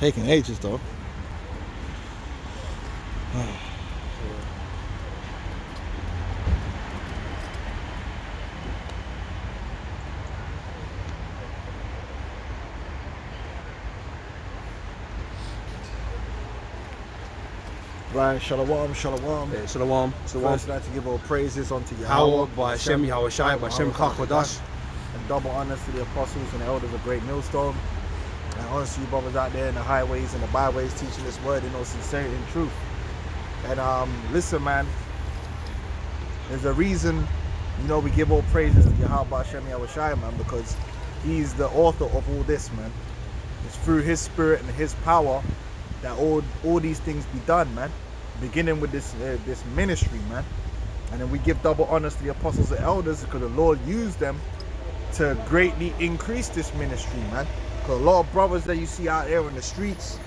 Taking ages though. Right, shalom, shalom. Yeah, Shalom. First, I'd like to give all praises unto Yahweh, Yahweh, by Hashem, Yahweh Shai, by Hashem Kakodash. and double honors to the apostles and the elders of Great Millstone. And honors to you brothers out there in the highways and the byways teaching this word in all sincerity and truth. And listen, man, there's a reason, we give all praises to Yahweh Hashem Yahweh Shai, man, because he's the author of all this, man. It's through his spirit and his power that all these things be done, man. Beginning with this ministry, man. And then we give double honors to the apostles and elders because the Lord used them to greatly increase this ministry, man. Because a lot of brothers that you see out there in the streets,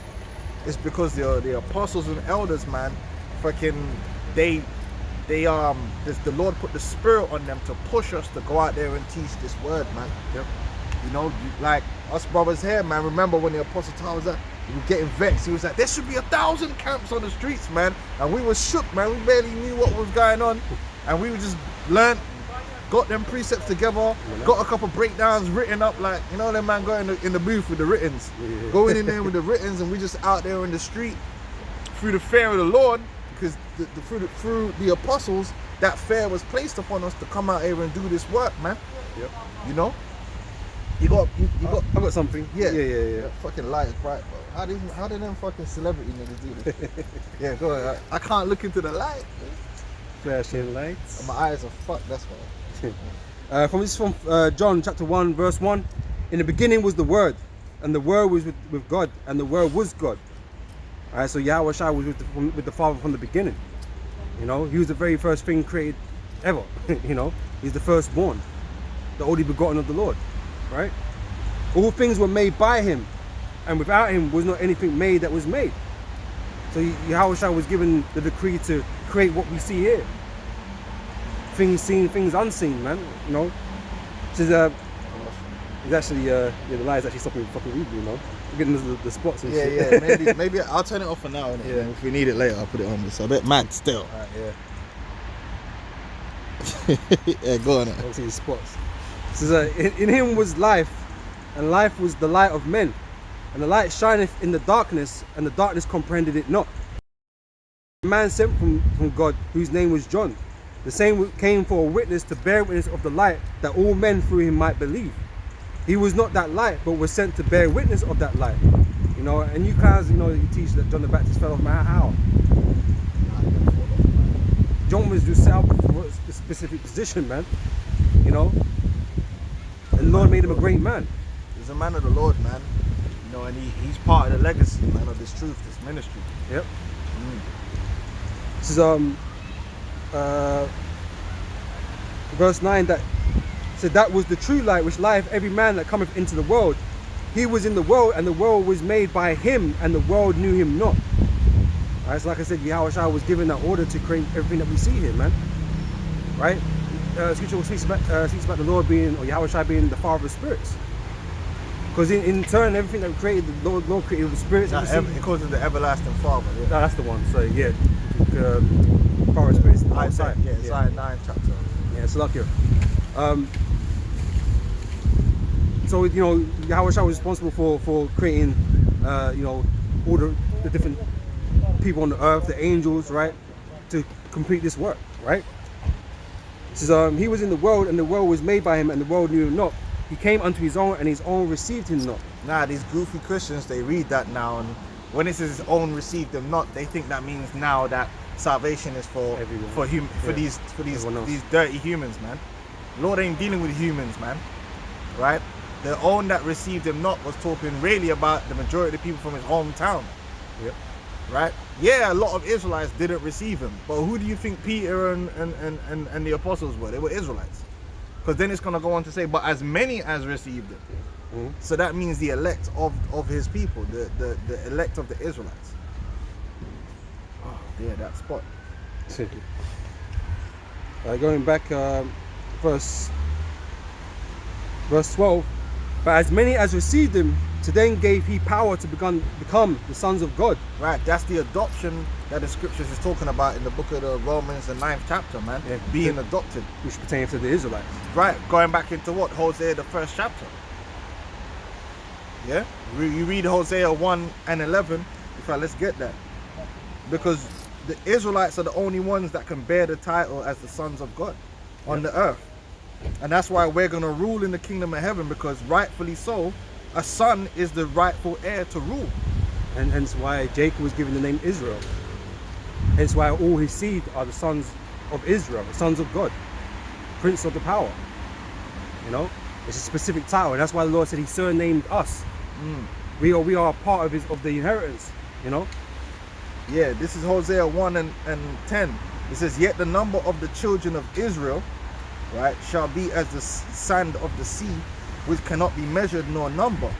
it's because the apostles and elders, man, the Lord put the spirit on them to push us to go out there and teach this word, man. Yep. Like us brothers here, man. Remember when the apostle told us that we were getting vexed? He was like, there should be 1,000 camps on the streets, man. And we were shook, man. We barely knew what was going on, and we just learned, got them precepts together, got a couple breakdowns written up, like them man going in the booth with the writtens, going in there with the writtens, and we just out there in the street through the fear of the Lord, because through the apostles, that fear was placed upon us to come out here and do this work, man. Yep. You got I got something. Yeah. Fucking light is bright, bro. How did them fucking celebrity niggas do this? Yeah, go ahead. I can't look into the light. Flashing lights. My eyes are fucked, that's why. From John chapter 1 verse 1. In the beginning was the Word, and the Word was with God, and the Word was God. Alright, so Yahweh Shai was with the Father from the beginning. He was the very first thing created ever. He's the firstborn, the only begotten of the Lord. Right? All things were made by him, and without him was not anything made that was made. So Yahweh Shai was given the decree to create what we see here. Things seen, things unseen, man. Which is it's actually the light is actually stopping me fucking reading, We're getting the spots and shit. Yeah, maybe I'll turn it off for now, innit? Yeah. If we need it later, I'll put it on. It's a bit mad still. Alright, yeah. Yeah, go on. I'll see the spots. It says, in him was life, and life was the light of men, and the light shineth in the darkness, and the darkness comprehended it not. A man sent from God, whose name was John. The same came for a witness to bear witness of the light, that all men through him might believe. He was not that light, but was sent to bear witness of that light. And you guys, you teach that John the Baptist fell off man. How? John was just set up for a specific position, man. And the Lord made him a great man. He's a man of the Lord, man. And he's part of the legacy, man, of this truth, this ministry. Yep. This is verse 9 that said, that was the true light which lieth every man that cometh into the world. He was in the world, and the world was made by him, and the world knew him not. Alright, so like I said, Yahweh Shai was given that order to create everything that we see here, man. Right? Scripture speaks about the Lord being, or Yahweh Shai being the Father of spirits. Because in turn, everything that we created, the Lord created the spirits. It calls him the everlasting Father. Yeah. No, that's the one. So yeah, Father of spirits. Isaiah, Isaiah 9 chapter. Yeah, it's lucky. So Yahweh Shai was responsible for creating, all the different people on the earth, the angels, right, to complete this work, right. It says, he was in the world, and the world was made by him, and the world knew him not. He came unto his own, and his own received him not. Nah, these goofy Christians, they read that now, and when it says his own received them not, they think that means now that salvation is for everyone. For these dirty humans, man. Lord ain't dealing with humans, man. Right? The own that received him not was talking really about the majority of the people from his hometown. Yep. Right? Yeah, a lot of Israelites didn't receive him, but who do you think Peter and the apostles were? They were Israelites. Because then it's going to go on to say, but as many as received him. Mm-hmm. So that means the elect of his people, the elect of the Israelites. Oh, yeah, that spot. Going back, verse 12. But as many as received him, to then gave he power to become the sons of God. Right, that's the adoption that the scriptures is talking about in the book of the Romans, the 9th chapter, man. Yeah. Being adopted. Which pertains to the Israelites. Right, going back into what? Hosea, the 1st chapter. Yeah? You read Hosea 1 and 11. Let's get that. Because the Israelites are the only ones that can bear the title as the sons of God on the earth. And that's why we're going to rule in the kingdom of heaven, because rightfully so, a son is the rightful heir to rule. And hence why Jacob was given the name Israel. Hence why all his seed are the sons of Israel, the sons of God, prince of the power. You know, it's a specific title, and that's why the Lord said he surnamed us. We are part of the inheritance, you know. Yeah, this is Hosea 1 and 10. It says, yet the number of the children of Israel, right, shall be as the sand of the sea, which cannot be measured nor numbered.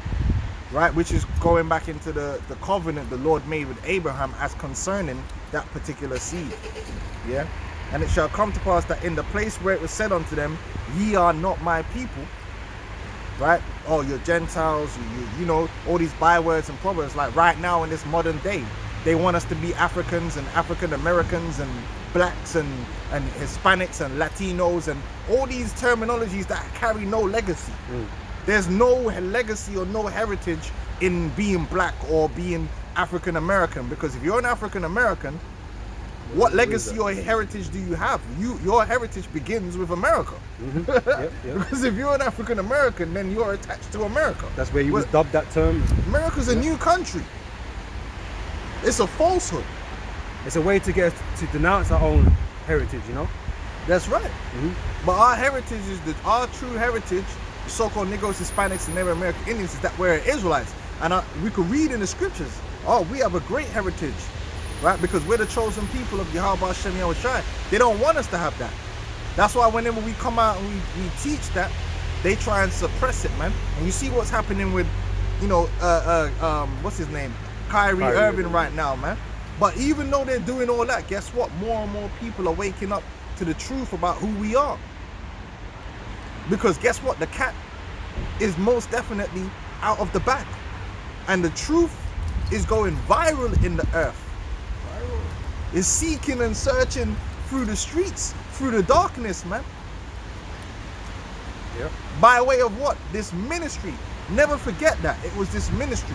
Right, which is going back into the covenant the Lord made with Abraham as concerning that particular seed. Yeah. And it shall come to pass that in the place where it was said unto them, ye are not my people, right? Oh, you're Gentiles, you know, all these bywords and proverbs. Like right now in this modern day, they want us to be Africans and African Americans and blacks and Hispanics and Latinos and all these terminologies that carry no legacy. There's no legacy or no heritage in being black or being African American, because if you're an African American, what legacy or heritage do you have? Your heritage begins with America. Yep. Because if you're an African American, then you're attached to America. That's where you was dubbed that term. America's a new country. It's a falsehood. It's a way to get us to denounce our own heritage, you know. That's right. But our heritage is our true heritage. The so-called Negroes, Hispanics, and Native American Indians is that we're Israelites, and we could read in the scriptures. Oh, we have a great heritage, right? Because we're the chosen people of Yahweh Hashem Yahushai. They don't want us to have that. That's why whenever we come out and we teach that, they try and suppress it, man. And you see what's happening with, you know, what's his name, Kyrie Irving right now, man. But even though they're doing all that, guess what? More and more people are waking up to the truth about who we are. Because guess what? The cat is most definitely out of the bag. And the truth is going viral in the earth. Is seeking and searching through the streets, through the darkness, man. Yep. By way of what? This ministry. Never forget that. It was this ministry.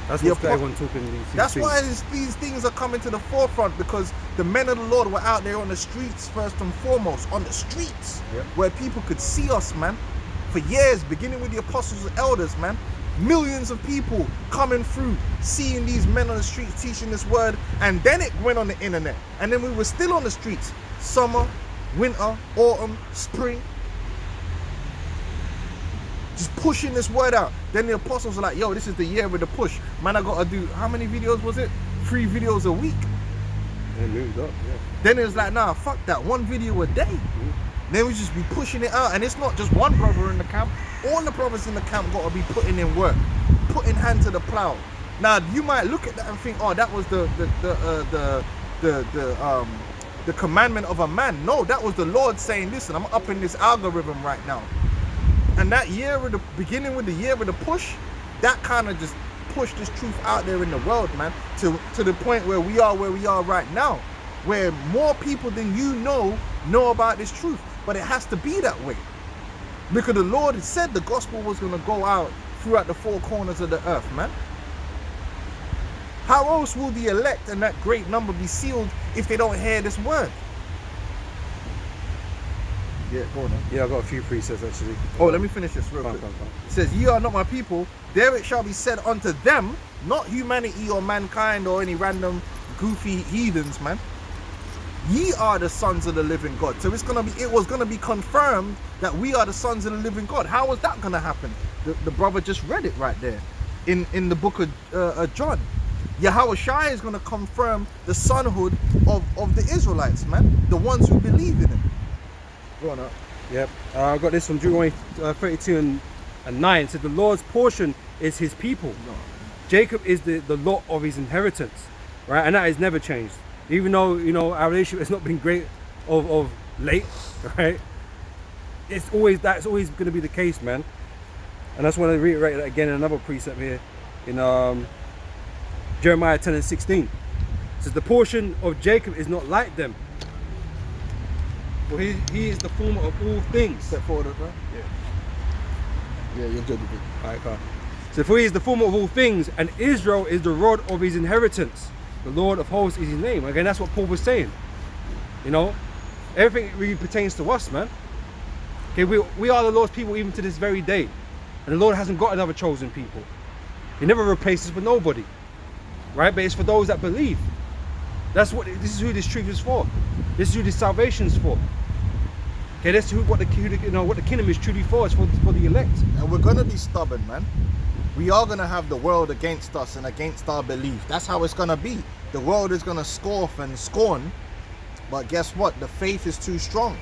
That's what's got everyone talking these That's things. why these things are coming to the forefront, because the men of the Lord were out there on the streets first and foremost, on the streets, where people could see us, man, for years, beginning with the apostles and elders, man. Millions of people coming through, seeing these men on the streets teaching this word, and then it went on the internet, and then we were still on the streets, summer, winter, autumn, spring, just pushing this word out. Then the apostles are like, yo, this is the year with the push. Man, I gotta do, how many videos was it? 3 videos a week. They moved up, yeah. Then it was like, nah, fuck that, 1 video a day. Then we just be pushing it out. And it's not just one brother in the camp. All the brothers in the camp gotta be putting in work, putting hand to the plow. Now, you might look at that and think, oh, that was the commandment of a man. No, that was the Lord saying, listen, I'm up in this algorithm right now. And that year of the beginning with the year of the push, that kind of just pushed this truth out there in the world, man, to the point where we are right now, where more people than you know about this truth. But it has to be that way, because the Lord said the gospel was going to go out throughout the 4 corners of the earth, man. How else will the elect and that great number be sealed if they don't hear this word? Yeah, go on. Yeah, I got a few precepts actually. Oh, let me finish this real quick. It says, ye are not my people, there it shall be said unto them, not humanity or mankind or any random goofy heathens, man. Ye are the sons of the living God. So it was gonna be confirmed that we are the sons of the living God. How was that gonna happen? The brother just read it right there in the book of John. Yahweh Shai is gonna confirm the sonhood of the Israelites, man, the ones who believe in him. Go on up. Yep. I got this from Deuteronomy 32 and 9. It said, the Lord's portion is his people. No. Jacob is the lot of his inheritance, right? And that has never changed. Even though, you know, our relationship has not been great of late, right? That's always going to be the case, man. And I just want to reiterate that again in another precept here in Jeremiah 10 and 16. It says, the portion of Jacob is not like them, for he is the former of all things. Step forward, bro. Yeah, you're good. All right, Carl. So for he is the former of all things, and Israel is the rod of his inheritance. The Lord of hosts is his name. Again, that's what Paul was saying. You know, everything really pertains to us, man. Okay, we are the Lord's people even to this very day. And the Lord hasn't got another chosen people. He never replaces with nobody. Right? But it's for those that believe. This is who this truth is for. This is who this salvation is for. Okay, that's what the kingdom is truly for. It's for the elect. And we're gonna be stubborn, man. We are gonna have the world against us and against our belief. That's how it's gonna be. The world is gonna scoff and scorn, but guess what? The faith is too strong.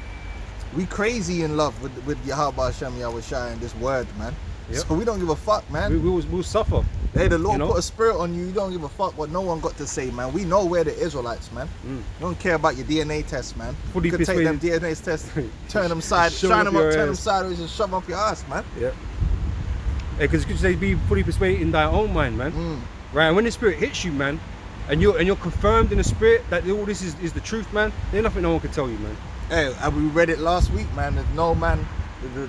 We crazy in love with Yahweh Hashem Yahushua and this word, man. Yep. So we don't give a fuck, man. We'll suffer. Hey, the Lord You know? put a spirit on you. You don't give a fuck what no one got to say, man. We know we're the Israelites, man. You don't care about your DNA test, man. Fully You could take them persuaded. DNA tests, turn them side, Shove shine up them up, your turn them ass. sideways, and shove them up your ass, man. Yeah. Because you say be fully persuaded in thy own mind, man. Right, and when the spirit hits you, man, and you're confirmed in the spirit that all this is the truth, man, there's nothing no one can tell you, man. Hey, and we read it last week, man. That no man,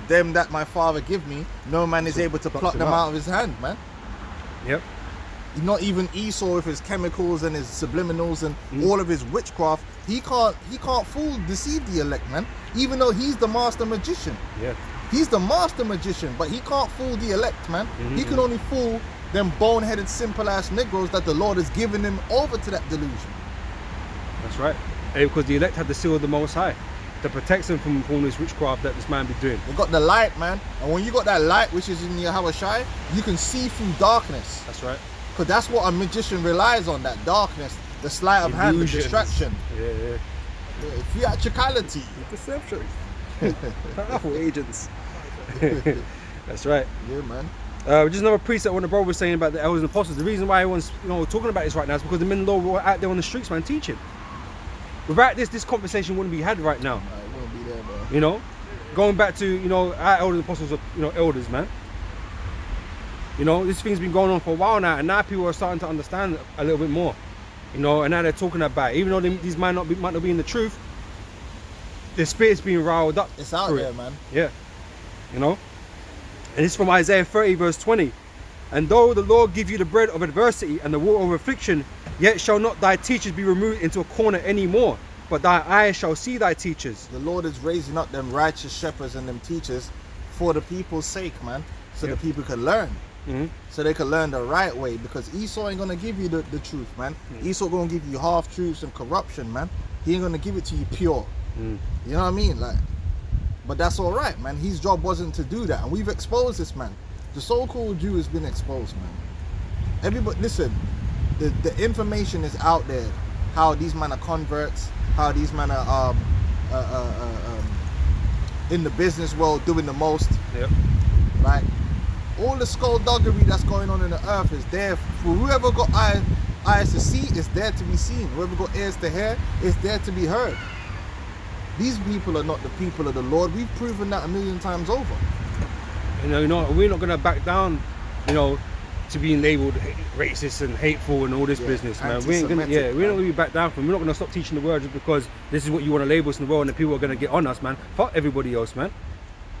them that my father give me, no man is able to pluck them out of his hand, man. Yep. Not even Esau with his chemicals and his subliminals and all of his witchcraft. He can't deceive the elect, man. Even though he's the master magician. Yeah. He's the master magician, but he can't fool the elect, man. He can only fool them boneheaded, simple ass Negroes that the Lord has given him over to that delusion. That's right. And because the elect had the seal of the Most High to protect them from all this witchcraft that this man be doing. They got the light, man. And when you got that light, which is in Yahweh Shai, you can see through darkness. That's right. Because that's what a magician relies on, that darkness, the sleight of hand, the Illusions. distraction, Yeah. theatricality. Deception. Powerful agents. That's right. Yeah, man. Just another precept what the brother was saying about the elders and apostles. The reason why everyone's talking about this right now is because the men of the Lord were out there on the streets, man, teaching. Without this conversation wouldn't be had right now. It won't be there, bro. You know, going back to our elders and apostles are elders, man. You know, this thing's been going on for a while now, and now people are starting to understand a little bit more. You know, and now they're talking about it. Even though these might not be in the truth, the spirit's being riled up. It's out through there, it. man. Yeah. You know? And it's from Isaiah 30 verse 20. And though the Lord give you the bread of adversity and the water of affliction, yet shall not thy teachers be removed into a corner any more, but thy eyes shall see thy teachers. The Lord is raising up them righteous shepherds and them teachers for the people's sake, man. So Yep. the people can learn. Mhm. So they can learn the right way, because Esau ain't gonna give you the truth, man. Esau gonna give you half truths and corruption, man. He ain't gonna give it to you pure. You know what I mean? Like, but that's all right, man. His job wasn't to do that, and we've exposed this man. The so-called Jew has been exposed, man. Everybody, listen. The information is out there. How these men are converts. How these men are in the business world doing the most. Yep. Right? All the skullduggery that's going on in the earth is there for whoever got eyes to see. Is there to be seen. Whoever got ears to hear is there to be heard. These people are not the people of the Lord. We've proven that 1,000,000 times over. You know, we're not gonna back down, to being labelled racist and hateful and all this business, man. We ain't gonna, anti-Semitic, we're not gonna be back down from. We're not gonna stop teaching the word just because this is what you want to label us in the world, and the people are gonna get on us, man. Fuck everybody else, man.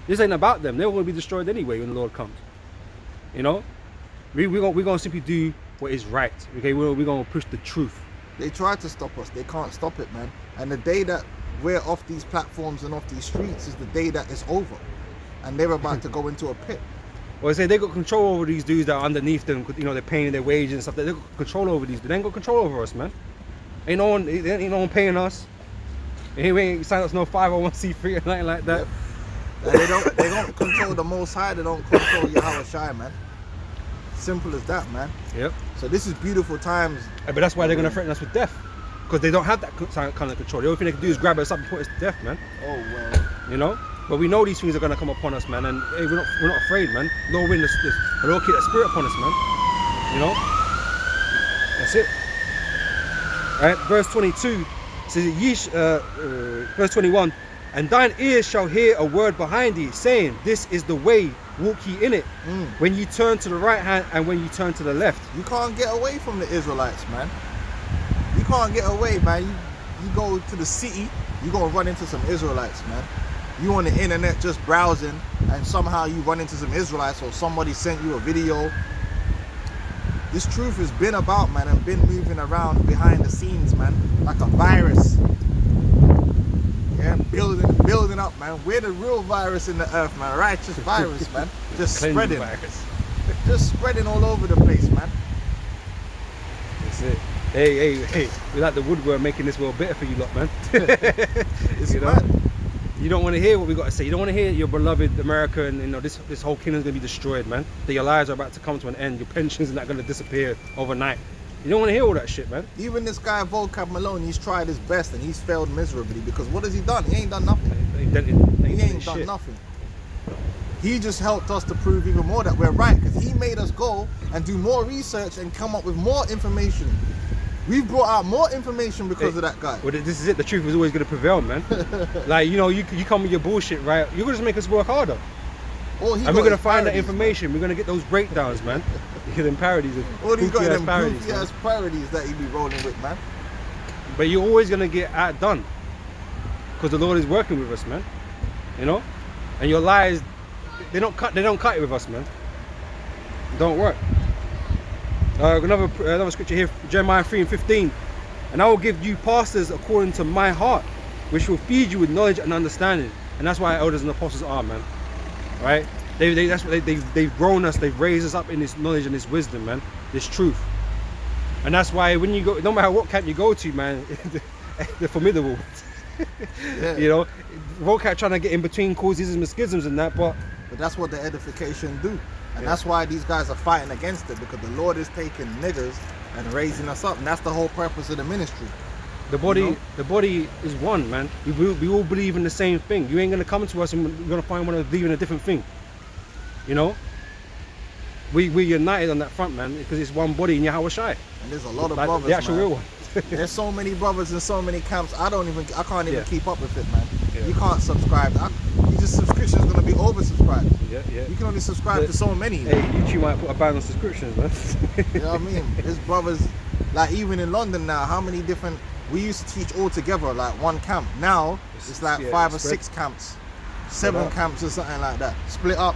This ain't about them. They're gonna be destroyed anyway when the Lord comes. You know, we're gonna simply do what is right. Okay, we're gonna push the truth. They try to stop us. They can't stop it, man. And the day that we're off these platforms and off these streets is the day that it's over. And they're about to go into a pit. Well, I say they got control over these dudes that are underneath them. They're paying their wages and stuff. They got control over these. They ain't got control over us, man. Ain't no one paying us. We ain't signed up to no 501c3 or nothing like that. Yep. And they don't control the Most High. They don't control Yahweh Shai, man. Simple as that, man. Yep. So this is beautiful times. But that's why they're gonna threaten us with death, because they don't have that kind of control. The only thing they can do is grab us up and put us to death, man. Oh well. You know. But we know these things are gonna come upon us, man, and hey, we're not afraid, man. Lord, win this. Lord, keep that spirit upon us, man. You know. That's it. All right. Verse 22 says, verse 21. And thine ears shall hear a word behind thee, saying, This is the way, walk ye in it. When you turn to the right hand and when you turn to the left. You can't get away from the Israelites, man. You can't get away, man. You go to the city, you're going to run into some Israelites, man. You on the internet just browsing, and somehow you run into some Israelites, or somebody sent you a video. This truth has been about, man, and been moving around behind the scenes, man, like a virus. Yeah, building up, man. We're the real virus in the earth, man. Righteous virus, man. Just spreading. Just spreading all over the place, man. That's it. Hey. We like the woodwork making this world better for you lot, man. It's you know? mad. You don't want to hear what we got to say. You don't want to hear your beloved America and, you know, this whole kingdom's going to be destroyed, man. That your lives are about to come to an end. Your pensions are not going to disappear overnight. You don't want to hear all that shit, man. Even this guy Vocab Malone, he's tried his best and he's failed miserably, because what has he done? He ain't done nothing. He ain't done nothing. He just helped us to prove even more that we're right, because he made us go and do more research and come up with more information. We've brought out more information because of that guy. Well, this is it. The truth is always going to prevail, man. Like, you know, you come with your bullshit, right? You're going to just make us work harder. And we're going to find that information. We're going to get those breakdowns, man. Them parodies. All these got them goofy ass parodies that he be rolling with, man. But you're always going to get outdone, because the Lord is working with us, man. You know? And your lies, they don't cut it with us, man. It don't work. Another scripture here, Jeremiah 3:15. And I will give you pastors according to my heart, which will feed you with knowledge and understanding. And that's why elders and apostles are, man. Right? That's what they've grown us, they've raised us up in this knowledge and this wisdom, man. This truth. And that's why when you go, no matter what camp you go to, man, they're formidable. Yeah. You know, Vocab trying to get in between causes and schisms and that, but that's what the edification do. And that's why these guys are fighting against it, because the Lord is taking niggers and raising us up. And that's the whole purpose of the ministry. the body, you know? the body is one, man. We all believe in the same thing. You ain't gonna come to us and we're gonna find one of us believing a different thing. You know? We're united on that front, man, because it's one body in Yahweh Shai. And there's a lot of Like brothers, the actual man. real one. There's so many brothers in so many camps. I can't even keep up with it, man. Yeah. You can't subscribe. Your subscription is gonna be oversubscribed. Yeah. You can only subscribe to so many. Hey, YouTube might put a ban on subscriptions, man. You know what I mean? There's brothers, like even in London now, how many different, we used to teach all together, like one camp. Now, it's like 5 or 6 camps, 7 camps or something like that. Split up.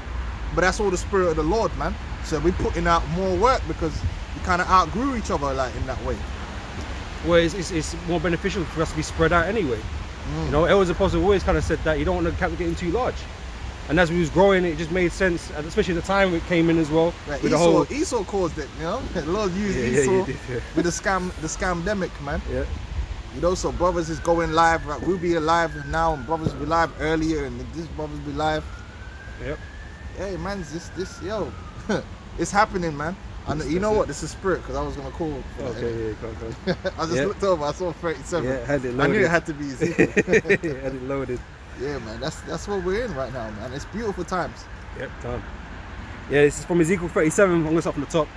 But that's all the spirit of the Lord, man. So we're putting out more work because we kind of outgrew each other, like in that way. Well, it's more beneficial for us to be spread out anyway. You know, Elders Apostle always kind of said that you don't want the camp getting too large. And as we was growing, it just made sense, especially at the time it came in as well. Right, with Esau caused it, you know. The Lord used Esau with the scamdemic, man. Yeah. You know, so brothers is going live. Right? We'll be live now, and brothers will be live earlier, and this brothers will be live. Yep. Hey, man, yo, it's happening, man. And you know what? This is spirit, because I was gonna call. Okay, yeah, go. I just looked over. I saw 37. Yeah, had it loaded. I knew it had to be Ezekiel. Had it loaded. Yeah, man. That's what we're in right now, man. It's beautiful times. Yep, done. Yeah, this is from Ezekiel 37. I'm going to start from the top.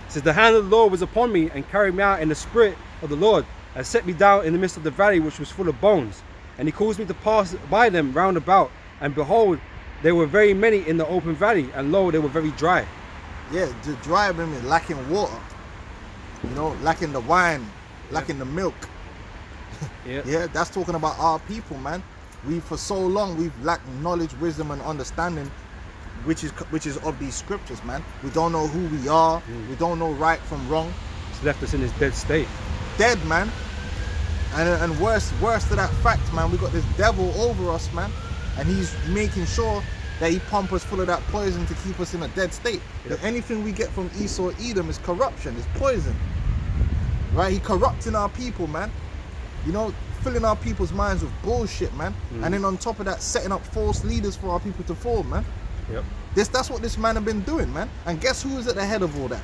It says, the hand of the Lord was upon me and carried me out in the spirit of the Lord and set me down in the midst of the valley which was full of bones. And he caused me to pass by them round about. And behold, there were very many in the open valley, and lo, they were very dry. Yeah, the dry means lacking water. You know, lacking the wine, lacking the milk. Yeah, that's talking about our people, man. We for so long we've lacked knowledge, wisdom, and understanding, which is of these scriptures, man. We don't know who we are. We don't know right from wrong. It's left us in this dead state. Dead, man. And worse to that fact, man, we got this devil over us, man, and he's making sure that he pump us full of that poison to keep us in a dead state. Yep. Anything we get from Esau, Edom is corruption, it's poison. Right? He corrupting our people, man. You know, filling our people's minds with bullshit, man. And then on top of that, setting up false leaders for our people to fall, man. Yep. That's what this man have been doing, man. And guess who is at the head of all that?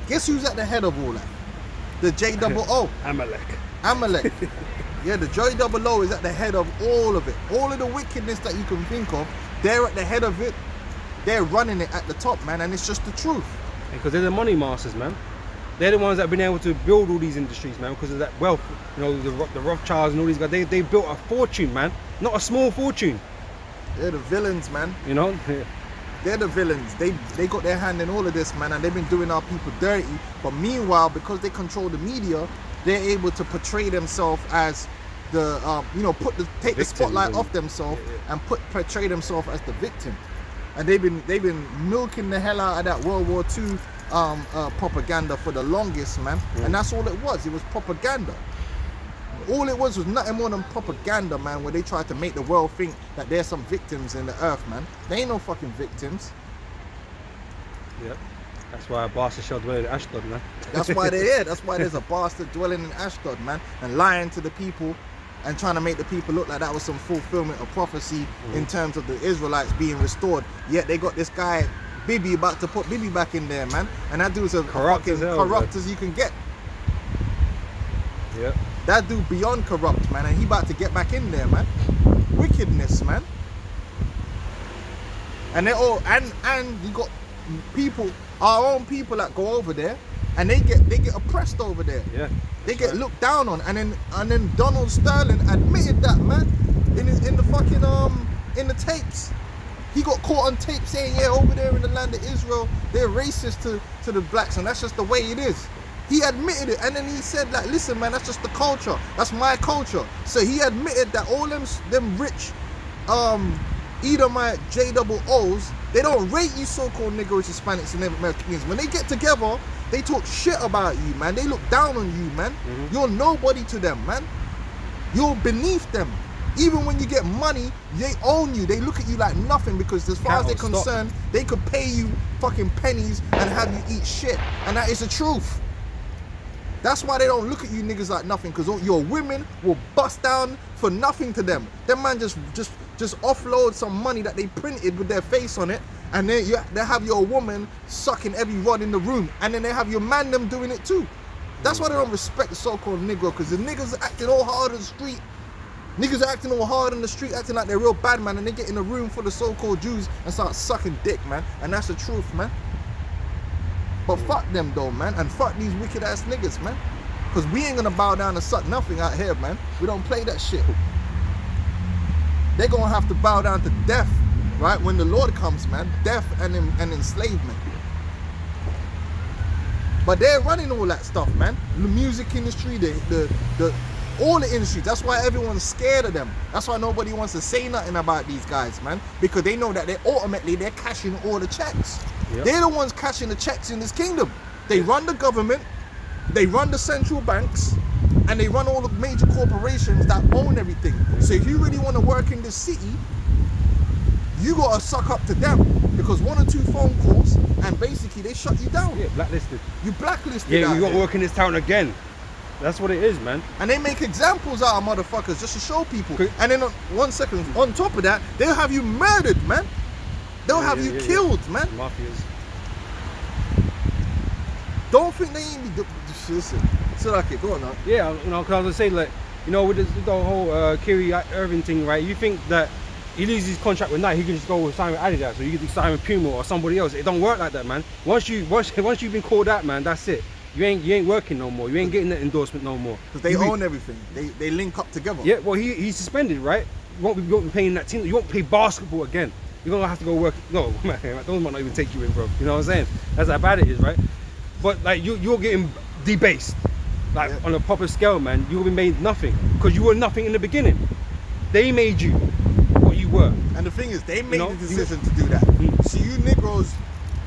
Guess who's at the head of all that? The J-O-O. Amalek. Yeah, the J-O-O is at the head of all of it. All of the wickedness that you can think of, they're at the head of it. They're running it at the top, man, and it's just the truth. Because they're the money masters, man. They're the ones that have been able to build all these industries, man, because of that wealth. You know, the Rothschilds and all these guys, they built a fortune, man, Not a small fortune. They're the villains, man. You know. They're the villains. They got their hand in all of this, man, and they've been doing our people dirty. But meanwhile, because they control the media, they're able to portray themselves as the take the spotlight off themselves and portray themselves as the victim. And they've been milking the hell out of that World War II propaganda for the longest, man. And that's all it was. It was propaganda. All it was nothing more than propaganda, man, where they tried to make the world think that there's some victims in the earth, man. They ain't no fucking victims. Yep. That's why a bastard shall dwell in Ashdod, man. That's why they're here. That's why there's a bastard dwelling in Ashdod, man, and lying to the people and trying to make the people look like that was some fulfillment of prophecy in terms of the Israelites being restored. Yet they got this guy, Bibi, about to put Bibi back in there, man. And that dude's a fucking corrupt as you can get. Yep. That dude beyond corrupt, man, and he about to get back in there, man. Wickedness, man. And they all and you got people, our own people that go over there, and they get oppressed over there. Yeah. They get looked down on, and then Donald Sterling admitted that, man, in the fucking in the tapes. He got caught on tape saying, yeah, over there in the land of Israel, they're racist to the blacks, and that's just the way it is. He admitted it, and then he said, like, listen, man, that's just the culture. That's my culture. So he admitted that all them rich Edomite JOOs, they don't rate you so-called Negroes, Hispanics, and Americans. When they get together, they talk shit about you, man. They look down on you, man. You're nobody to them, man. You're beneath them. Even when you get money, they own you. They look at you like nothing, because as far as they're concerned, they could pay you fucking pennies and have you eat shit. And that is the truth. That's why they don't look at you niggas like nothing, because your women will bust down for nothing to them. Them man just offload some money that they printed with their face on it, and then they have your woman sucking every rod in the room, and then they have your man them doing it too. That's why they don't respect the so-called Negro, because the niggas are acting all hard on the street. Niggas are acting all hard on the street, acting like they're real bad, man, and they get in a room full of so-called Jews and start sucking dick, man. And that's the truth, man. But fuck them though, man, and fuck these wicked ass niggas, man. Because we ain't gonna bow down and suck nothing out here, man. We don't play that shit. They're gonna have to bow down to death, right? When the Lord comes, man. Death and enslavement. But they're running all that stuff, man. The music industry, all the industries. That's why everyone's scared of them. That's why nobody wants to say nothing about these guys, man. Because they know that they're cashing all the checks. Yep. They're the ones cashing the checks in this kingdom. They run the government, they run the central banks, and they run all the major corporations that own everything. So if you really want to work in this city, you gotta suck up to them, because 1 or 2 phone calls and basically they shut you down. Yeah, blacklisted. You blacklisted. Yeah, you got to work in this town again. That's what it is, man. And they make examples out of motherfuckers just to show people. And then 1 second, on top of that, they'll have you murdered, man. They'll have you killed, man. Mafias. Don't think they ain't be. Listen, so okay, go on now. Yeah, you know, because I was gonna say, like, you know, with the whole Kyrie Irving thing, right? You think that he loses his contract with Nike, he can just go sign with Adidas, or you can sign with Puma or somebody else. It don't work like that, man. Once you've been called out, man, that's it. You ain't working no more. You ain't getting that endorsement no more. Because they own everything. They link up together. Yeah, well, he's suspended, right? You won't be playing that team. You won't play basketball again. You're gonna have to go work. No, man, those might not even take you in, bro. You know what I'm saying? That's how bad it is, right? But like you're getting debased, like on a proper scale, man. You'll be made nothing, because you were nothing in the beginning. They made you what you were. And the thing is, they made the decision to do that. So you Negroes,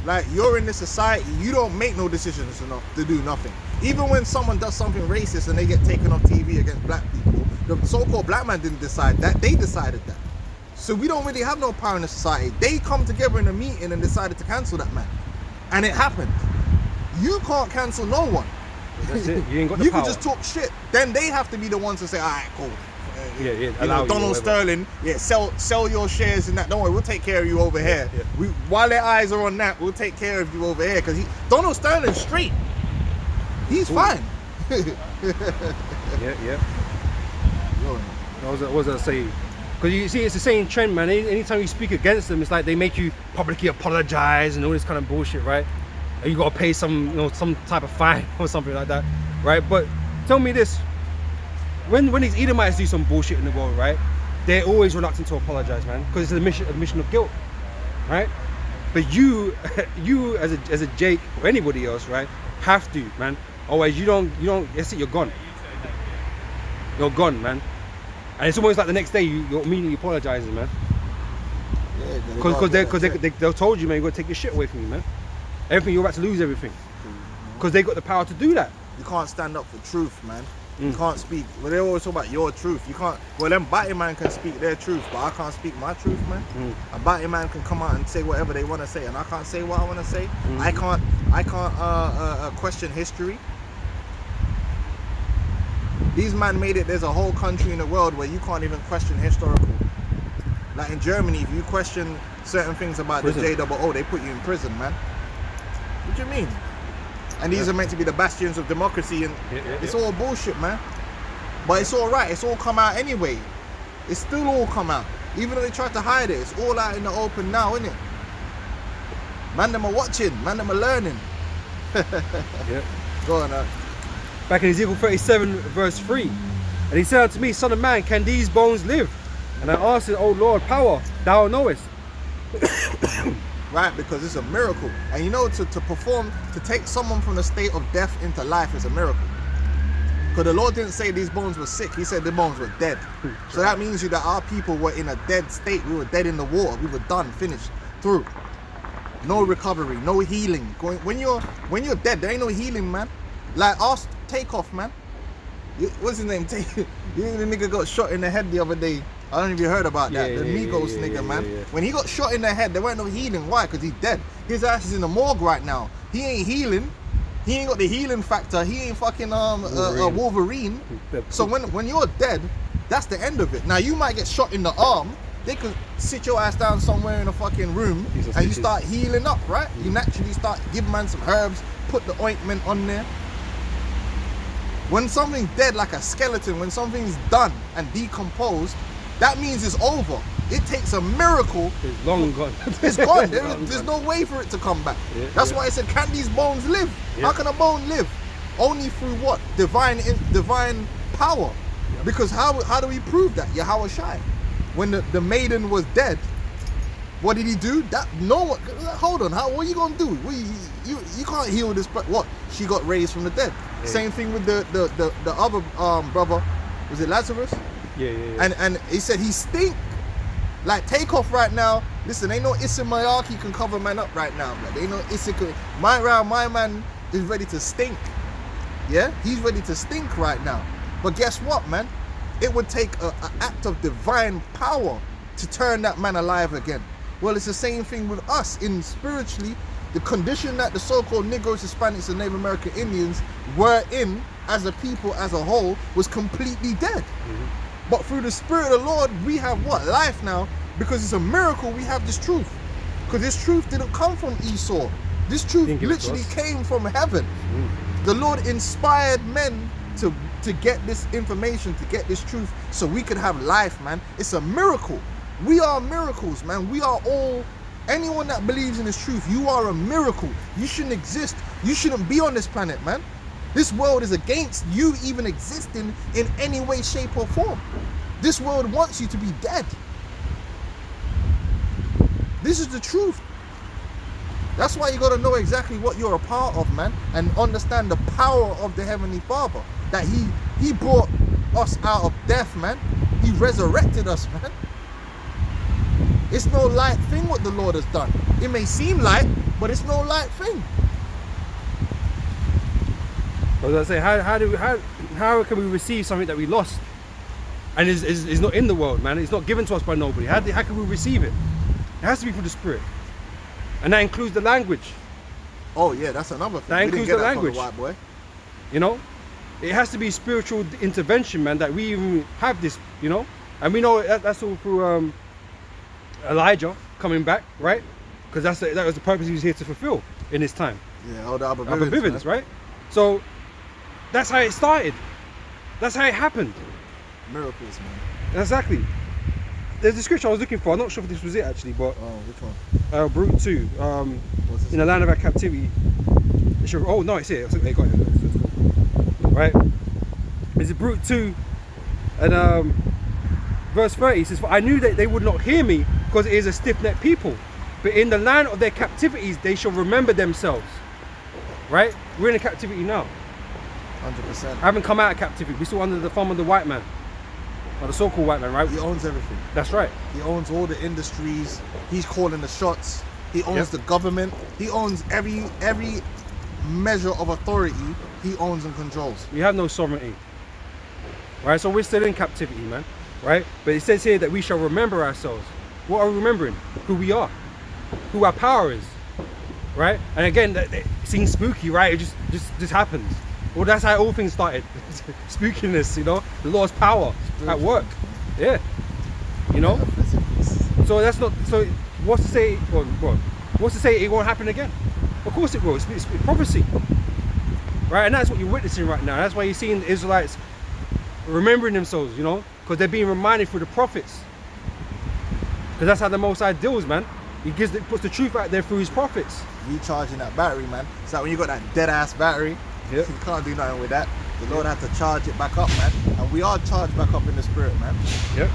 like, you're in this society, you don't make no decisions to do nothing. Even when someone does something racist and they get taken off TV against black people, the so-called black man didn't decide that. They decided that. So we don't really have no power in the society. They come together in a meeting and decided to cancel that man. And it happened. You can't cancel no one. That's it. You ain't got the power. You can just talk shit. Then they have to be the ones to say, all right, cool. Yeah. Donald Sterling, sell your shares in that. Don't worry, we'll take care of you over here. Yeah. While their eyes are on that, we'll take care of you over here. Because Donald Sterling's straight. He's fine. Yeah. What was I saying? Because you see, it's the same trend, man. Anytime you speak against them, it's like they make you publicly apologize and all this kind of bullshit, right? And you gotta pay some type of fine or something like that, right? But tell me this: when these Edomites do some bullshit in the world, right? they're always reluctant to apologize, man, because it's admission of guilt, right? But you, you as a Jake or anybody else, right, have to, man. Otherwise, you don't. That's it. You're gone. You're gone, man. And it's almost like the next day you're immediately apologizing, man. Yeah, Because they told you, man, you got to take your shit away from you, man. Everything, you're about to lose everything. Because they got the power to do that. You can't stand up for truth, man. You can't speak. Well, they always talk about your truth. You can't. Well, them batty man can speak their truth, but I can't speak my truth, man. A batty man can come out and say whatever they want to say, and I can't say what I want to say. I can't question history. These man made it. There's a whole country in the world where you can't even question historical. Like in Germany, if you question certain things about Prison. the JOO, they put you in prison, man. What do you mean? And these are meant to be the bastions of democracy, and it's all bullshit, man. But it's all right. It's all come out anyway. It's still all come out. Even though they tried to hide it, it's all out in the open now, isn't it? Man, them are watching. Man, them are learning. Yeah. Go on, Back in Ezekiel 37, verse 3. And he said unto me, Son of man, can these bones live? And I answered, O Lord, power, thou knowest. Right, because it's a miracle. And you know, to perform, to take someone from the state of death into life is a miracle. Because the Lord didn't say these bones were sick. He said the bones were dead. So that means that our people were in a dead state. We were dead in the water. We were done, finished, through. No recovery, no healing. When you're dead, there ain't no healing, man. Like ask Takeoff, man. What's his name? The nigga got shot in the head the other day. I don't know if you heard about that. The Migos nigga, man. When he got shot in the head, there weren't no healing. Why? Because he's dead. His ass is in the morgue right now. He ain't healing. He ain't got the healing factor. He ain't fucking Wolverine. So when you're dead, that's the end of it. Now you might get shot in the arm. They could sit your ass down somewhere in a fucking room and you start healing up, right? You naturally start give man some herbs, put the ointment on there. When something's dead like a skeleton, when something's done and decomposed, that means it's over. It takes a miracle. It's long gone. It's gone. There's no way for it to come back. That's why I said, can these bones live? How can a bone live? Only through what? Divine power. Because how do we prove that? Yahweh Shai. When the maiden was dead, what did he do? Hold on. What are you gonna do? You can't heal this. What? She got raised from the dead. Yeah. Same thing with the other brother. Was it Lazarus? Yeah. And he said he stink. Like Takeoff right now. Listen, ain't no Issa Mayaki can cover man up right now. Like, ain't no Issa. My man is ready to stink. Yeah, he's ready to stink right now. But guess what, man? It would take an act of divine power to turn that man alive again. Well, it's the same thing with us. In spiritually, the condition that the so-called Negroes, Hispanics, and Native American Indians were in as a people, as a whole, was completely dead. But through the Spirit of the Lord, we have what? Life now. Because it's a miracle we have this truth. Because this truth didn't come from Esau. This truth literally came from heaven. The Lord inspired men to get this information, to get this truth, so we could have life, man. It's a miracle. We are miracles, man. We are all, anyone that believes in this truth, you are a miracle. You shouldn't exist. You shouldn't be on this planet, man. This world is against you even existing in any way, shape, or form. This world wants you to be dead. This is the truth. That's why you got to know exactly what you're a part of, man, and understand the power of the Heavenly Father. That he brought us out of death, man. He resurrected us, man. It's no light thing what the Lord has done. It may seem light, but it's no light thing. I was gonna say, how can we receive something that we lost and is not in the world, man? It's not given to us by nobody. How can we receive it? It has to be from the Spirit, and that includes the language. Oh yeah, that's another thing. That includes the language. White boy. You know, it has to be spiritual intervention, man, that we even have this. You know, and we know that's all through Elijah coming back, right? Because that was the purpose he was here to fulfill in his time. Yeah, all the Abba Bivens, right? So that's how it started. That's how it happened. Miracles, man. Exactly. There's a scripture I was looking for. I'm not sure if this was it actually, but oh, which one? Brute 2. In the land of our captivity. Oh no, it's here. They got it. Right. It's a Brute 2, and verse 30, it says, "For I knew that they would not hear me, because it is a stiff-necked people. But in the land of their captivities they shall remember themselves." Right? We're in a captivity now. 100%. I haven't come out of captivity. We're still under the thumb of the white man. Or the so-called white man, right? He owns everything. That's right. He owns all the industries. He's calling the shots. He owns the government. He owns every measure of authority. He owns and controls. We have no sovereignty. Right? So we're still in captivity, man. Right? But it says here that we shall remember ourselves. What are we remembering? Who we are. Who our power is. Right? And again, it seems spooky, right? It just happens. Well, that's how all things started. Spookiness, you know? The Lord's power at work. Yeah. You know? So that's not, so what's to say, well, what's to say it won't happen again? Of course it will. It's prophecy. Right? And that's what you're witnessing right now. That's why you're seeing the Israelites remembering themselves, you know? Because they're being reminded through the prophets. Because that's how the Most High deals, man. He puts the truth out there through his prophets. Recharging that battery, man. It's like when you got that dead ass battery, you can't do nothing with that. The Lord had to charge it back up, man. And we are charged back up in the spirit, man. Yep.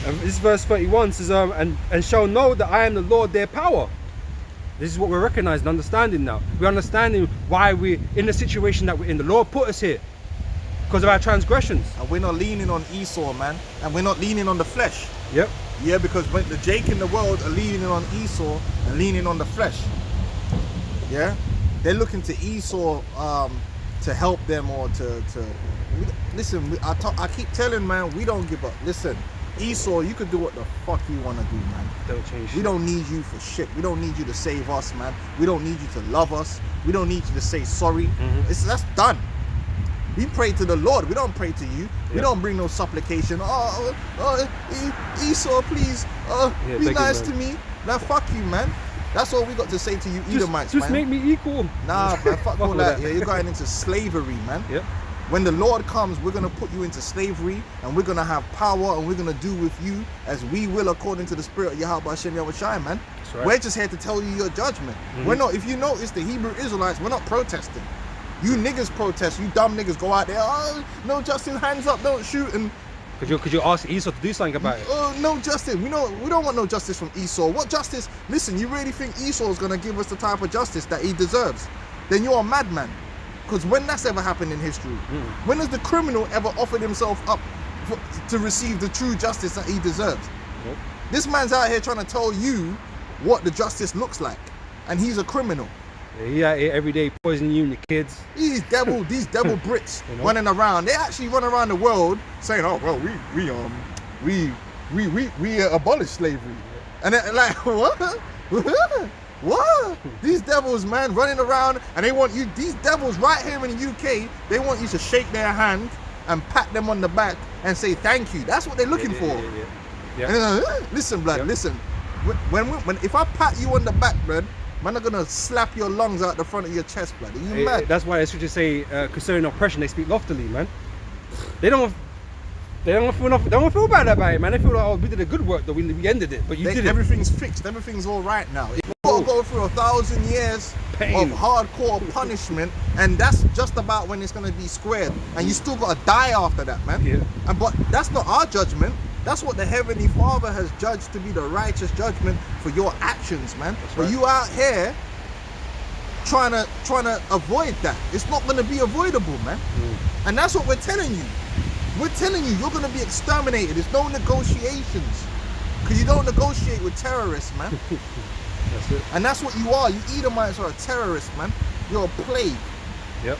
And this verse 31 says, and shall know that I am the Lord their power. This is what we're recognizing, understanding now. We're understanding why we're in the situation that we're in. The Lord put us here because of our transgressions. And we're not leaning on Esau, man. And we're not leaning on the flesh. Yep. Yeah, because when the Jake in the world are leaning on Esau and leaning on the flesh. Yeah? They're looking to Esau to help them or listen, I keep telling, man, we don't give up. Listen, Esau, you could do what the fuck you want to do, man. Don't change shit. We don't need you for shit. We don't need you to save us, man. We don't need you to love us. We don't need you to say sorry. That's done. We pray to the Lord. We don't pray to you. We don't bring no supplication. Esau, please, be nice to me. Now, fuck you, man. That's all we got to say to you, Edomites, just man. make me equal. Nah, man, fuck all that. Yeah, you're going into slavery, man. Yep. When the Lord comes, we're going to put you into slavery, and we're going to have power, and we're going to do with you as we will according to the spirit of Yahweh Hashem Yahweh Shai, man. That's right. We're just here to tell you your judgment. We're not, if you notice, the Hebrew Israelites, we're not protesting. You niggas protest. You dumb niggas go out there, oh, no justice, hands up, don't shoot, and Could you ask Esau to do something about it? oh, no justice. We don't want no justice from Esau. What justice? Listen, you really think Esau is gonna give us the type of justice that he deserves? Then you're a madman. Because when that's ever happened in history, when has the criminal ever offered himself up to receive the true justice that he deserves? Nope. This man's out here trying to tell you what the justice looks like, and he's a criminal. Yeah, he out here every day poisoning you and the kids. These devil Brits You know? running around. They actually run around the world saying, "Oh well, we abolished slavery," and they're like, what? What? These devils, man, running around, and they want you. These devils right here in the UK, they want you to shake their hand and pat them on the back and say thank you. That's what they're looking for. Yeah. And they're like, listen, blood, listen. When if I pat you on the back, blood, man, I'm gonna slap your lungs out the front of your chest, blood. Are you mad? That's why the scriptures say concerning oppression, they speak loftily, man. They don't feel bad about it, man. They feel like, oh, we did a good work, though. We ended it, but you did it. Everything's fixed. Everything's all right now. You gotta go through 1,000 years Pain. of hardcore punishment, and that's just about when it's gonna be squared. And you still gotta die after that, man. Yeah. But that's not our judgment. That's what the Heavenly Father has judged to be the righteous judgment for your actions, man. That's But right. you out here trying to avoid that. It's not gonna be avoidable, man. And that's what we're telling you. We're telling you, you're gonna be exterminated. There's no negotiations. Because you don't negotiate with terrorists, man. That's it. And that's what you are. You Edomites are a terrorist, man. You're a plague. Yep.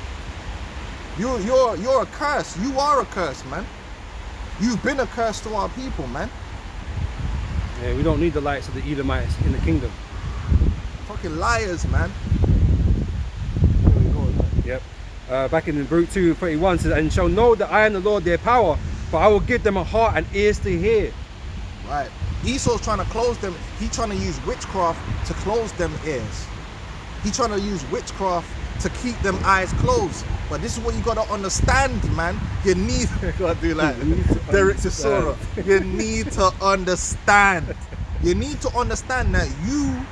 You're a curse. You are a curse, man. You've been a curse to our people, man. Yeah, we don't need the likes of the Edomites in the kingdom. Fucking liars, man. Yep. Back in Baruch 2:31 says, and shall know that I am the Lord their power, for I will give them a heart and ears to hear. Right. Esau's trying to close them. He's trying to use witchcraft to close them ears. He's trying to use witchcraft to keep them eyes closed. But this is what you gotta understand, man. You need gotta do like Derek Chisora. You need to understand. You need to understand that you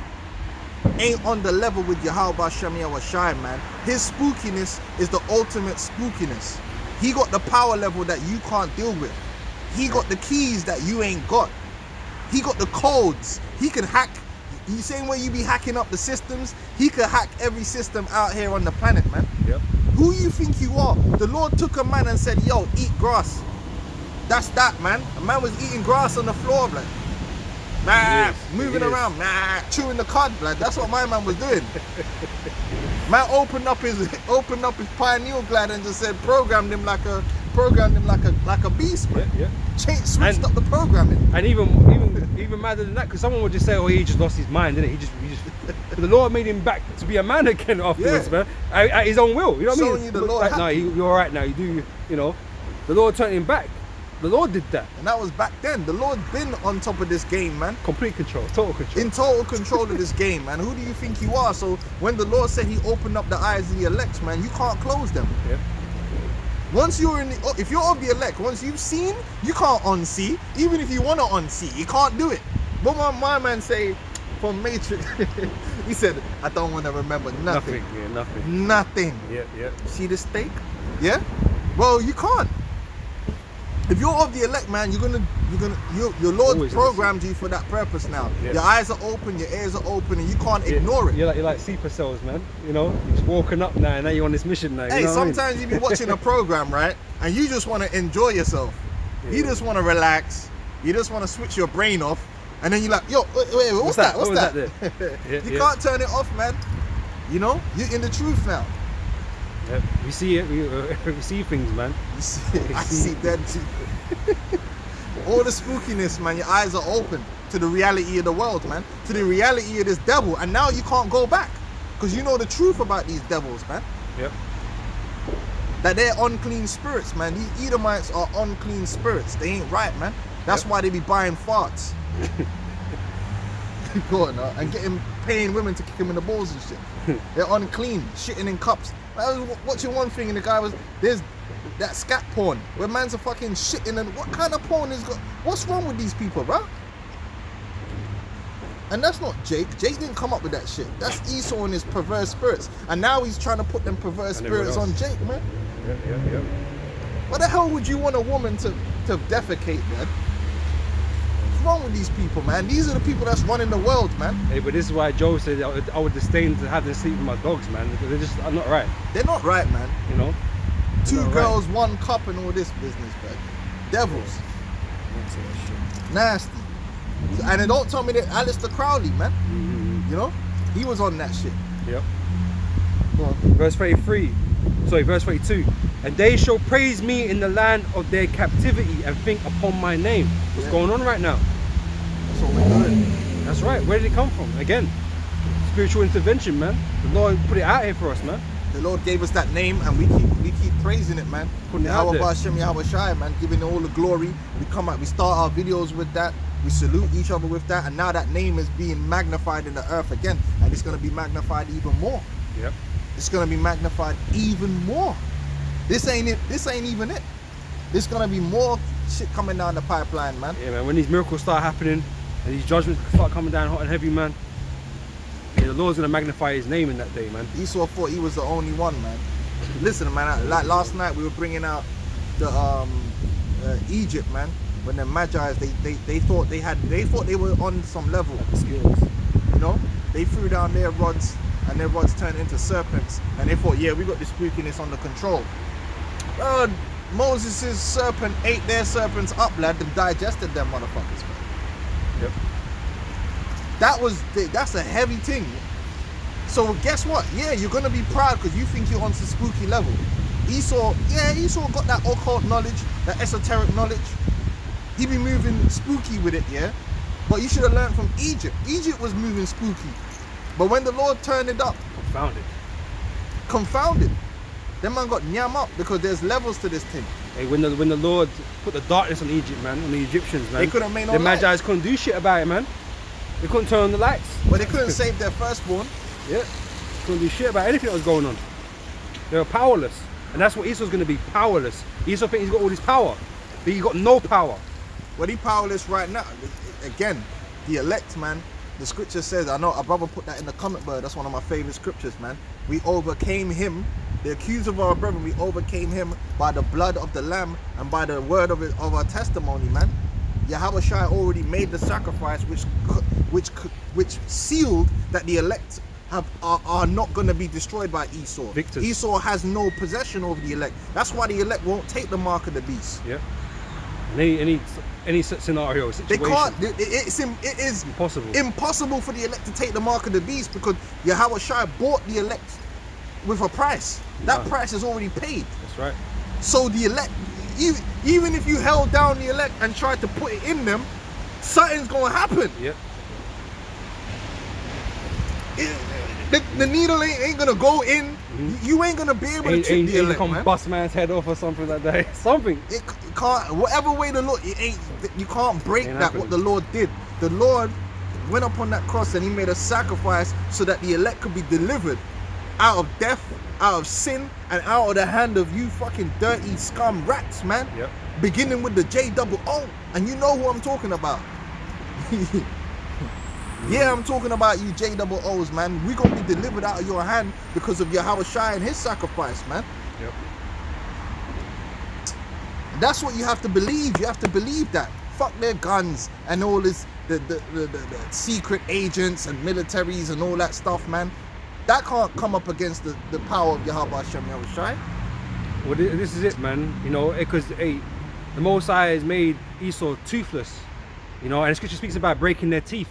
ain't on the level with Yahweh Hashem Yahweh Shai, man. His spookiness is the ultimate spookiness. He got the power level that you can't deal with. He got the keys that you ain't got. He got the codes. He can hack. You same way you be hacking up the systems, he could hack every system out here on the planet, man. Yep. Who you think you are? The Lord took a man and said, yo, eat grass. That's that, man. A man was eating grass on the floor, blood. Nah, moving around, nah, chewing the cud, blood. That's what my man was doing. Man opened up his pineal gland and just said, programmed him like a beast, man. Yeah. Switched up the programming. And even madder than that, because someone would just say, "Oh, he just lost his mind, didn't he? He just." The Lord made him back to be a man again afterwards, man, at his own will. You know what I mean? Showing you the Lord. Like, no, you're all right now. You know, the Lord turned him back. The Lord did that. And that was back then. The Lord's been on top of this game, man. Complete control, total control. In total control of this game, man. Who do you think you are? So when the Lord said he opened up the eyes of the elect, man, you can't close them. Yeah. Once you're if you're of the elect, once you've seen, you can't unsee. Even if you want to unsee, you can't do it. But my man say from Matrix, he said, I don't want to remember nothing. Yeah, nothing. Nothing. Yeah. See the steak? Yeah? Well, you can't. If you're of the elect, man, your Lord Always programmed you for that purpose now. Yeah. Your eyes are open, your ears are open, and you can't ignore it. You're like super cells, man. You know, you're just walking up now, and now you're on this mission now. Hey, you know sometimes you be watching a program, right? And you just want to enjoy yourself. Yeah. You just want to relax. You just want to switch your brain off. And then you're like, yo, wait, what's that? What's that? You can't turn it off, man. You know, you're in the truth now. Yeah, we see it. We see things, man. You see, I see that too. All the spookiness, man. Your eyes are open to the reality of the world, man. To the reality of this devil. And now you can't go back. Because you know the truth about these devils, man. Yep. That they're unclean spirits, man. These Edomites are unclean spirits. They ain't right, man. That's why they be buying farts. Go on, and paying women to kick them in the balls and shit. They're unclean, shitting in cups. I was watching one thing and the guy was, there's that scat porn where man's a fucking shitting, and what kind of porn is what's wrong with these people, bro? And that's not Jake. Jake didn't come up with that shit. That's Esau and his perverse spirits. And now he's trying to put them perverse spirits on Jake, man. Yeah. What the hell would you want a woman to defecate, man? What's wrong with these people, man? These are the people that's running the world, man. Hey, but this is why Joe said I would disdain to have them sleep with my dogs, man, because they're just not right. They're not right, man. You know? Two girls, one cup, and all this business, man. Devils. Nasty. And then don't tell me that Aleister Crowley, man. Mm-hmm. You know? He was on that shit. Yep. Verse 32. And they shall praise me in the land of their captivity and think upon my name. What's going on right now? That's what we're doing. That's right. Where did it come from? Again, spiritual intervention, man. The Lord put it out here for us, man. The Lord gave us that name, and we keep praising it, man. Putting it out there. Yahweh Shai, man, giving it all the glory. We start our videos with that. We salute each other with that, and now that name is being magnified in the earth again, and it's going to be magnified even more. Yep. It's going to be magnified even more. This ain't it. This ain't even it. There's going to be more shit coming down the pipeline, man. Yeah, man. When these miracles start happening and these judgments start coming down hot and heavy, man, yeah, the Lord's going to magnify his name in that day, man. Esau thought he was the only one, man. Listen, man, like last night we were bringing out the Egypt, man. When the Magi's, they thought they were on some level. Skills. You know, they threw down their rods, and their rods turned into serpents, and they thought, yeah, we got this spookiness under control. Moses' serpent ate their serpents up, lad, and digested them motherfuckers, man. Yep. That's a heavy thing. So guess what? Yeah, you're gonna be proud because you think you're on some spooky level. Esau got that occult knowledge, that esoteric knowledge. He be moving spooky with it, yeah? But you should have learned from Egypt. Egypt was moving spooky. But when the Lord turned it up, confounded. Them man got nyam up because there's levels to this thing. Hey, when the Lord put the darkness on Egypt, man, on the Egyptians, man, they couldn't make no the light. Magi's couldn't do shit about it, man. They couldn't turn on the lights. But they couldn't save their firstborn. Yeah. Couldn't do shit about anything that was going on. They were powerless. And that's what Esau's going to be, powerless. Esau thinks he's got all this power, but he got no power. Well, he powerless right now. Again, the elect, man. The scripture says, I know a brother put that in the comment, but that's one of my favorite scriptures, man. We overcame him The accuser of our brethren, we overcame him by the blood of the Lamb and by the word of our testimony, man. Yahweh Shai already made the sacrifice, which sealed that the elect are not going to be destroyed by Esau. Victors. Esau has no possession over the elect. That's why the elect won't take the mark of the beast. Yeah. Any scenario, They situation. can't. It is Impossible. impossible for the elect to take the mark of the beast because Yahweh Shai bought the elect with a price. That Yeah. price is already paid. That's right. So the elect, even if you held down the elect and tried to put it in them, something's gonna happen. Yep. The needle ain't gonna go in. You ain't gonna be able to trick the elect, Come man. bust man's head off or something like that. Something. It can't. Whatever way the Lord, it ain't. You can't break Ain't that. happening. What the Lord did. The Lord went up on that cross and he made a sacrifice so that the elect could be delivered out of death, out of sin, and out of the hand of you fucking dirty scum rats, man. Yep. Beginning with the JOO, and you know who I'm talking about. Yeah, I'm talking about you JOOs, man. We gonna be delivered out of your hand because of Yahweh Shai and his sacrifice, man. Yep. That's what you have to believe. You have to believe that. Fuck their guns and all this, the secret agents and militaries and all that stuff, man. That can't come up against the power of Yahweh Hashem Yahweh Shai. Well, this is it, man. You know, because the Most High has made Esau toothless. You know, and the scripture speaks about breaking their teeth,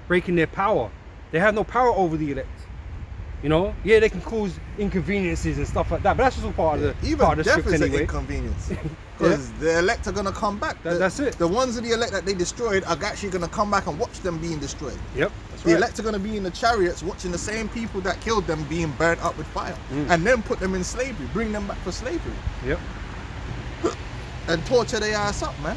breaking their power. They have no power over the elect. You know, yeah, they can cause inconveniences and stuff like that, but that's just all part of the Even part of the death script is anyway. an inconvenience. Because the elect are gonna come back. That's it. The ones of the elect that they destroyed are actually gonna come back and watch them being destroyed. Yep, that's The right. elect are gonna be in the chariots watching the same people that killed them being burnt up with fire, and then put them in slavery, bring them back for slavery, Yep, and torture their ass up, man.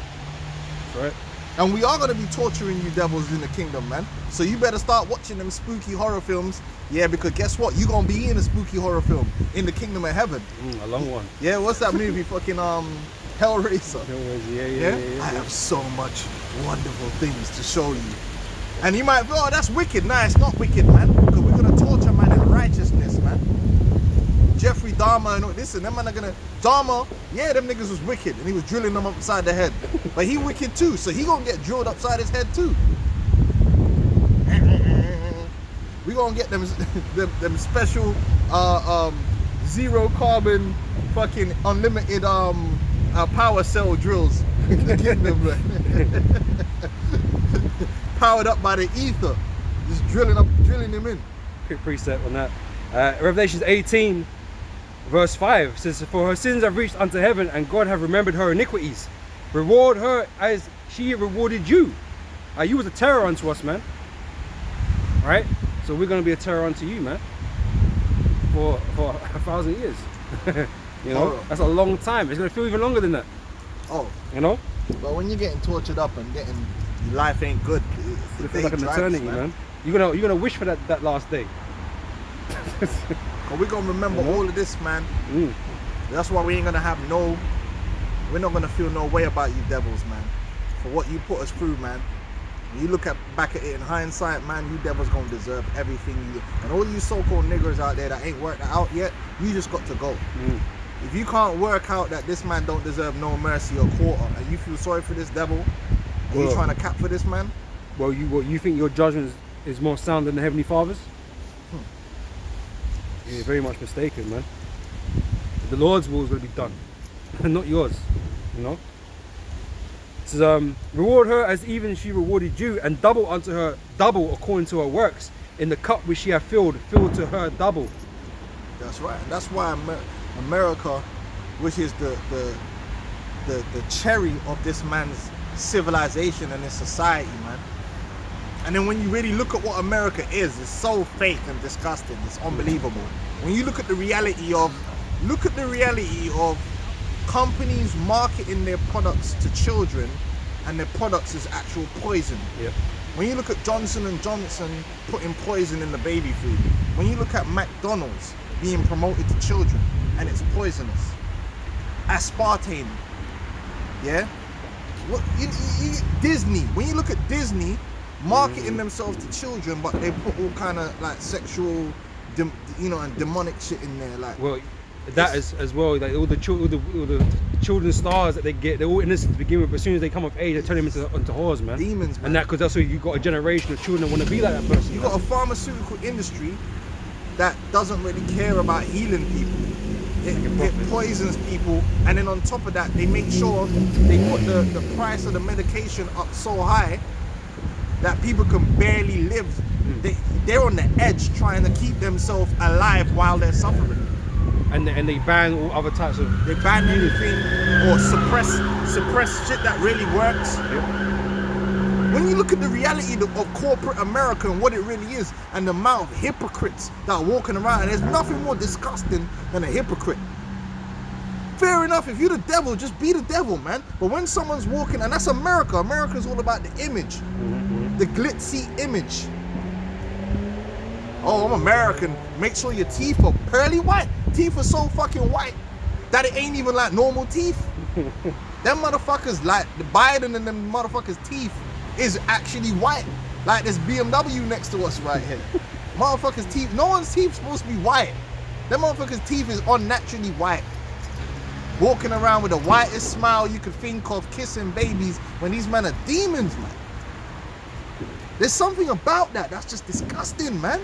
that's right. And we are gonna be torturing you devils in the kingdom, man. So you better start watching them spooky horror films. Yeah, because guess what? You gonna be in a spooky horror film in the kingdom of heaven. A long one. Yeah, what's that movie? Fucking Hellraiser. Yeah. I have so much wonderful things to show you. And you might go, oh, that's wicked. Nah, it's not wicked, man. Because we're gonna torture man in righteousness, man. Jeffrey Dahmer and all this, and them man are gonna Dahmer, yeah, them niggas was wicked, and he was drilling them upside the head. But he wicked too, so he gonna get drilled upside his head too. We gonna get them special zero carbon fucking unlimited power cell drills in the kingdom, powered up by the ether, just drilling them in. Quick precept on that. Revelations 18 verse 5 says, for her sins have reached unto heaven, and God have remembered her iniquities. Reward her as she rewarded you. You was a terror unto us, man. Right? So we're going to be a terror unto you, man. For 1,000 years. You know, that's a long time. It's going to feel even longer than that. Oh, You know? but when you're getting tortured up and getting life ain't good, It feels like an eternity, man. You're gonna wish for that last day. Cause we're gonna remember You know? all of this, man. That's why we ain't gonna have we're not gonna feel no way about you devils, man. For what you put us through, man. When you look back at it in hindsight, man, you devils gonna deserve everything you. And all you so-called niggers out there that ain't worked it out yet, you just got to go. If you can't work out that this man don't deserve no mercy or quarter, and you feel sorry for this devil, and you trying to cap for this man, Well, you think your judgment is more sound than the Heavenly Father's? You're very much mistaken, man. The Lord's will is going to be done, not yours. You know. It says, reward her as even she rewarded you, and double unto her double according to her works. In the cup which she hath filled to her double. that's right. And that's why America, which is the cherry of this man's civilization and his society, man. And then when you really look at what America is, it's so fake and disgusting. It's unbelievable. When you look at the reality of companies marketing their products to children, and their products is actual poison. Yep. When you look at Johnson & Johnson putting poison in the baby food, when you look at McDonald's being promoted to children and it's poisonous, aspartame, yeah? What, Disney, when you look at Disney marketing themselves to children, but they put all kind of like sexual, and demonic shit in there, like. Well, that as well. Like all the children's stars that they get, they're all innocent to begin with. But as soon as they come of age, they turn them into whores, man. Demons, man. And that because that's what you got a generation of children that want to be like that person. You got a pharmaceutical industry that doesn't really care about healing people. It poisons people, and then on top of that, they make sure they put the price of the medication up so high that people can barely live. They're on the edge trying to keep themselves alive while they're suffering. And they ban all other types of. They ban anything or suppress shit that really works. When you look at the reality of corporate America and what it really is, and the amount of hypocrites that are walking around, and there's nothing more disgusting than a hypocrite. Fair enough, if you're the devil, just be the devil, man. But when someone's walking, and that's America, America's all about the image, the glitzy image. Oh, I'm American. Make sure your teeth are pearly white. Teeth are so fucking white that it ain't even like normal teeth. Them motherfuckers, like the Biden and them motherfuckers' teeth is actually white. Like this BMW next to us right here. Motherfuckers' teeth, no one's teeth supposed to be white. Them motherfuckers' teeth is unnaturally white. Walking around with the whitest smile you could think of, kissing babies, when these men are demons, man. There's something about that that's just disgusting, man.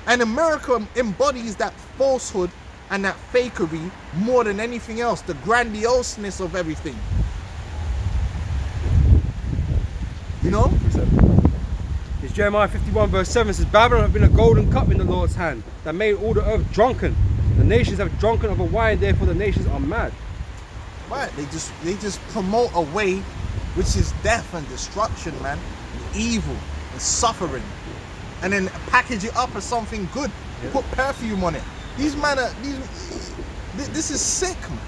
And America embodies that falsehood and that fakery more than anything else, the grandioseness of everything. You know? It's Jeremiah 51 verse 7 says, Babylon have been a golden cup in the Lord's hand that made all the earth drunken. The nations have drunken of a wine, therefore the nations are mad. Right, they just promote a way which is death and destruction, man, and evil and suffering, and then package it up as something good. Yeah. Put perfume on it. These men are this is sick, man.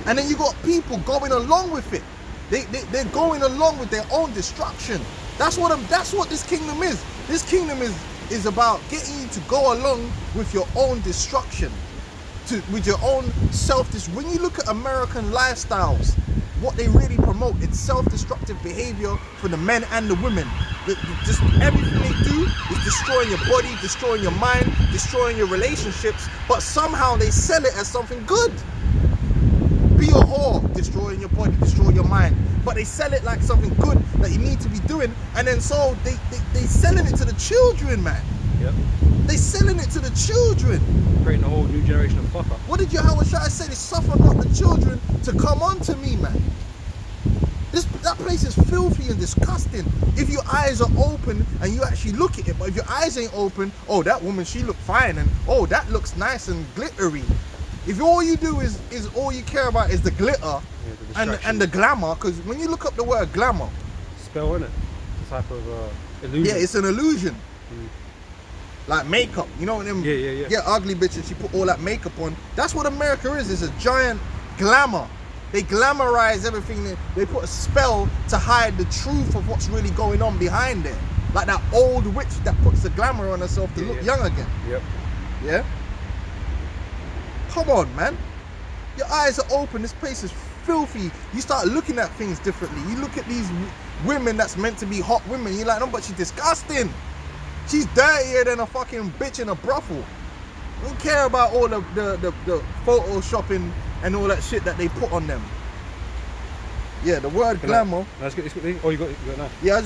And then you got people going along with it. They're going along with their own destruction. That's what this kingdom is. This kingdom is about getting you to go along with your own destruction, with your own when you look at American lifestyles, what they really promote, it's self-destructive behavior for the men and the women. Just everything they do is destroying your body, destroying your mind, destroying your relationships, but somehow they sell it as something good. Be a whore, destroying your body, destroy your mind, but they sell it like something good that you need to be doing, and then so they selling it to the children, man. Yep. They selling it to the children. Creating a whole new generation of fucker. What did Yahweh Shai say? They suffer not the children to come unto me, man. That place is filthy and disgusting. If your eyes are open and you actually look at it, but if your eyes ain't open, oh, that woman, she look fine, and oh, that looks nice and glittery. If all you do is all you care about is the glitter and the glamour, because when you look up the word glamour, spell, isn't it? It's a type of illusion. Yeah, it's an illusion. Like makeup, you know what I mean? Yeah, ugly bitches, she put all that makeup on. That's what America is. It's a giant glamour. They glamorize everything. They put a spell to hide the truth of what's really going on behind it. Like that old witch that puts the glamour on herself to look young again. Yep. Yeah? Come on, man. Your eyes are open. This place is filthy. You start looking at things differently. You look at these women that's meant to be hot women. You're like, no, but she's disgusting. She's dirtier than a fucking bitch in a brothel. Don't care about all the photoshopping and all that shit that they put on them. Yeah, the word glamour. Let's get this. Oh, you got it now. Yeah,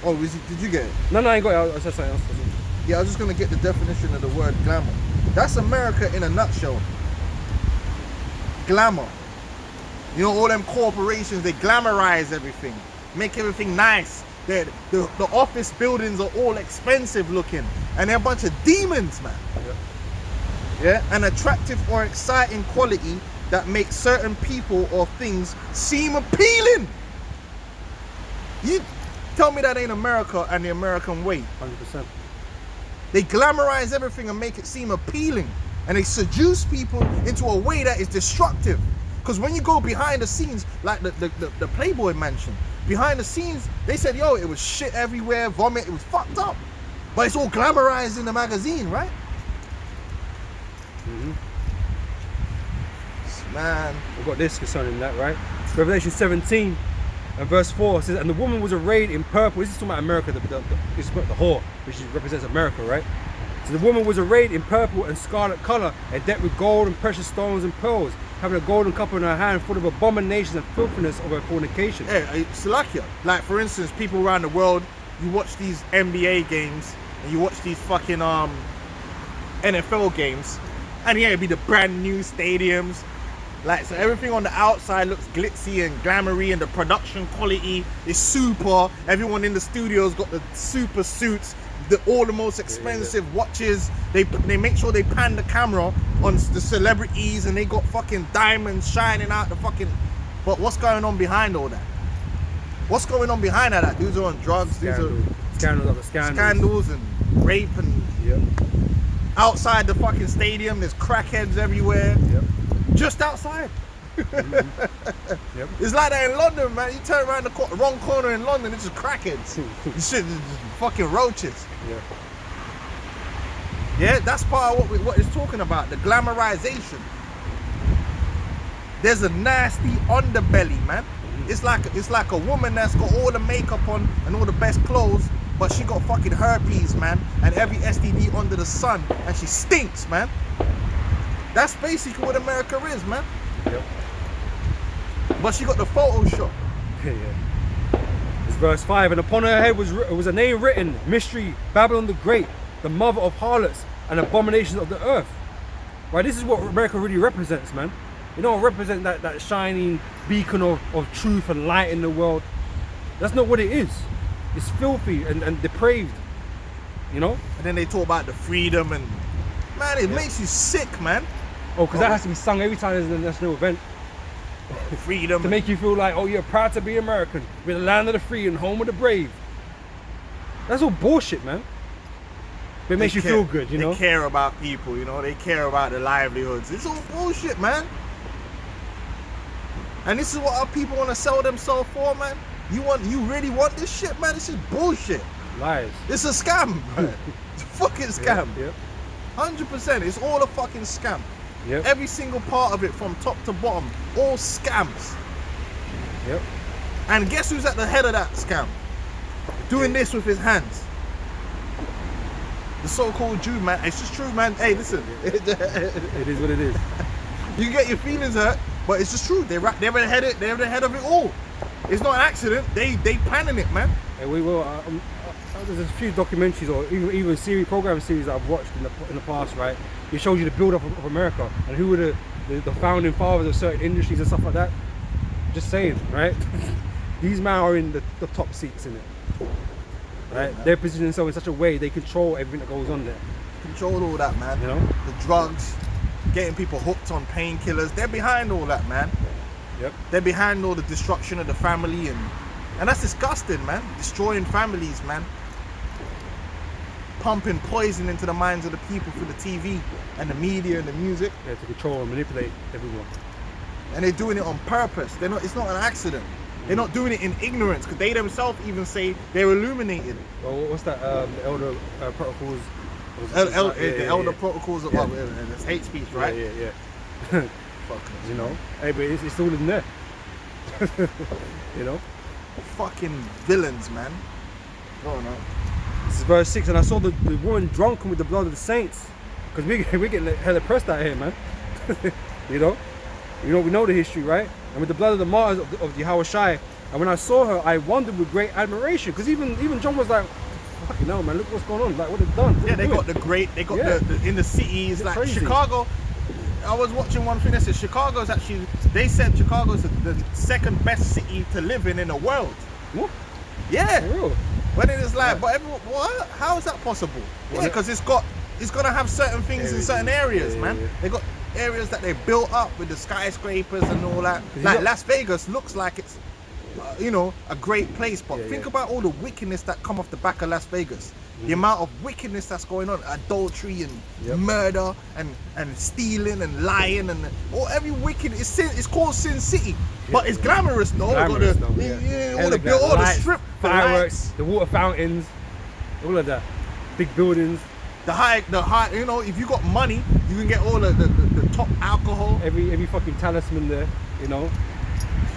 oh, did you get it? No, I ain't got it. I said something else. Yeah, I was just gonna get the definition of the word glamour. That's America in a nutshell. Glamour. You know, all them corporations, they glamorize everything, make everything nice. The office buildings are all expensive looking, and they're a bunch of demons, man. Yeah, an attractive or exciting quality that makes certain people or things seem appealing. You tell me that ain't America and the American way. 100%. They glamorize everything and make it seem appealing, and they seduce people into a way that is destructive. Because when you go behind the scenes, like the Playboy Mansion, behind the scenes, they said, yo, it was shit everywhere, vomit, it was fucked up. But it's all glamorized in the magazine, right? Man. We've got this concerning that, right? Revelation 17 and verse 4 says, and the woman was arrayed in purple. This is talking about America, it's about the whore, which represents America, right? So the woman was arrayed in purple and scarlet color, and decked with gold and precious stones and pearls, having a golden cup in her hand full of abominations and filthiness of her fornication. Hey, Salakia, like for instance, people around the world, you watch these NBA games and you watch these fucking NFL games, and yeah, it'd be the brand new stadiums. Like, so everything on the outside looks glitzy and glamoury, and the production quality is super. Everyone in the studio's got the super suits, all the most expensive watches. They make sure they pan the camera on the celebrities, and they got fucking diamonds shining out the fucking. But what's going on behind all that? What's going on behind that? Dudes are on drugs. Scandals and rape and. Yep. Outside the fucking stadium, there's crackheads everywhere. Yep. Just outside. Mm-hmm. Yep. It's like that in London, man. You turn around the wrong corner in London, it's just crackheads. This shit is just fucking roaches. Yeah. Yeah, that's part of what it's talking about, the glamorization. There's a nasty underbelly, man. It's like a woman that's got all the makeup on and all the best clothes, but she got fucking herpes, man, and every STD under the sun, and she stinks, man. That's basically what America is, man. Yep. But she got the Photoshop. Yeah. It's verse 5, and upon her head was a name written, Mystery, Babylon the Great, the mother of harlots and abominations of the earth. Right, this is what America really represents, man. You don't represent that shining beacon of truth and light in the world. That's not what it is. It's filthy and depraved, you know? And then they talk about the freedom, and man, it makes you sick, man. Oh, because that has to be sung every time there's a national event. Freedom. To make you feel like, oh, you're proud to be American. We're the land of the free and home of the brave. That's all bullshit, man. But it makes you feel good, you know? They care about people, you know? They care about their livelihoods. It's all bullshit, man. And this is what our people want to sell themselves for, man. You really want this shit, man? This is bullshit. Lies. It's a scam, man. It's a fucking scam. Yep. 100%. It's all a fucking scam. Yep. Every single part of it, from top to bottom, all scams. Yep. And guess who's at the head of that scam? Doing this with his hands. The so-called Jew, man. It's just true, man. Hey, listen. It is what it is. You can get your feelings hurt, but it's just true. They're the head of it all. It's not an accident. They planning it, man. And we will. There's a few documentaries or even program series that I've watched in the past, right? It shows you the build-up of America and who were the founding fathers of certain industries and stuff like that. Just saying, right? These men are in the top seats in it, right? Yeah, they're positioning themselves in such a way they control everything that goes on there. Control all that, man. You know, the drugs, getting people hooked on painkillers. They're behind all that, man. Yep. They're behind all the destruction of the family, and that's disgusting, man. Destroying families, man. Pumping poison into the minds of the people through the TV and the media and the music. Yeah, to control and manipulate everyone. And they're doing it on purpose. It's not an accident. They're not doing it in ignorance, because they themselves even say they're illuminated. Well, what's that? The elder protocols. The elder protocols of what? It's hate speech, right? Yeah. Fuck, you know. Hey, but it's all in there. You know. Fucking villains, man. Oh no. This is verse 6, and I saw the woman drunken with the blood of the saints, because we get hella pressed out here, man. You know, we know the history, right? And with the blood of the martyrs of Yahushua. And when I saw her, I wondered with great admiration, because even John was like, fucking hell, man, look what's going on, like what they've done. They got the in the cities, like crazy. Chicago. I was watching one thing that said Chicago's actually, they said Chicago's the second best city to live in the world. What? Yeah. For real? When it is like, but everyone, what? How is that possible? Yeah, because it's gonna have certain things in certain areas, man. Yeah. They got areas that they built up with the skyscrapers and all that. Like Las Vegas looks like it's, a great place, but think about all the wickedness that come off the back of Las Vegas. The amount of wickedness that's going on, adultery and murder and stealing and lying and every wicked. It's called Sin City, but it's glamorous, though. All the strip, fireworks, the water fountains, all of that, big buildings. The high. If you got money, you can get all the top alcohol. Every fucking talisman there, you know.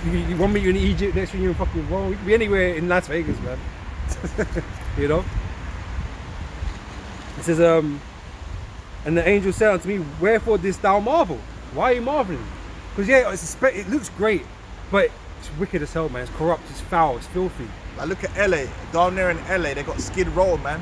You 1 minute you're in Egypt, next minute you're in fucking Rome. You could be anywhere in Las Vegas, man. You know. It says, And the angel said unto me, wherefore didst thou marvel? Why are you marveling? Because yeah, it looks great, but it's wicked as hell, man. It's corrupt, it's foul, it's filthy. Like look at LA. Down there in LA, they got Skid Row, man.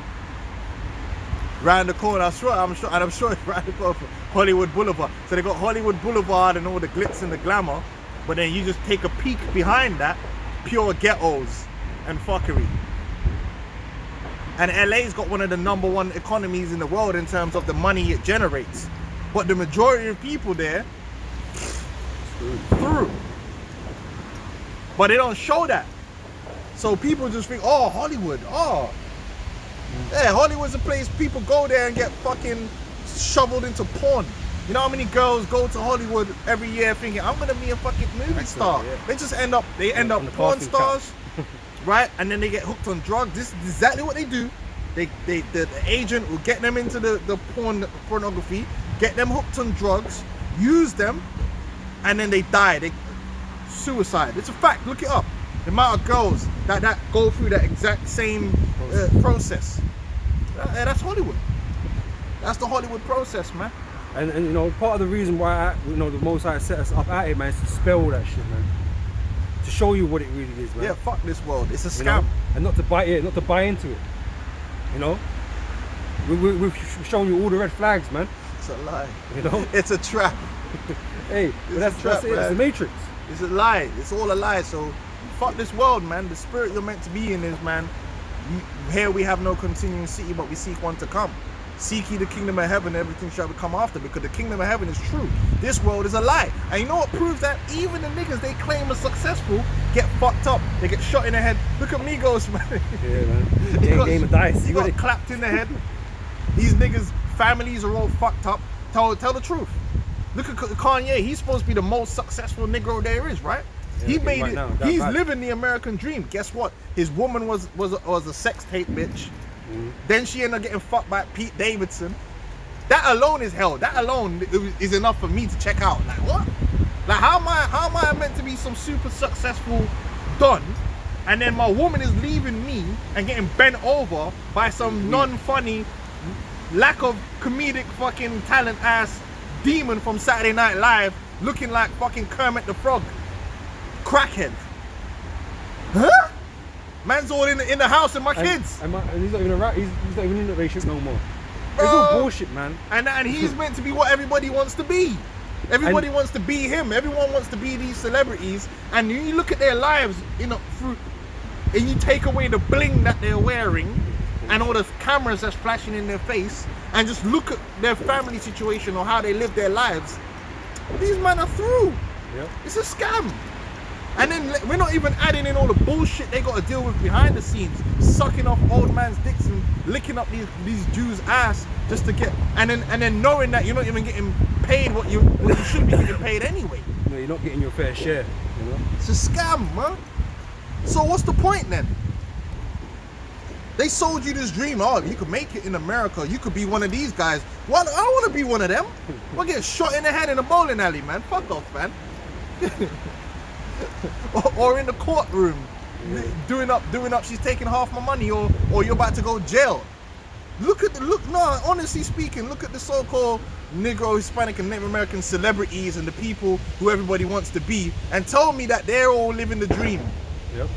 Round the corner, I'm sure it's round the corner from Hollywood Boulevard. So they got Hollywood Boulevard and all the glitz and the glamour, but then you just take a peek behind that, pure ghettos and fuckery. And LA's got one of the #1 economies in the world in terms of the money it generates. But the majority of people there, through. But they don't show that. So people just think, oh, Hollywood, oh. Yeah, Hollywood's a place people go there and get fucking shoveled into porn. You know how many girls go to Hollywood every year thinking, I'm gonna be a fucking movie star. Yeah. They just end up the porn stars, right? And then they get hooked on drugs. This is exactly what they do. The agent will get them into the pornography, get them hooked on drugs, use them, and then they die. They suicide. It's a fact. Look it up. The amount of girls that go through that exact same process. That's Hollywood. That's the Hollywood process, man. And you know, part of the reason why the Most High set us up at it, man, is to spell all that shit, man. To show you what it really is, man. Yeah, fuck this world. It's a scam. You know? And not to buy into it. You know, we've shown you all the red flags, man. It's a lie. You know, it's a trap. Hey, that's it. It's the Matrix. It's a lie. It's all a lie. So fuck this world, man. The spirit you're meant to be in is, man. Here we have no continuing city, but we seek one to come. Seek ye the kingdom of heaven, everything shall become after, because the kingdom of heaven is true. This world is a lie. And you know what proves that? Even the niggas they claim are successful get fucked up. They get shot in the head. Look at Migos, man. Yeah, man. Game of dice. He got clapped in the head. These niggas' families are all fucked up. Tell the truth. Look at Kanye. He's supposed to be the most successful Negro there is, right? Yeah, he made right it. Now, he's living the American dream. Guess what? His woman was a sex tape bitch. Mm-hmm. Then she ended up getting fucked by Pete Davidson. That alone is hell. That alone is enough for me to check out. Like what? Like how am I meant to be some super successful don, and then my woman is leaving me and getting bent over by some non-funny, lack of comedic fucking talent ass demon from Saturday Night Live, looking like fucking Kermit the Frog, crackhead. Huh? Man's all in the house and my kids. And he's not even he's not even in the relationship no more. It's all bullshit, man. And he's meant to be what everybody wants to be. Everybody wants to be him. Everyone wants to be these celebrities. And you look at their lives, through, and you take away the bling that they're wearing and all the cameras that's flashing in their face, and just look at their family situation or how they live their lives. These men are through. Yep. It's a scam. And then we're not even adding in all the bullshit they got to deal with behind the scenes, sucking off old man's dicks and licking up these Jews' ass just to get, and then knowing that you're not even getting paid what you should be getting paid anyway. No, you're not getting your fair share. You know? It's a scam, man. So what's the point then? They sold you this dream. Oh, you could make it in America. You could be one of these guys. Well, I don't want to be one of them. I'll get shot in the head in a bowling alley, man. Fuck off, man. or in the courtroom, doing up. She's taking half my money, or you're about to go jail. Honestly speaking, look at the so-called Negro, Hispanic, and Native American celebrities and the people who everybody wants to be, and tell me that they're all living the dream. Yep.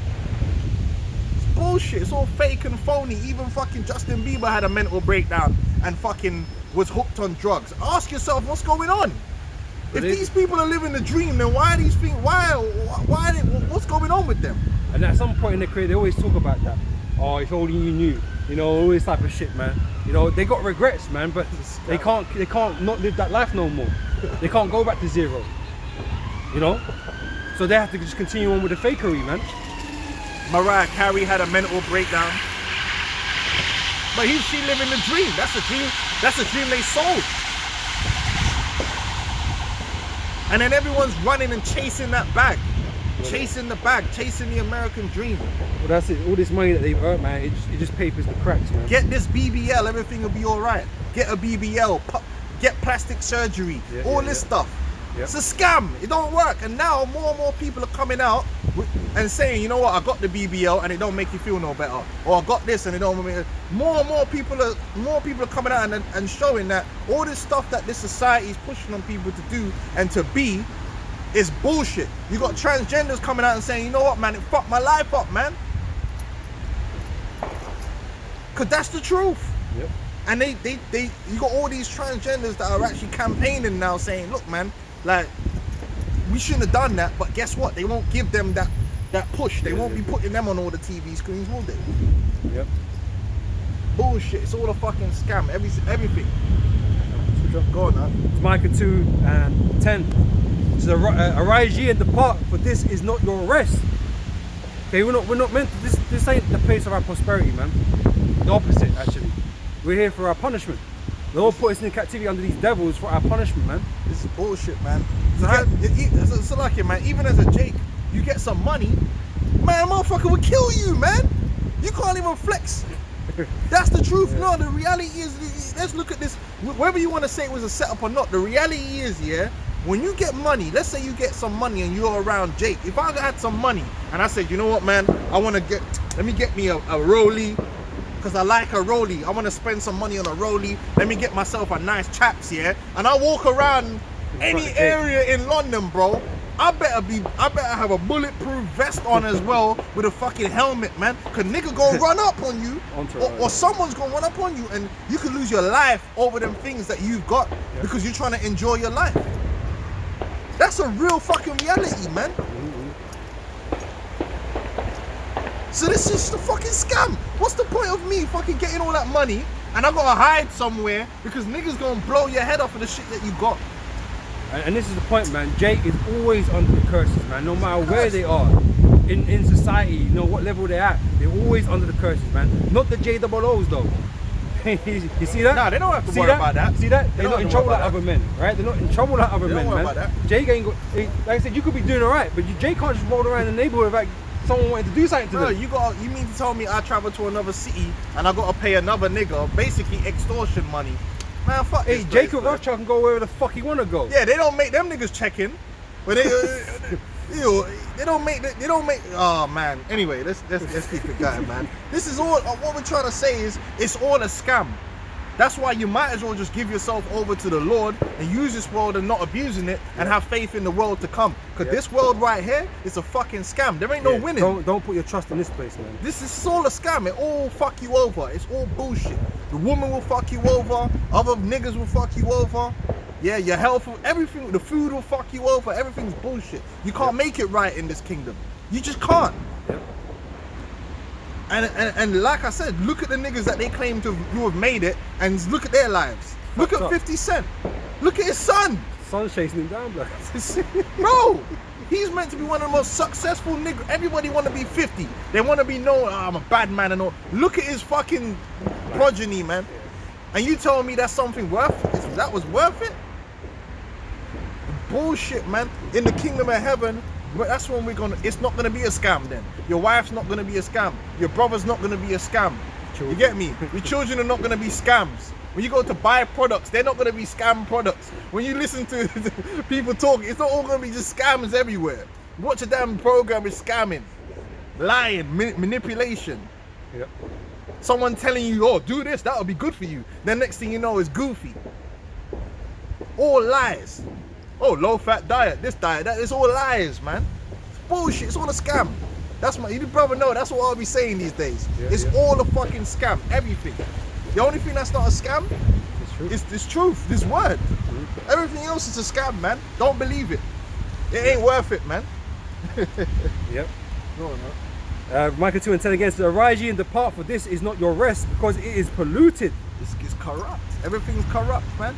It's bullshit. It's all fake and phony. Even fucking Justin Bieber had a mental breakdown and fucking was hooked on drugs. Ask yourself what's going on. If these people are living the dream, then why are these things? What's going on with them? And at some point in their career, they always talk about that. Oh, if only you knew. You know, all this type of shit, man. You know, they got regrets, man, but they can't not live that life no more. They can't go back to zero. You know, so they have to just continue on with the fakery, man. Mariah Carey had a mental breakdown, but she living the dream. That's a dream. That's a dream they sold. And then everyone's running and chasing that bag. Chasing the bag, chasing the American dream. Well, that's it. All this money that they've earned, man, it just papers the cracks, man. Get this BBL, everything will be all right. Get a BBL, get plastic surgery, all this stuff. Yep. It's a scam. It don't work. And now more and more people are coming out and saying, you know what, I got the BBL and it don't make you feel no better, or I got this and it don't make more and more people are coming out and showing that all this stuff that this society is pushing on people to do and to be is bullshit. You got transgenders coming out and saying, you know what, man, it fucked my life up, man. Cause that's the truth. Yep. And you got all these transgenders that are actually campaigning now saying, look, man, like, we shouldn't have done that, but guess what? They won't give them that push. They won't be putting them on all the TV screens, will they? Yep. Bullshit. It's all a fucking scam. Everything. Go on, man. It's Micah 2:10. It says, arise ye and depart, for this is not your rest. Okay, we're not meant to, this ain't the place of our prosperity, man. The opposite, actually. We're here for our punishment. The Lord put us in captivity under these devils for our punishment, man. This is bullshit, man. So like it, man. Even as a Jake, you get some money, man, a motherfucker will kill you, man. You can't even flex. That's the truth. No, the reality is, let's look at this. Whether you want to say it was a setup or not, the reality is, yeah, when you get money, let's say you get some money and you're around Jake. If I had some money and I said, you know what, man, let me get me a Rollie, because I like a Rollie. I want to spend some money on a Rollie. Let me get myself a nice chaps, yeah? And I walk around any area in London, bro. I better have a bulletproof vest on as well with a fucking helmet, man. Cause nigga gonna run up on you, or someone's gonna run up on you, and you could lose your life over them things that you've got because you're trying to enjoy your life. That's a real fucking reality, man. So this is the fucking scam. What's the point of me fucking getting all that money and I gotta hide somewhere because niggas gonna blow your head off of the shit that you got? And this is the point, man. Jake is always under the curses, man. No matter where they are in society, you know what level they're at, they're always under the curses, man. Not the JOOs though. You see that? Nah, they don't have to worry about that. See that? They're not in trouble like other men, right? They're not in trouble like other men, man. Jake ain't got. Like I said, you could be doing alright, but Jake can't just roll around in the neighborhood without someone wanting to do something to them. You mean to tell me I travel to another city and I gotta pay another nigga basically extortion money? Man, fuck. Hey, Jacob Rothschild can go wherever the fuck he wanna go. Yeah, they don't make them niggas check in, but they don't make. Oh man. Anyway, let's keep it going, man. This is all. What we're trying to say is it's all a scam. That's why you might as well just give yourself over to the Lord and use this world and not abusing it and have faith in the world to come. Because this world right here is a fucking scam. There ain't no winning. Don't put your trust in this place, man. This is all a scam. It all fuck you over. It's all bullshit. The woman will fuck you over. Other niggas will fuck you over. Yeah, your health, everything, the food will fuck you over. Everything's bullshit. You can't make it right in this kingdom. You just can't. Yep. And like I said, look at the niggas that they claim to have made it, and look at their lives. Look at 50 Cent. Look at his son. Son's chasing him down, blood. Bro, he's meant to be one of the most successful niggas. Everybody want to be 50. They want to be known, oh, I'm a bad man and all. Look at his fucking progeny, man. And you telling me that's something that was worth it? Bullshit, man. In the kingdom of heaven, but that's when it's not gonna be a scam then. Your wife's not gonna be a scam. Your brother's not gonna be a scam. You get me? Your children are not gonna be scams. When you go to buy products, they're not gonna be scam products. When you listen to people talk, it's not all gonna be just scams everywhere. Watch a damn program is scamming, lying, manipulation. Yep. Someone telling you, oh, do this, that'll be good for you. Then next thing you know is goofy. All lies. Oh, low-fat diet, this diet, that is all lies, man. It's bullshit, it's all a scam. That's you brother know, that's what I'll be saying these days. It's all a fucking scam, everything. The only thing that's not a scam is this truth, this word. Everything else is a scam, man. Don't believe it. It ain't worth it, man. Yep. No. Micah 2:10 again says, arise ye and depart, for this is not your rest, because it is polluted. It's corrupt. Everything's corrupt, man.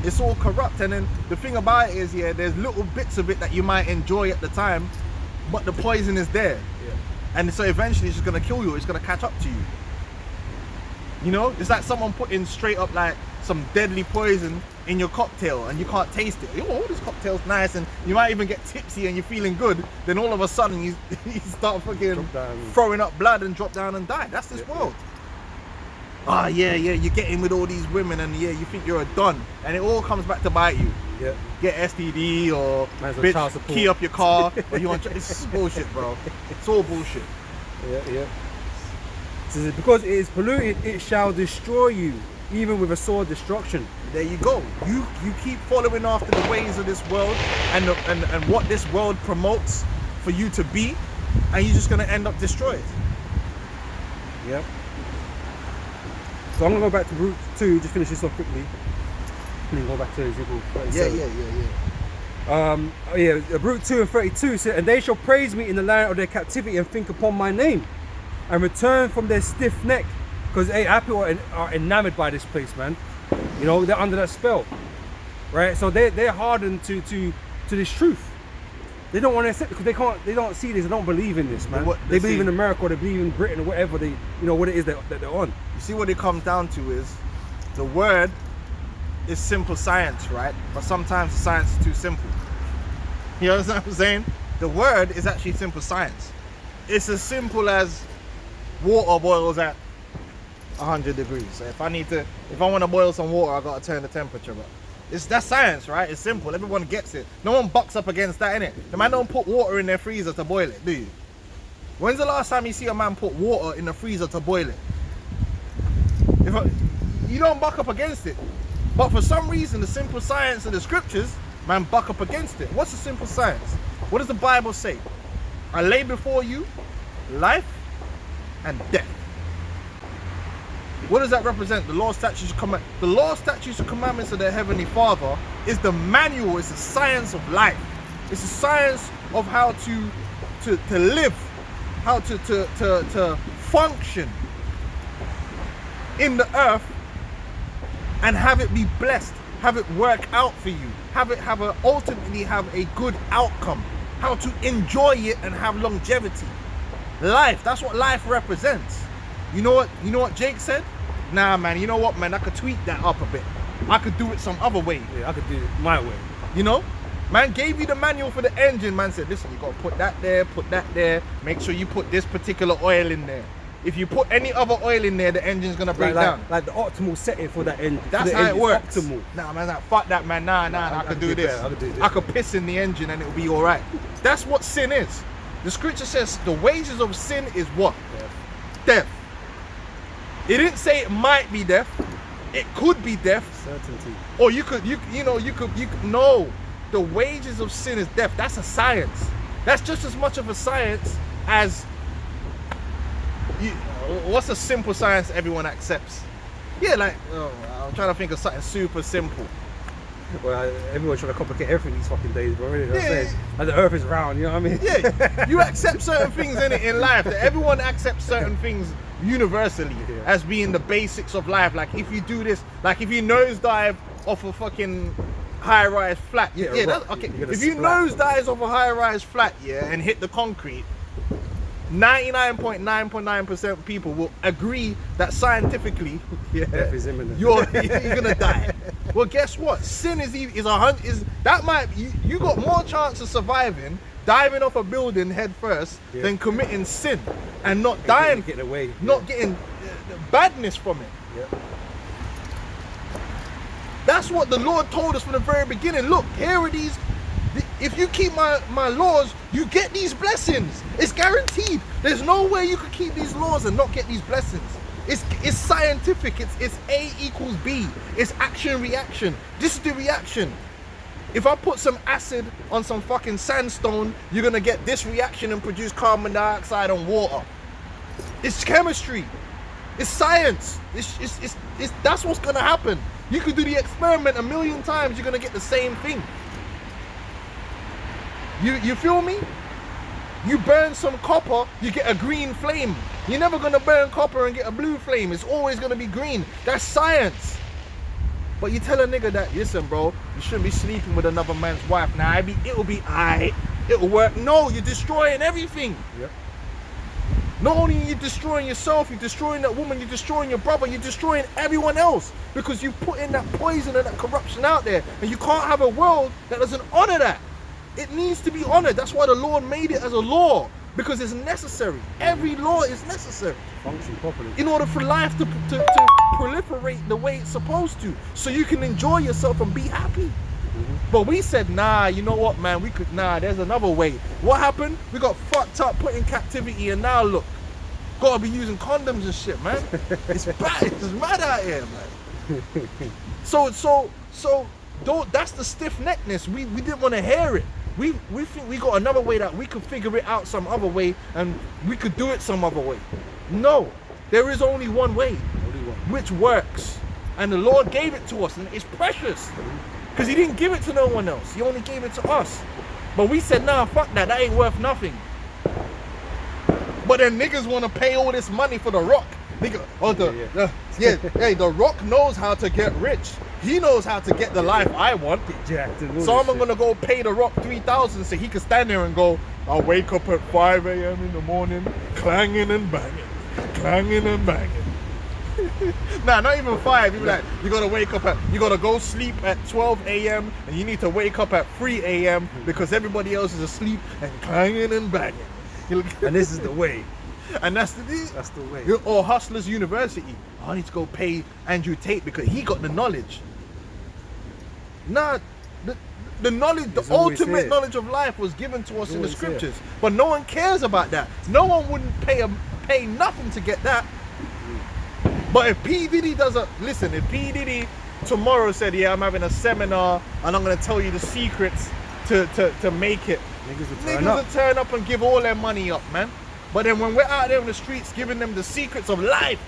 It's all corrupt, and then the thing about it is, yeah, there's little bits of it that you might enjoy at the time, but the poison is there. Yeah. And so eventually it's just gonna kill you, it's gonna catch up to you. You know, it's like someone putting straight up like some deadly poison in your cocktail and you can't taste it. Oh, this cocktail's nice, and you might even get tipsy and you're feeling good, then all of a sudden you start fucking throwing up blood and drop down and die. That's this world. oh yeah, you get in with all these women and yeah, you think you're a don, and it all comes back to bite you. Yeah. Get STD or Man's on child bitch, support. key up your car, or you want. It's bullshit, bro. It's all bullshit. Yeah. So because it is polluted, it shall destroy you, even with a sword destruction. There you go. You keep following after the ways of this world and what this world promotes for you to be, and you're just gonna end up destroyed. Yep. So I'm gonna go back to root 2, just finish this off quickly. And then go back to Ezekiel 37. Root 2 and 32 said, and they shall praise me in the land of their captivity and think upon my name and return from their stiff neck, because our people are enamored by this place, man. You know, they're under that spell, right? So they're hardened to this truth. They don't want to accept it because they don't see this, they don't believe in this, man. They believe in America, or they believe in Britain, or whatever what it is that they're on. You see, what it comes down to is the word is simple science, right? But sometimes the science is too simple. You know what I'm saying? The word is actually simple science. It's as simple as water boils at 100 degrees. So if I want to boil some water, I gotta turn the temperature up. That's science, right? It's simple. Everyone gets it. No one bucks up against that, innit? The man don't put water in their freezer to boil it, do you? When's the last time you see a man put water in the freezer to boil it? You don't buck up against it. But for some reason, the simple science of the scriptures, man, buck up against it. What's the simple science? What does the Bible say? I lay before you life and death. What does that represent? The law, statutes, the law, statutes, and commandments of the Heavenly Father is the manual. It's the science of life. It's the science of how to live, how to function in the earth and have it be blessed, have it work out for you, ultimately have a good outcome, how to enjoy it and have longevity. Life, that's what life represents. You know what Jake said? Nah, man, you know what, man, I could tweak that up a bit. I could do it some other way. Yeah, I could do it my way. You know? Man gave you the manual for the engine. Man said, listen, you got to put that there, make sure you put this particular oil in there. If you put any other oil in there, the engine's going to break down. Like the optimal setting for that engine. That's how it works. Optimal. Nah, man, like, fuck that, man. Nah, I could do this. I could piss in the engine and it'll be all right. That's what sin is. The scripture says the wages of sin is what? Death. It didn't say it might be death. It could be death. Certainty. Or you could no. The wages of sin is death. That's a science. That's just as much of a science as what's a simple science everyone accepts? Yeah, like I'm trying to think of something super simple. Well, everyone's trying to complicate everything these fucking days, bro. Really, Yeah. like the earth is round, you know what I mean? Yeah, you accept certain things in life. That everyone accepts certain things universally as being the basics of life. Like if you do this, like if you nosedive off a fucking high-rise flat, that's okay. If you nosedive off a high-rise flat, and hit the concrete, 99.9% of people will agree that scientifically, death is imminent. You're gonna die. Well, guess what? Sin is that might you got more chance of surviving diving off a building head first than committing sin and not dying, getting away, not getting badness from it. Yeah. That's what the Lord told us from the very beginning. Look, here are these. If you keep my laws, you get these blessings. It's guaranteed. There's no way you could keep these laws and not get these blessings. It's scientific. It's A equals B. It's action reaction. This is the reaction. If I put some acid on some fucking sandstone, you're gonna get this reaction and produce carbon dioxide and water. It's chemistry. It's science. It's that's what's gonna happen. You could do the experiment 1,000,000 times. You're gonna get the same thing. You feel me? You burn some copper, you get a green flame. You're never gonna burn copper and get a blue flame. It's always gonna be green. That's science. But you tell a nigga that, listen, bro, you shouldn't be sleeping with another man's wife. Now it'll be alright, it'll work. No, you're destroying everything. Yep. Not only are you destroying yourself, you're destroying that woman, you're destroying your brother, you're destroying everyone else because you put in that poison and that corruption out there, and you can't have a world that doesn't honor that. It needs to be honored. That's why the Lord made it as a law, because it's necessary. Every law is necessary. Function properly. In order for life to proliferate the way it's supposed to, so you can enjoy yourself and be happy. But we said, nah, you know what, man, there's another way. What happened? We got fucked up, put in captivity, and now look, gotta be using condoms and shit, man. It's bad, it's mad out here, man. That's the stiff-neckedness. We didn't want to hear it. We think we got another way that we could figure it out some other way, and we could do it some other way. No, there is only one way, which works. And the Lord gave it to us, and it's precious. Because he didn't give it to no one else. He only gave it to us. But we said, nah, fuck that. That ain't worth nothing. But then niggas want to pay all this money for The Rock. Nigga, hey, The Rock knows how to get rich. He knows how to get the life I want. So I'm going to go pay The Rock $3,000 so he can stand there and go, I'll wake up at 5 a.m. in the morning, clanging and banging, clanging and banging. Nah, not even 5. You like, you gotta go sleep at 12 a.m. and you need to wake up at 3 a.m. because everybody else is asleep and clanging and banging. And this is the way. And that's the way. Or Hustlers University. I need to go pay Andrew Tate because he got the knowledge. Nah, the knowledge, the ultimate knowledge of life was given to us in the scriptures. But no one cares about that. No one wouldn't pay nothing to get that. But if P. Diddy if P. Diddy tomorrow said, yeah, I'm having a seminar and I'm going to tell you the secrets to make it, niggas will turn up and give all their money up, man. But then when we're out there in the streets giving them the secrets of life,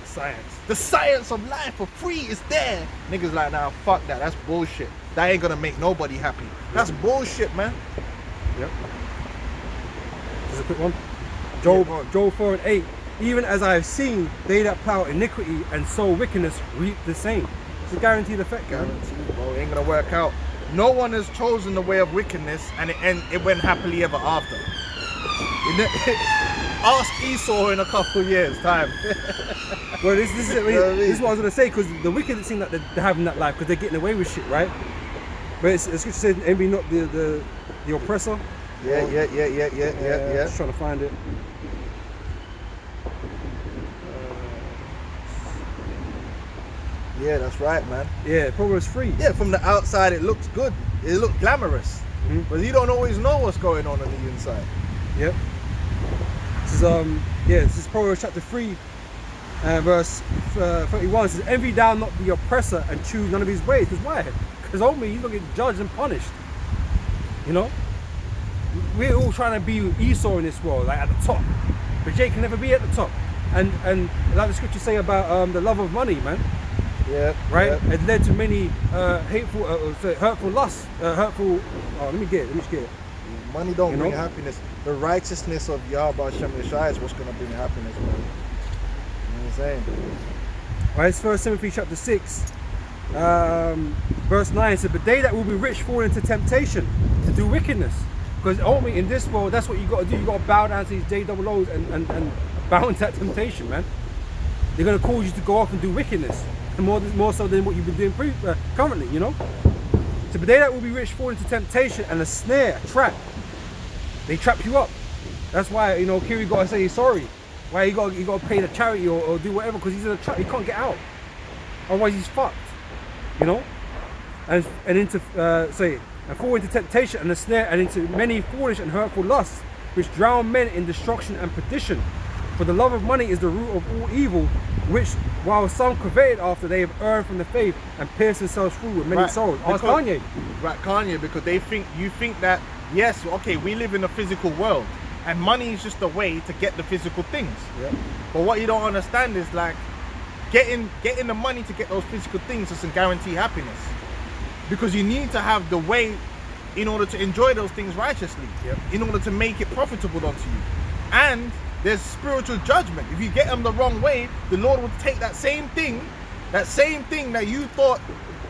the science of life for free is there, niggas like, nah, fuck that, that's bullshit. That ain't going to make nobody happy. That's bullshit, man. Yep. Just a quick one. Joel 4:8. Even as I have seen, they that plow iniquity and sow wickedness reap the same. It's a guaranteed effect, guys. Well, it ain't gonna work out. No one has chosen the way of wickedness and it went happily ever after. Ask Esau in a couple of years' time. Well, this is it. This is what I was gonna say, because the wicked seem like they're having that life because they're getting away with shit, right? But it's scripture says, envy not the oppressor. Yeah. Just trying to find it. Yeah, that's right, man. Yeah, Proverbs 3. Yeah, from the outside it looks good. It looks glamorous. But you don't always know what's going on the inside. Yep. This is Proverbs chapter 3, verse 31. It says, envy thou not the oppressor and choose none of his ways. Because why? Because ultimately he's going to get judged and punished. You know? We're all trying to be Esau in this world, like at the top. But Jake can never be at the top. And like the scriptures say about the love of money, man. Yeah. Right? Yeah. It led to many hurtful lusts. Let me get it. Money don't bring happiness. The righteousness of Yahweh Hashem Yeshua is what's going to bring happiness, man. You know what I'm saying? Right, it's 1 Timothy chapter 6, verse 9. It says, but they that will be rich fall into temptation to do wickedness. Because ultimately in this world, that's what you got to do. You got to bow down to these JOOs and bow into that temptation, man. They're going to cause you to go off and do wickedness. And more so than what you've been doing currently, you know. So, but they that will be rich fall into temptation and a snare, a trap. They trap you up. That's why, you know, Kiri got to say he's sorry. Why he got to pay the charity or do whatever, because he's in a trap. He can't get out. Otherwise, he's fucked. You know. And fall into temptation and a snare and into many foolish and hurtful lusts, which drown men in destruction and perdition. For the love of money is the root of all evil, which while some coveted after, they have erred from the faith and pierced themselves through with many sorrows. Ask Kanye. Right, Kanye, because you think that, yes, okay, we live in a physical world and money is just a way to get the physical things. Yep. But what you don't understand is like getting the money to get those physical things doesn't guarantee happiness. Because you need to have the way in order to enjoy those things righteously. Yep. In order to make it profitable unto you. And there's spiritual judgment. If you get them the wrong way, the Lord will take that same thing that you thought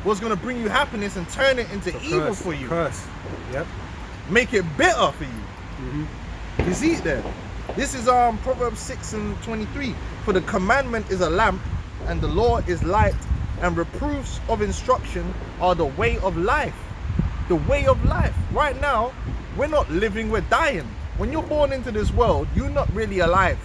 was going to bring you happiness and turn it into evil for you. Curse. Yep. Make it bitter for you. You see it there? This is Proverbs 6:23. For the commandment is a lamp, and the law is light, and reproofs of instruction are the way of life. The way of life. Right now, we're not living, we're dying. When you're born into this world, you're not really alive.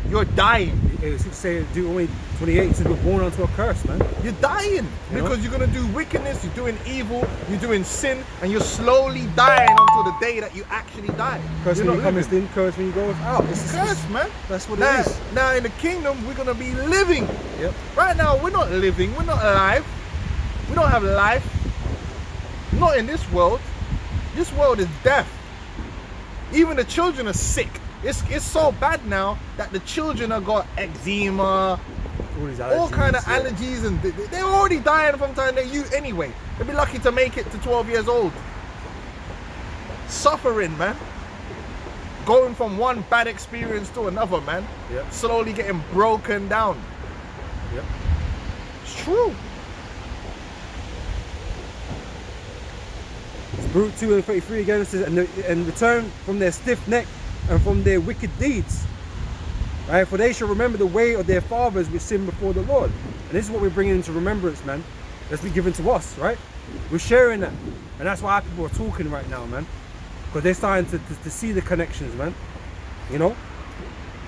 You're dying. it say Deuteronomy 28 says we're born onto a curse, man. You're dying You know? because you're gonna do wickedness, you're doing evil, you're doing sin, and you're slowly dying until the day that you actually die. Curse You're when you not come living. in, curse when you go out. It's cursed, man. That's what Now, it is. now in the kingdom, we're gonna be living. Yep. Right now, we're not living. We're not alive. We don't have life. Not in this world. This world is death. Even the children are sick. It's so bad now that the children have got eczema, all kind of allergies, and they're already dying from the time they're youth anyway. They'll be lucky to make it to 12 years old. Suffering, man. Going from one bad experience to another, man. Yep. Slowly getting broken down. Yep. It's true. Baruch 2 and 33 again, it says, and return from their stiff neck and from their wicked deeds. Right? For they shall remember the way of their fathers which sinned before the Lord. And this is what we're bringing into remembrance, man. That's been given to us, right? We're sharing that. And that's why people are talking right now, man. Because they're starting to see the connections, man. You know?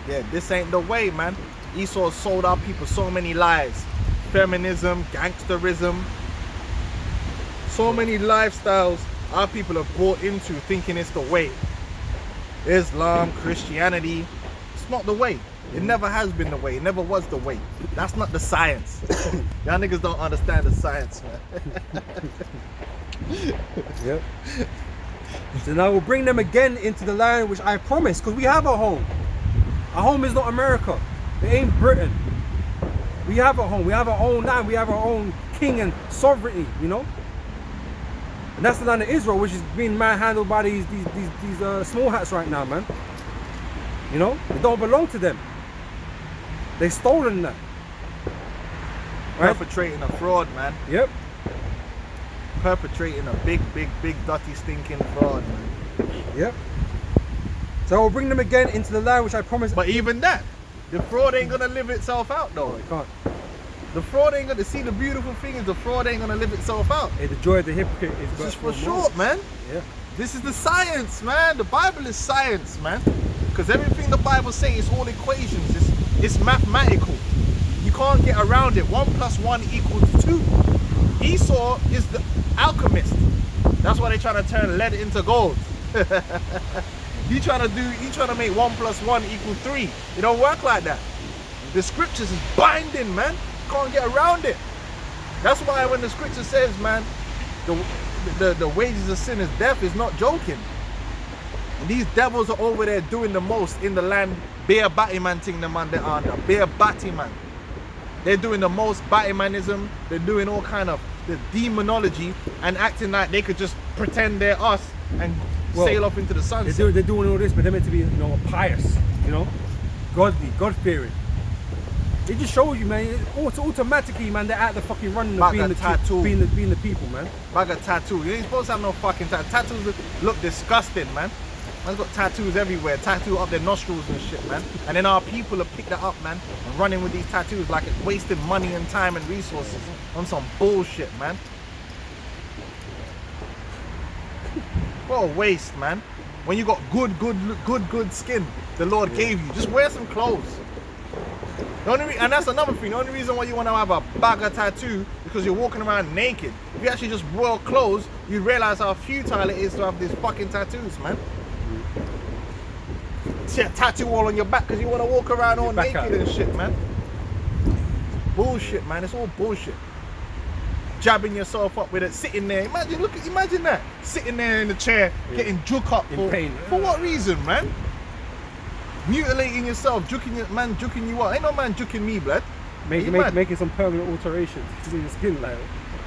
Yeah, this ain't the way, man. Esau sold our people so many lies. Feminism, gangsterism. So many lifestyles our people have bought into thinking it's the way. Islam, Christianity, it's not the way. It never has been the way. It never was the way. That's not the science. Y'all niggas don't understand the science, man. Yep. So now we'll bring them again into the land which I promised, because we have a home. Our home is not America. It ain't Britain. We have a home. We have our own land. We have our own king and sovereignty, you know? And that's the land of Israel, which is being manhandled by these small hats right now, man. You know? It don't belong to them. They stolen that. Right? Perpetrating a fraud, man. Yep. Perpetrating a big, dirty, stinking fraud, man. Yep. So I'll bring them again into the land which I promised. But even that, the fraud ain't gonna live itself out, though. it can't. The fraud ain't gonna see the beautiful thing is the fraud ain't gonna live itself out. Hey, the joy of the hypocrite is This is but for a moment. short, man. Yeah. This is the science, man. The Bible is science, man. Because everything the Bible says is all equations. It's mathematical. You can't get around it. 1 + 1 = 2. Esau is the alchemist. That's why they're trying to turn lead into gold. You trying to make 1 + 1 = 3. It don't work like that. The scriptures is binding, man. Can't get around it. That's why when the scripture says, man, the wages of sin is death, is not joking. And these devils are over there doing the most in the land. Bare batty man thing, the man they are under. Bare batty man. They're doing the most batty manism. They're doing all kind of the demonology and acting like they could just pretend they're us and sail off into the sunset. They're doing all this, but they're meant to be, you know, pious, you know, godly, God-fearing. It just shows you, man. Automatically, man, they're out the fucking running of being the people, man. Bag of tattoo. You ain't supposed to have no fucking tattoo. Tattoos look disgusting, man. Man's got tattoos everywhere. Tattoo up their nostrils and shit, man. And then our people have picked that up, man, and running with these tattoos like it's wasting money and time and resources on some bullshit, man. What a waste, man. When you got good skin, the Lord gave you. Just wear some clothes. And that's another thing. The only reason why you want to have a bag of tattoo is because you're walking around naked. If you actually just wore clothes, you'd realize how futile it is to have these fucking tattoos, man. Tattoo all on your back because you want to walk around all naked and shit, man. Bullshit, man. It's all bullshit. Jabbing yourself up with it, sitting there. Imagine that. Sitting there in the chair, getting juke up in pain. For what reason, man? Mutilating yourself, juking you up. Ain't no man juking me, blood. Making some permanent alterations to your skin, like.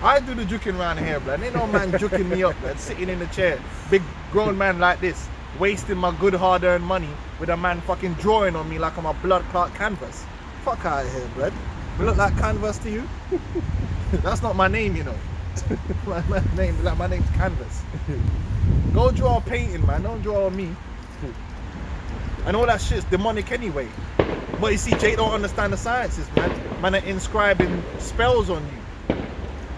I do the juking around here, blood. Ain't no man juking me up, blood. Sitting in the chair, big grown man like this, wasting my good hard-earned money with a man fucking drawing on me like I'm a blood clot canvas. Fuck out of here, blood. We look like canvas to you? That's not my name, you know. my name's Canvas. Go draw a painting, man. Don't draw on me. And all that shit's demonic anyway. But you see, Jake don't understand the sciences, man. Man are inscribing spells on you.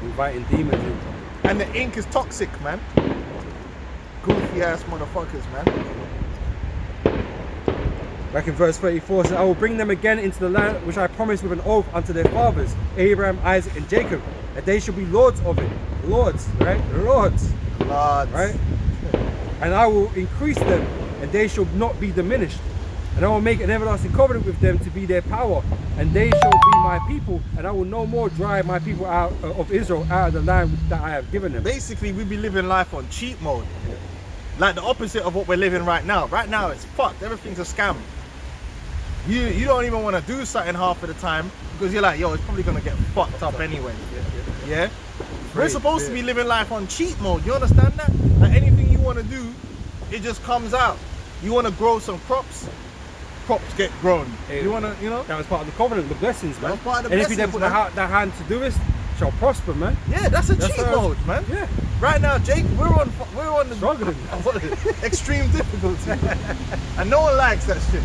Inviting demons in. And the ink is toxic, man. Goofy ass motherfuckers, man. Back in verse 34, it says, I will bring them again into the land which I promised with an oath unto their fathers, Abraham, Isaac, and Jacob, that they shall be lords of it. Lords, right? Lords, Lords. right? And I will increase them, and they shall not be diminished. And I will make an everlasting covenant with them to be their power, and they shall be my people, and I will no more drive my people out of Israel out of the land that I have given them. Basically, we be living life on cheat mode. Like the opposite of what we're living right now. Right now, it's fucked. Everything's a scam. You don't even want to do something half of the time because you're like, yo, it's probably gonna get fucked up anyway. Yeah. We're supposed to be living life on cheat mode. You understand that? Like anything you want to do, it just comes out. You want to grow some crops get grown. You want to, you know? That was part of the covenant, the blessings, man. That was part of the Anything they blessings, put man. their hand to do it shall prosper, man. Yeah, that's cheat mode, man. Yeah. Right now, Jake, we're on the Struggling. extreme difficulty, and no one likes that shit.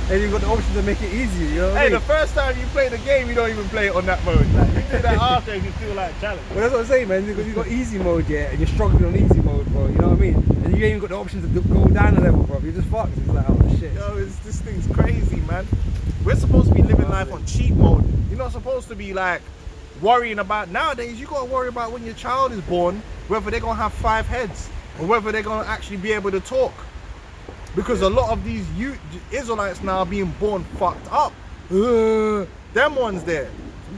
And you've got the option to make it easier, you know what I Hey, mean? the first time you play the game, you don't even play it on that mode. Like, you do that after if you feel like a challenge. Well, that's what I'm saying, man. You've got easy mode, yeah, and you're struggling on easy mode, bro. You know what I mean? And you ain't even got the option to go down a level, bro. You're just fucked. It's like, oh shit. Yo, this thing's crazy, man. We're supposed to be living life on cheat mode. You're not supposed to be like worrying about nowadays. You gotta worry about when your child is born, whether they're gonna have 5 heads or whether they're gonna actually be able to talk. Because a lot of these Israelites now are being born fucked up. Them ones there.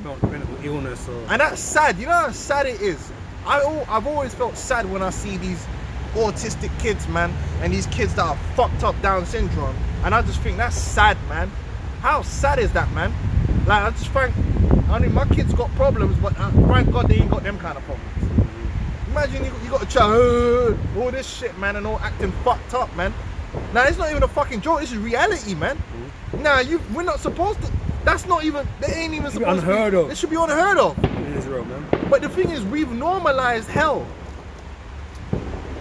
Mental illness or... And that's sad. You know how sad it is? I've always felt sad when I see these autistic kids, man, and these kids that are fucked up Down syndrome. And I just think that's sad, man. How sad is that, man? Like, I just think, I mean, my kids got problems, but thank God they ain't got them kind of problems. Imagine you got a child, all this shit, man, and all acting fucked up, man. Now, it's not even a fucking joke. This is reality, man. Now, we're not supposed to. That's not even. They ain't even supposed to be unheard of. It should be unheard of. in Israel, man. But the thing is, we've normalized hell.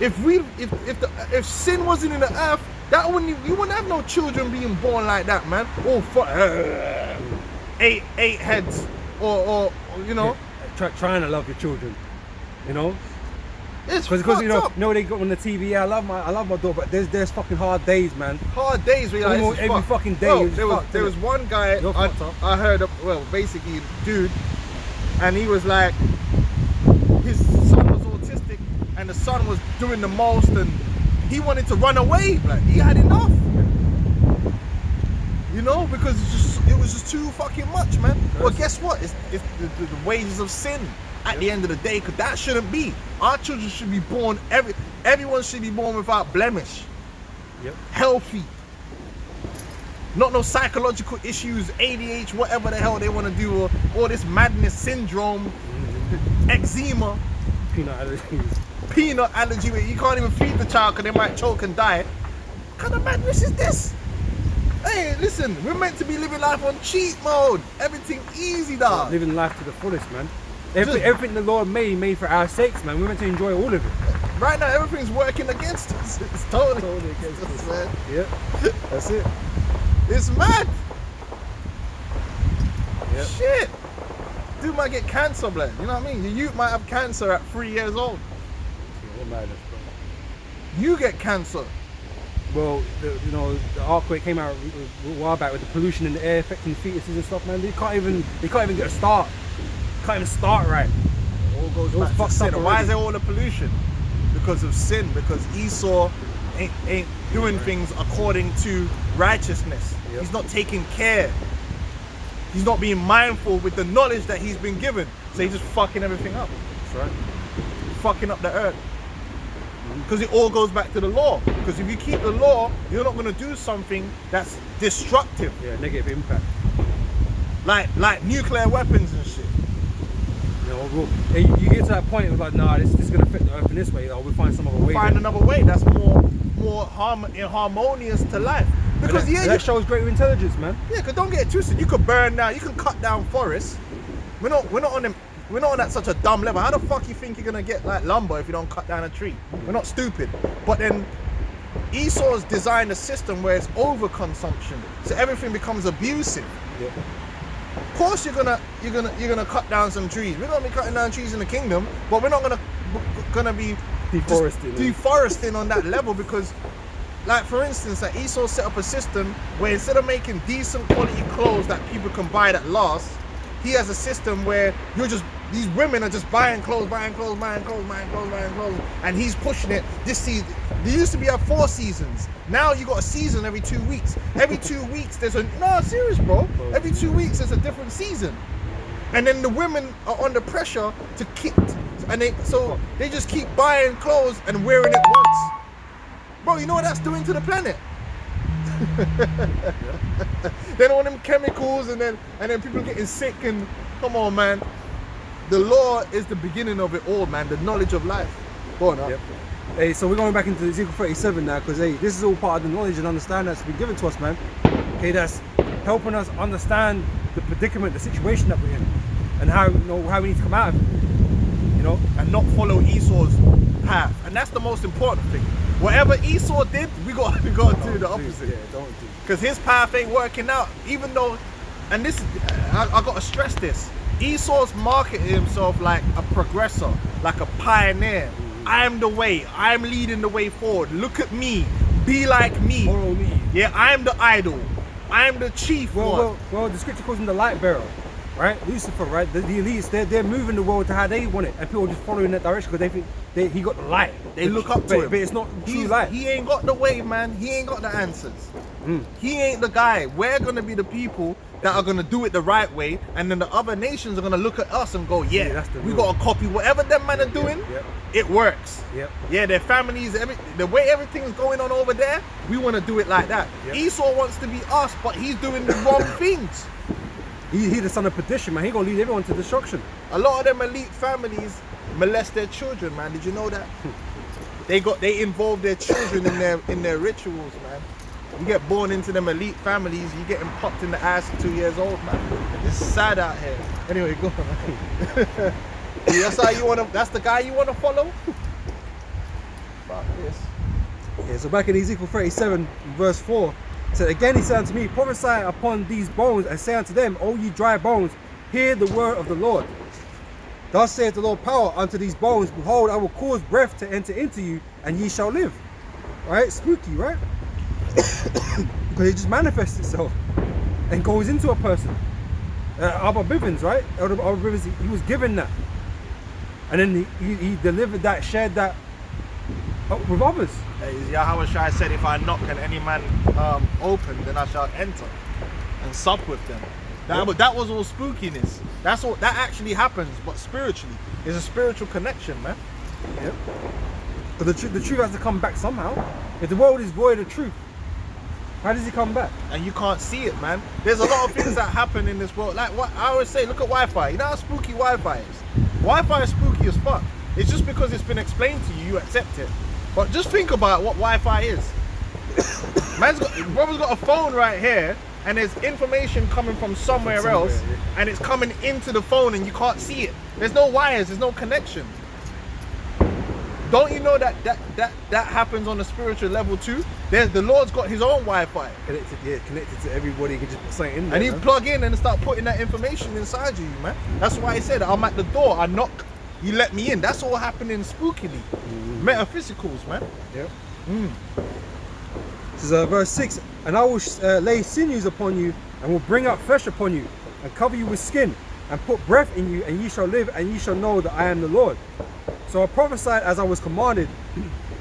If sin wasn't in the earth, you wouldn't have no children being born like that, man. Or eight heads, or you know. Trying to love your children, you know. It's Because you know, up. they got on the TV. Yeah, I love my daughter, but there's fucking hard days, man. Hard days where you're like, Almost this is every fucked. fucking day. Well, is there was fucked, innit? one guy You're fucked up. I heard of, well, basically dude, and he was like, his son was autistic and the son was doing the most and he wanted to run away. Like, he had enough, you know, because it was just too fucking much, man. Well, guess what? It's the wages of sin at the end of the day, because that shouldn't be. Our children should be born, everyone should be born without blemish. Yep. Healthy. Not no psychological issues, ADHD, whatever the hell they want to do, or all this madness syndrome, eczema, Peanut allergies. peanut allergy, where you can't even feed the child because they might choke and die. What kind of madness is this? Hey, listen, we're meant to be living life on cheat mode. Everything easy, dog. Living life to the fullest, man. Everything the Lord made for our sakes, man. We're meant to enjoy all of it. Right now, everything's working against us. It's totally against us, man. Yep. That's it. It's mad. Yep. Shit. Dude might get cancer, blood. You know what I mean? Your youth might have cancer at 3 years old. What madness, bro. You get cancer. Well, the earthquake came out a while back with the pollution in the air affecting fetuses and stuff, man. They can't even get a start. Can't even start right. It all goes back to fucked sin. up And why is already. there all the pollution? Because of sin. Because Esau ain't doing things according to righteousness. Yep. He's not taking care. He's not being mindful with the knowledge that he's been given. So he's just fucking everything up. That's right. Fucking up the earth. Because it all goes back to the law. Because if you keep the law, you're not going to do something that's destructive. Yeah, negative impact. Like nuclear weapons and shit. You know, you get to that point of like, nah, this is gonna affect the earth in this way, or we'll find some other way. Find another way that's more harmonious to life. Because and that shows greater intelligence, man. Yeah, because don't get it twisted. You could burn down, you can cut down forests. We're not on that such a dumb level. How the fuck you think you're gonna get like lumber if you don't cut down a tree? We're not stupid. But then Esau's designed a system where it's overconsumption, so everything becomes abusive. Yeah. Of course you're gonna cut down some trees. We're gonna be cutting down trees in the kingdom, but we're not gonna be Deforesting. deforesting on that level, because like for instance, like Esau set up a system where instead of making decent quality clothes that people can buy that last, he has a system where these women are just buying clothes, and he's pushing it this season. There used to be 4 seasons. Now you got a season every 2 weeks. Every 2 weeks there's serious, bro. Every 2 weeks there's a different season. And then the women are under pressure to keep, and they just keep buying clothes and wearing it once. Bro, you know what that's doing to the planet? Then all them chemicals and then people getting sick, and come on, man. The law is the beginning of it all, man. The knowledge of life. Go on, Yep. Hey, so we're going back into Ezekiel 37 now, because hey, this is all part of the knowledge and understanding that's been given to us, man. Okay, that's helping us understand the predicament, the situation that we're in, and how we need to come out of it. And not follow Esau's path. And that's the most important thing. Whatever Esau did, we got to do the opposite. Yeah, don't do. Because his path ain't working out. Even though, and this, I got to stress this. Esau's marketed himself like a progressor, like a pioneer. I'm the way. I'm leading the way forward. Look at me. Be like me. Follow me. Yeah, I'm the idol. I'm the chief one. Well, the scripture calls him the light bearer, right? Lucifer, right? The elites, they're moving the world to how they want it, and people are just following that direction because they think he got the light. They look up to him. But it's not true light. He ain't got the way, man. He ain't got the answers. He ain't the guy. We're gonna be the people that are gonna do it the right way, and then the other nations are gonna look at us and go, yeah, we gotta copy whatever them man are doing. Yep. It works. Yep. Yeah, their families, the way everything's going on over there, we want to do it like that. Yep. Esau wants to be us, but he's doing the wrong things. He the son of perdition, man. He gonna lead everyone to destruction. A lot of them elite families molest their children, man. Did you know that? They involve their children in their rituals, man. You get born into them elite families, you getting popped in the ass at 2 years old, man. It's sad out here. Anyway, go on, man. That's the guy you wanna follow? Fuck this. Yeah, so back in Ezekiel 37, verse 4, it said, again he said unto me, prophesy upon these bones, and say unto them, O ye dry bones, hear the word of the Lord. Thus saith the Lord power unto these bones, behold, I will cause breath to enter into you, and ye shall live. Right? Spooky, right? Because it just manifests itself and goes into a person. Abba Bivens, right? Abba Bivens, he was given that. And then he delivered that, shared that with others. Yahweh Shai said, if I knock and any man open, then I shall enter and sup with them. That was all spookiness. That's all that actually happens, but spiritually. There's a spiritual connection, man. Yep. But the truth has to come back somehow. If the world is void of truth, how does it come back? And you can't see it, man. There's a lot of things that happen in this world. Like what I always say, look at Wi-Fi. You know how spooky Wi-Fi is? Wi-Fi is spooky as fuck. It's just because it's been explained to you, you accept it. But just think about what Wi-Fi is. Brother's got a phone right here, and there's information coming from somewhere else, yeah. And it's coming into the phone and you can't see it. There's no wires, there's no connection. Don't you know that happens on a spiritual level too? The Lord's got his own Wi-Fi. Connected to everybody. You can just put something in there. And you plug in and start putting that information inside you, man. That's why he said, I'm at the door, I knock, you let me in. That's all happening spookily. Metaphysicals, man. Yep. This is verse 6. And I will lay sinews upon you, and will bring up flesh upon you, and cover you with skin, and put breath in you, and ye shall live, and ye shall know that I am the Lord. So I prophesied as I was commanded,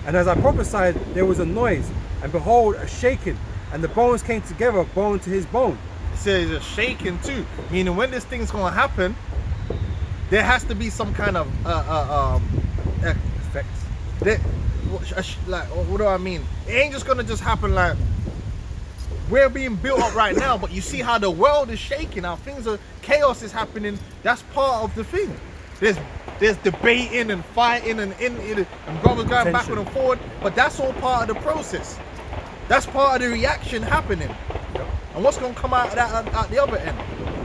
and as I prophesied, there was a noise, and behold, a shaking, and the bones came together, bone to his bone. It says a shaking too, meaning when this thing's gonna happen, there has to be some kind of effect. Like, what do I mean? It ain't just gonna just happen like we're being built up right now, but you see how the world is shaking, how chaos is happening. That's part of the thing. There's debating and fighting and brothers going backward and forward, but that's all part of the process. That's part of the reaction happening. Yep. And what's going to come out of that at the other end?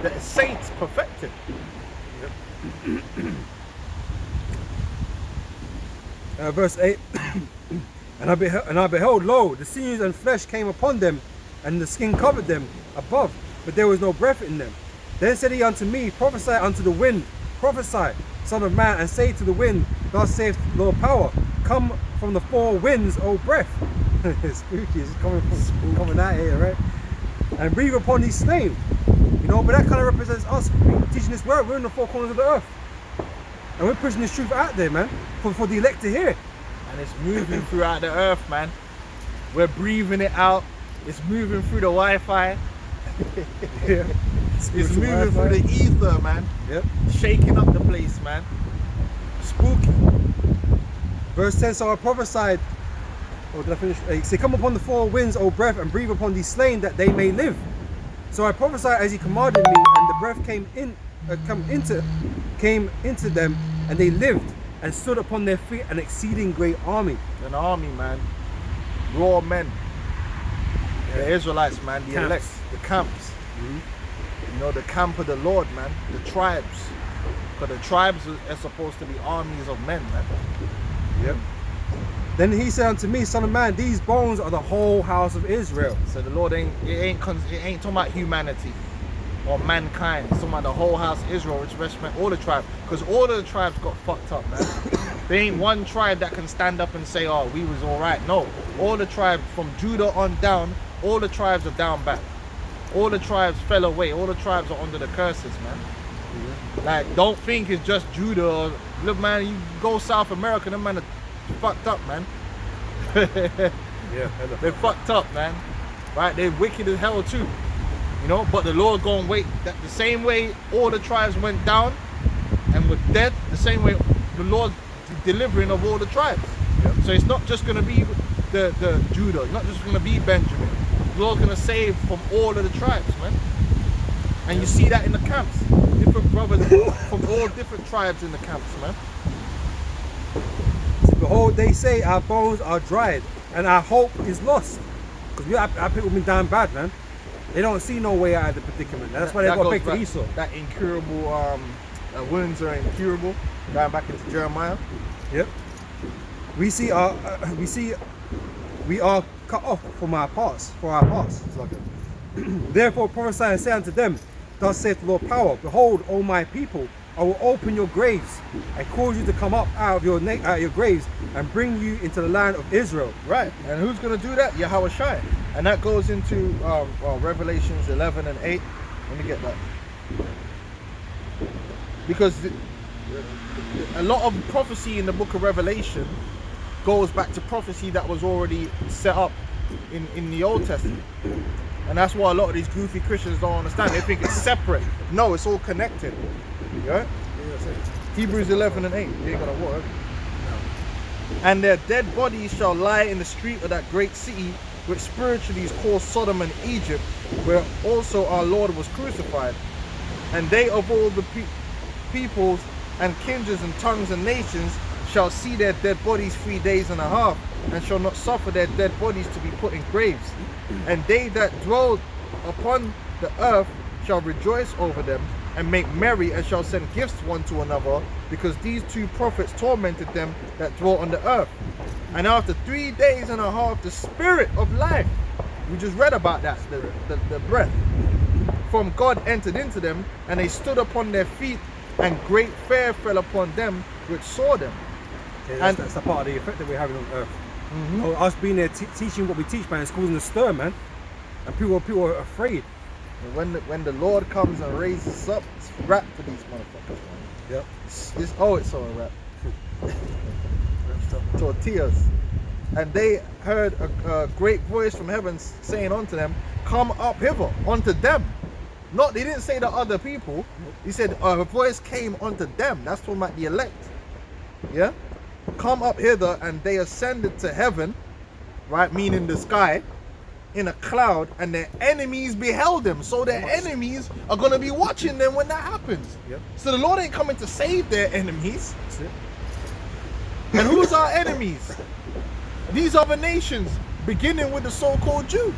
The saints perfected. Yep. Verse 8. And I beheld, lo, the sinews and flesh came upon them, and the skin covered them above, but there was no breath in them. Then said he unto me, prophesy unto the wind, prophesy, son of man, and say to the wind, thus saith Lord power, come from the four winds, O breath, Spooky, it's coming out here, right? And breathe upon these slain. You know, but that kind of represents us teaching this word. We're in the four corners of the earth. And we're pushing this truth out there, man, for the elect to hear. And it's moving throughout the earth, man. We're breathing it out. It's moving through the Wi-Fi. Yeah. It's moving through the ether, man. Yep. Shaking up the place, man. Spooky. Verse 10, so I prophesied. Oh, did I finish? Say, come upon the four winds, O breath, and breathe upon these slain that they may live. So I prophesied as he commanded me, and the breath came into them, and they lived and stood upon their feet, an exceeding great army. An army, man. Raw men. The Israelites, man. The elect. The camps. You know, the camp of the Lord, man. The tribes. Because the tribes are supposed to be armies of men, man. Yep. Then he said unto me, Son of man, these bones are the whole house of Israel. So the Lord ain't talking about humanity or mankind. It's talking about the whole house of Israel, which represents all the tribes. Because all of the tribes got fucked up, man. There ain't one tribe that can stand up and say, oh, we was all right. No, all the tribes from Judah on down, all the tribes are down bad. All the tribes fell away. All the tribes are under the curses, man. Like, don't think it's just Judah. Or, look, man, you go South America, them man are fucked up, man. Yeah, They're fucked up, man. Right? They're wicked as hell too. You know, but the Lord gonna wait that the same way all the tribes went down and were dead, the same way the Lord's delivering of all the tribes. Yep. So it's not just gonna be the Judah, it's not just gonna be Benjamin. The Lord's gonna save from all of the tribes, man. And you see that in the camps. Different brothers from all different tribes in the camps, man. Behold, they say our bones are dried and our hope is lost. Because our people been down bad, man. They don't see no way out of the predicament. That's why they got back to Esau. That incurable wounds are incurable. Going back into Jeremiah. Yep. We are cut off from our parts, for our parts. It's like therefore prophesy and say unto them, thus saith the Lord power, behold, O my people, I will open your graves and cause you to come up out of your graves and bring you into the land of Israel. Right. And who's going to do that? Yahweh Shai. And that goes into Revelations 11 and 8. Let me get that. Because a lot of prophecy in the book of Revelation goes back to prophecy that was already set up in the Old Testament. And that's why a lot of these goofy Christians don't understand. They think it's separate. No, it's all connected. Yeah? Hebrews 11 and 8. You ain't gonna work. No. And their dead bodies shall lie in the street of that great city, which spiritually is called Sodom and Egypt, where also our Lord was crucified. And they of all the peoples and kindreds and tongues and nations shall see their dead bodies 3 days and a half, and shall not suffer their dead bodies to be put in graves. And they that dwell upon the earth shall rejoice over them, and make merry, and shall send gifts one to another, because these two prophets tormented them that dwell on the earth. And after 3 days and a half, the spirit of life, we just read about that, the breath from God entered into them, and they stood upon their feet, and great fear fell upon them which saw them. Yeah, that's the part of the effect that we're having on earth. You know, us being there teaching what we teach, man, it's causing a stir, man. And people are afraid. And when the Lord comes and raises us up, it's a wrap for these motherfuckers, man. Yep. It's all a wrap. Tortillas. And they heard a great voice from heaven saying unto them, come up hither, unto them. They didn't say to other people. He said a voice came unto them. That's talking about the elect. Yeah? Come up hither, and they ascended to heaven, right? Meaning the sky, in a cloud, and their enemies beheld them. So their enemies are going to be watching them when that happens. Yep. So the Lord ain't coming to save their enemies. That's it. And who's our enemies? These other nations, beginning with the so-called Jew.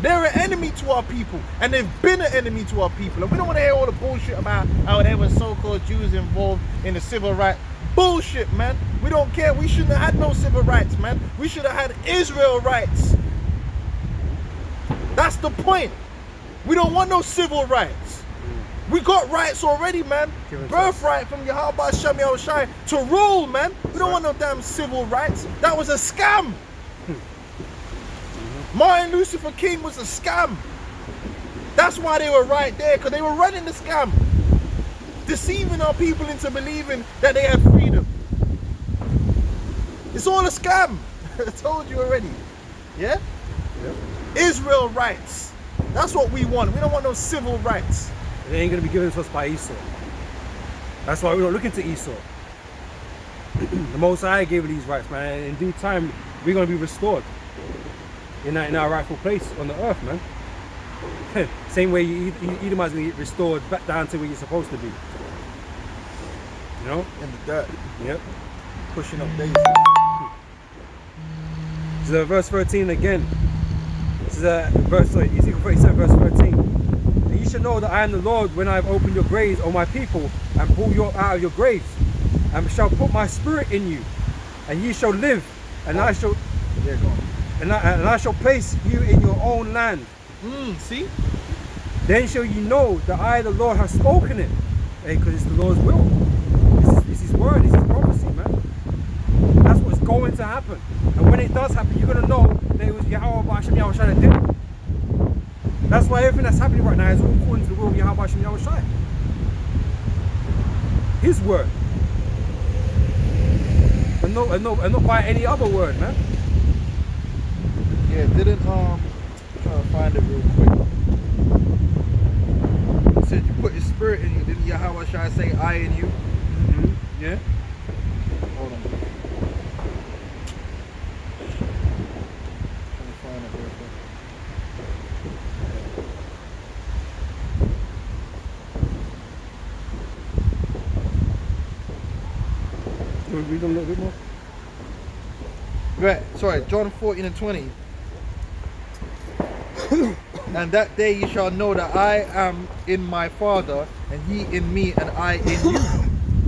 They're an enemy to our people, and they've been an enemy to our people. And we don't want to hear all the bullshit about how there were so-called Jews involved in the civil rights. Bullshit, man. We don't care. We shouldn't have had no civil rights, man. We should have had Israel rights. That's the point. We don't want no civil rights. We got rights already, man. Birthright from Yahweh Shem Yahushai to rule, man. We don't want no damn civil rights. That was a scam. Martin Luther King was a scam. That's why they were right there, because they were running the scam. Deceiving our people into believing that they have freedom. It's all a scam. I told you already. Yeah? Yep. Israel rights. That's what we want. We don't want no civil rights. It ain't gonna be given to us by Esau. That's why we're not looking to Esau. The Most High gave these rights, man. And in due time, we're gonna be restored in our rightful place on the earth, man. Same way Edomites gonna get restored back down to where you're supposed to be. You know? In the dirt. Yep. Pushing up daisies. So verse 13 again. This is Ezekiel 37, verse 13. And you shall know that I am the Lord when I have opened your graves, O my people, and pulled you up out of your graves, and shall put my spirit in you, and ye shall live, and I shall and I shall place you in your own land. See? Then shall you know that I, the Lord, have spoken it. Because it's the Lord's will. It's his word, it's his prophecy, man. That's what's going to happen. And when it does happen, you're going to know that it was Yahweh Ba'ashem Yahushai that did it. That's why everything that's happening right now is all according to the will of Yahweh Ba'ashem Yahushai. His word. And not by any other word, man. Yeah, didn't trying to find it real quick. It said you put his spirit in you. Didn't Yahweh Shai say I in you? Yeah. Hold on. Trying to find it real quick. You want to read them a little bit more? Right, sorry, John 14 and 20. And that day you shall know that I am in my Father, and ye in me, and I in you.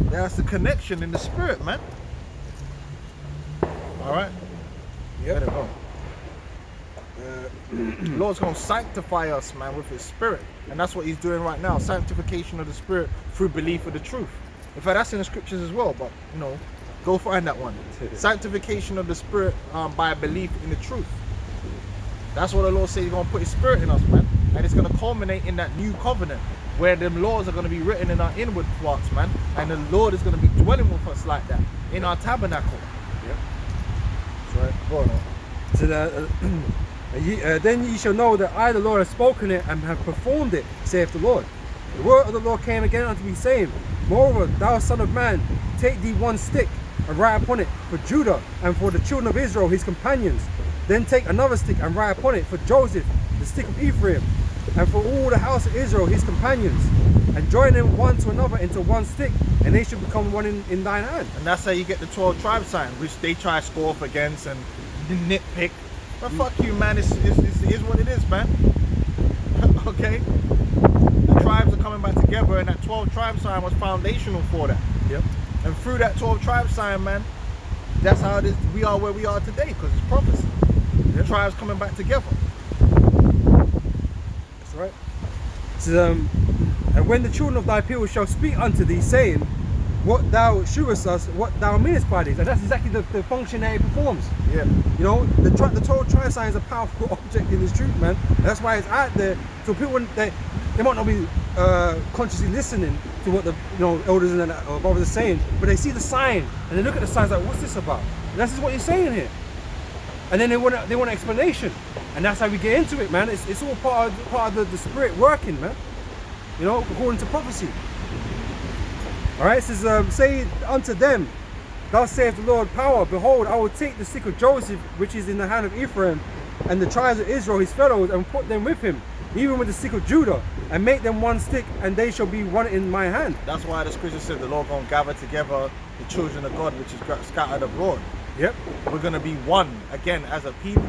That's the connection in the spirit, man. Alright? Yep. Let it go. Lord's going to sanctify us, man, with his spirit. And that's what he's doing right now. Sanctification of the spirit through belief of the truth. In fact, that's in the scriptures as well, but, you know, go find that one. Sanctification of the spirit by belief in the truth. That's what the Lord said. He's going to put his spirit in us, man. And it's going to culminate in that new covenant where them laws are going to be written in our inward parts, man. And the Lord is going to be dwelling with us like that in our tabernacle. Yep. That's right. Go on. So then ye shall know that I, the Lord, have spoken it and have performed it, saith the Lord. The word of the Lord came again unto me, saying, Moreover, thou son of man, take thee one stick, and write upon it for Judah and for the children of Israel, his companions. Then take another stick and write upon it for Joseph, the stick of Ephraim, and for all the house of Israel, his companions. And join them one to another into one stick, and they shall become one in thine hand. And that's how you get the 12 tribe sign, which they try to score off against and nitpick. But fuck you, man. It is what it is, man. Okay? The tribes are coming back together, and that 12 tribe sign was foundational for that. Yep. And through that 12 tribe sign, man, that's how it is. We are where we are today, because it's prophecy. The tribes coming back together. That's right. So, and when the children of thy people shall speak unto thee, saying, What thou shewest us, what thou meanest by this, and that's exactly the function that it performs. Yeah. You know, the total tribe sign is a powerful object in this truth, man. And that's why it's out there. So people, they might not be consciously listening to what the elders and brothers are saying, but they see the sign and they look at the signs like, what's this about? And this is what you're saying here. And then they want an explanation, and that's how we get into it, man. It's all part of the spirit working, man. You know, according to prophecy. All right, it says, say unto them, thus saith the Lord power, behold, I will take the stick of Joseph, which is in the hand of Ephraim, and the tribes of Israel, his fellows, and put them with him, even with the stick of Judah, and make them one stick, and they shall be one in my hand. That's why the scripture said the Lord gonna gather together the children of God, which is scattered abroad. Yep. We're gonna be one again as a people.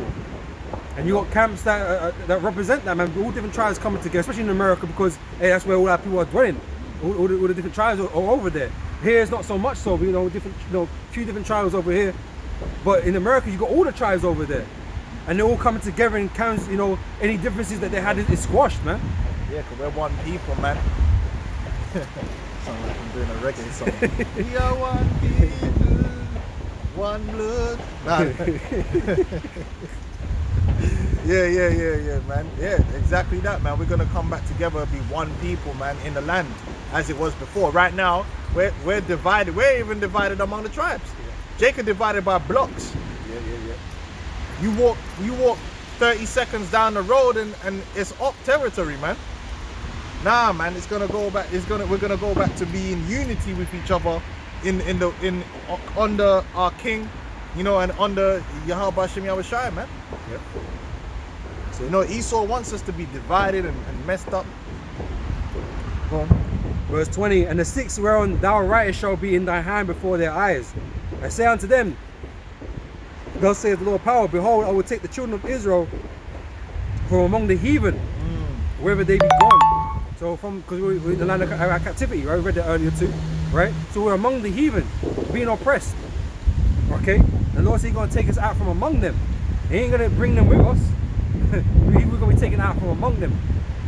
And you got camps that represent that, man. All different tribes coming together, especially in America, because hey, that's where all our people are dwelling. All the different tribes are over there. Here it's not so much so, but few different tribes over here. But in America, you got all the tribes over there, and they're all coming together and counts. Any differences that they had is squashed, man. Yeah, because we're one people, man. Sound like I'm doing a reggae song. We are one people, one blood. Nah. Yeah, man. Yeah, exactly that, man. We're gonna come back together and be one people, man, in the land, as it was before. Right now, we're divided. We're even divided among the tribes. Jacob divided by blocks. Yeah. You walk 30 seconds down the road and it's up territory, man. Nah, man, it's gonna go back. We're gonna go back to be in unity with each other, under our King, you know, and under Yahweh Hashem Yahushai, man. Yep. So you know, Esau wants us to be divided and messed up. Go on. Verse 20, and the six whereon thou writest shall be in thy hand before their eyes. I say unto them, thus saith the Lord of power, behold, I will take the children of Israel from among the heathen, wherever they be gone. So because we're in the land of our captivity, right? We read that earlier too, right? So we're among the heathen, being oppressed. Okay? The Lord said he's going to take us out from among them. He ain't going to bring them with us. We're going to be taken out from among them.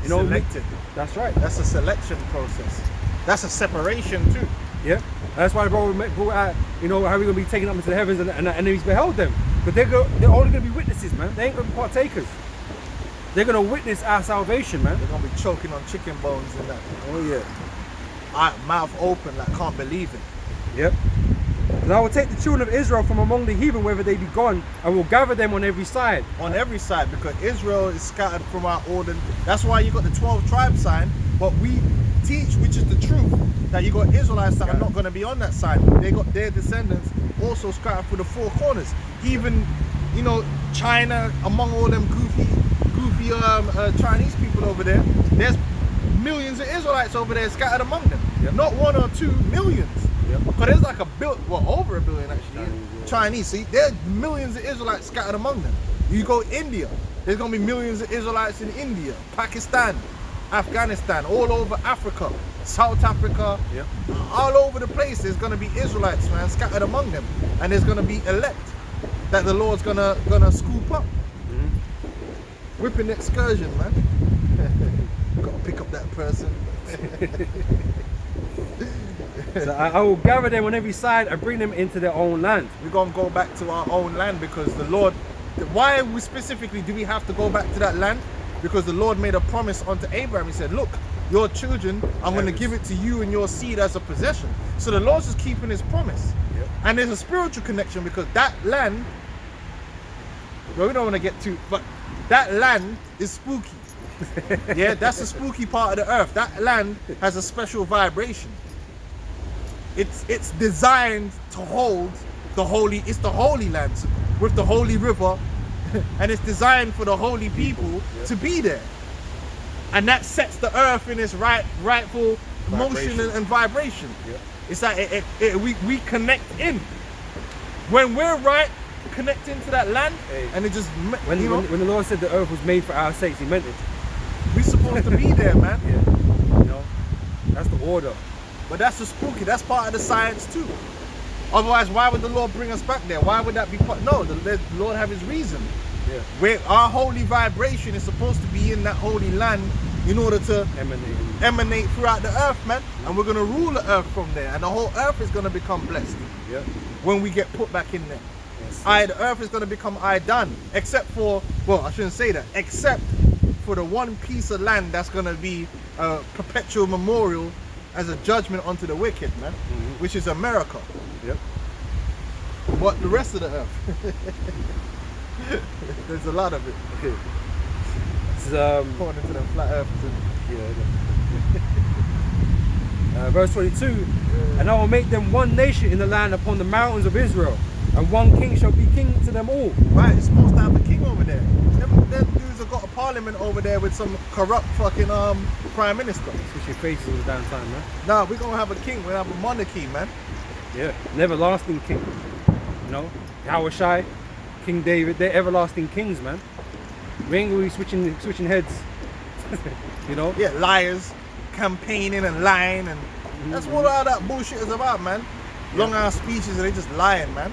You know, selected. That's right. That's a selection process. That's a separation too. Yeah. That's why the brother brought out, you know, how we're going to be taken up into the heavens and the enemies beheld them. But they're only going to be witnesses, man. They ain't going to be partakers. They're going to witness our salvation, man. They're going to be choking on chicken bones and that. Oh yeah. Mouth open like can't believe it. Yep. And I will take the children of Israel from among the heathen, wherever they be gone, and will gather them on every side. On every side, because Israel is scattered from our order. That's why you got the 12 tribe sign, but we teach, which is the truth, that you got Israelites that are not going to be on that side. They got their descendants also scattered through the four corners. Even, you know, China, among all them goofy Chinese people over there, there's millions of Israelites over there scattered among them. Yep. Not 1 or 2 millions. Yep. But there's like over a billion actually. Chinese. See, there's millions of Israelites scattered among them. You go India, there's gonna be millions of Israelites in India, Pakistan, Afghanistan, all over Africa, South Africa, Yep. all over the place. There's gonna be Israelites, man, scattered among them, and there's gonna be elect that the Lord's gonna scoop up. Whipping excursion, man. Gotta pick up that person. So I will gather them on every side and bring them into their own land. We're gonna go back to our own land because the Lord. Why we specifically do we have to go back to that land? Because the Lord made a promise unto Abraham. He said, "Look, your children, I'm going to give it to you and your seed as a possession." So the Lord's just keeping His promise. Yep. And there's a spiritual connection because that land. Well, we don't want to get too, but that land is spooky. Yeah, that's the spooky part of the earth. That land has a special vibration. It's designed to hold the holy. It's the Holy Land with the Holy River, and it's designed for the holy people to be there. And that sets the earth in its rightful motion and vibration. Yep. It's like we connect in. When we're right, connecting to that land, and it just When the Lord said the earth was made for our sakes, He meant it. we're supposed to be there, man. Yeah. You know, that's the order. But that's the spooky. That's part of the science too. Otherwise, why would the Lord bring us back there? Why would that be part? No, the Lord have His reason. Yeah. Where our holy vibration is supposed to be in that holy land in order to emanate throughout the earth, man. And we're gonna rule the earth from there, and the whole earth is gonna become blessed. Yeah. When we get put back in there. Yes. The earth is gonna become done, except for, well, I shouldn't say that, except for the one piece of land that's gonna be a perpetual memorial as a judgment unto the wicked, man, which is America. Yep. But the rest of the earth, there's a lot of it. Okay. This is According to the flat earthers. verse 22. And I will make them one nation in the land upon the mountains of Israel, and one king shall be king to them all. Right, it's supposed to have a king over there. Them dudes have got a parliament over there with some corrupt fucking prime minister. Switch your faces all the damn time, man. Nah, we're gonna have a king. We're gonna have a monarchy, man. Yeah. An everlasting king. You know, Yahushai, King David, they're everlasting kings, man. We ain't gonna be switching heads. You know? Yeah, liars, campaigning and lying, and that's what all that bullshit is about, man. Long ass speeches and they just lying, man.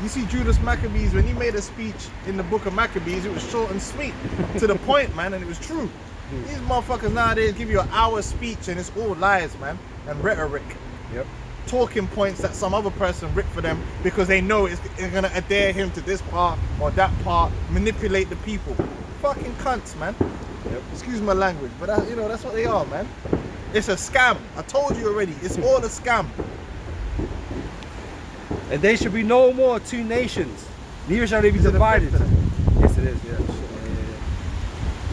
You see Judas Maccabees, when he made a speech in the book of Maccabees, it was short and sweet, to the point, man, and it was true. These motherfuckers nowadays give you an hour speech and it's all lies, man, and rhetoric. Yep. talking points that some other person ripped for them because they know it's going to adhere him to this part or that part, manipulate the people. Fucking cunts, man. Yep. Excuse my language, but you know, that's what they are, man. It's a scam. I told you already. It's all a scam. And there should be no more two nations. Neither shall they be divided. Yes, it is. Yeah.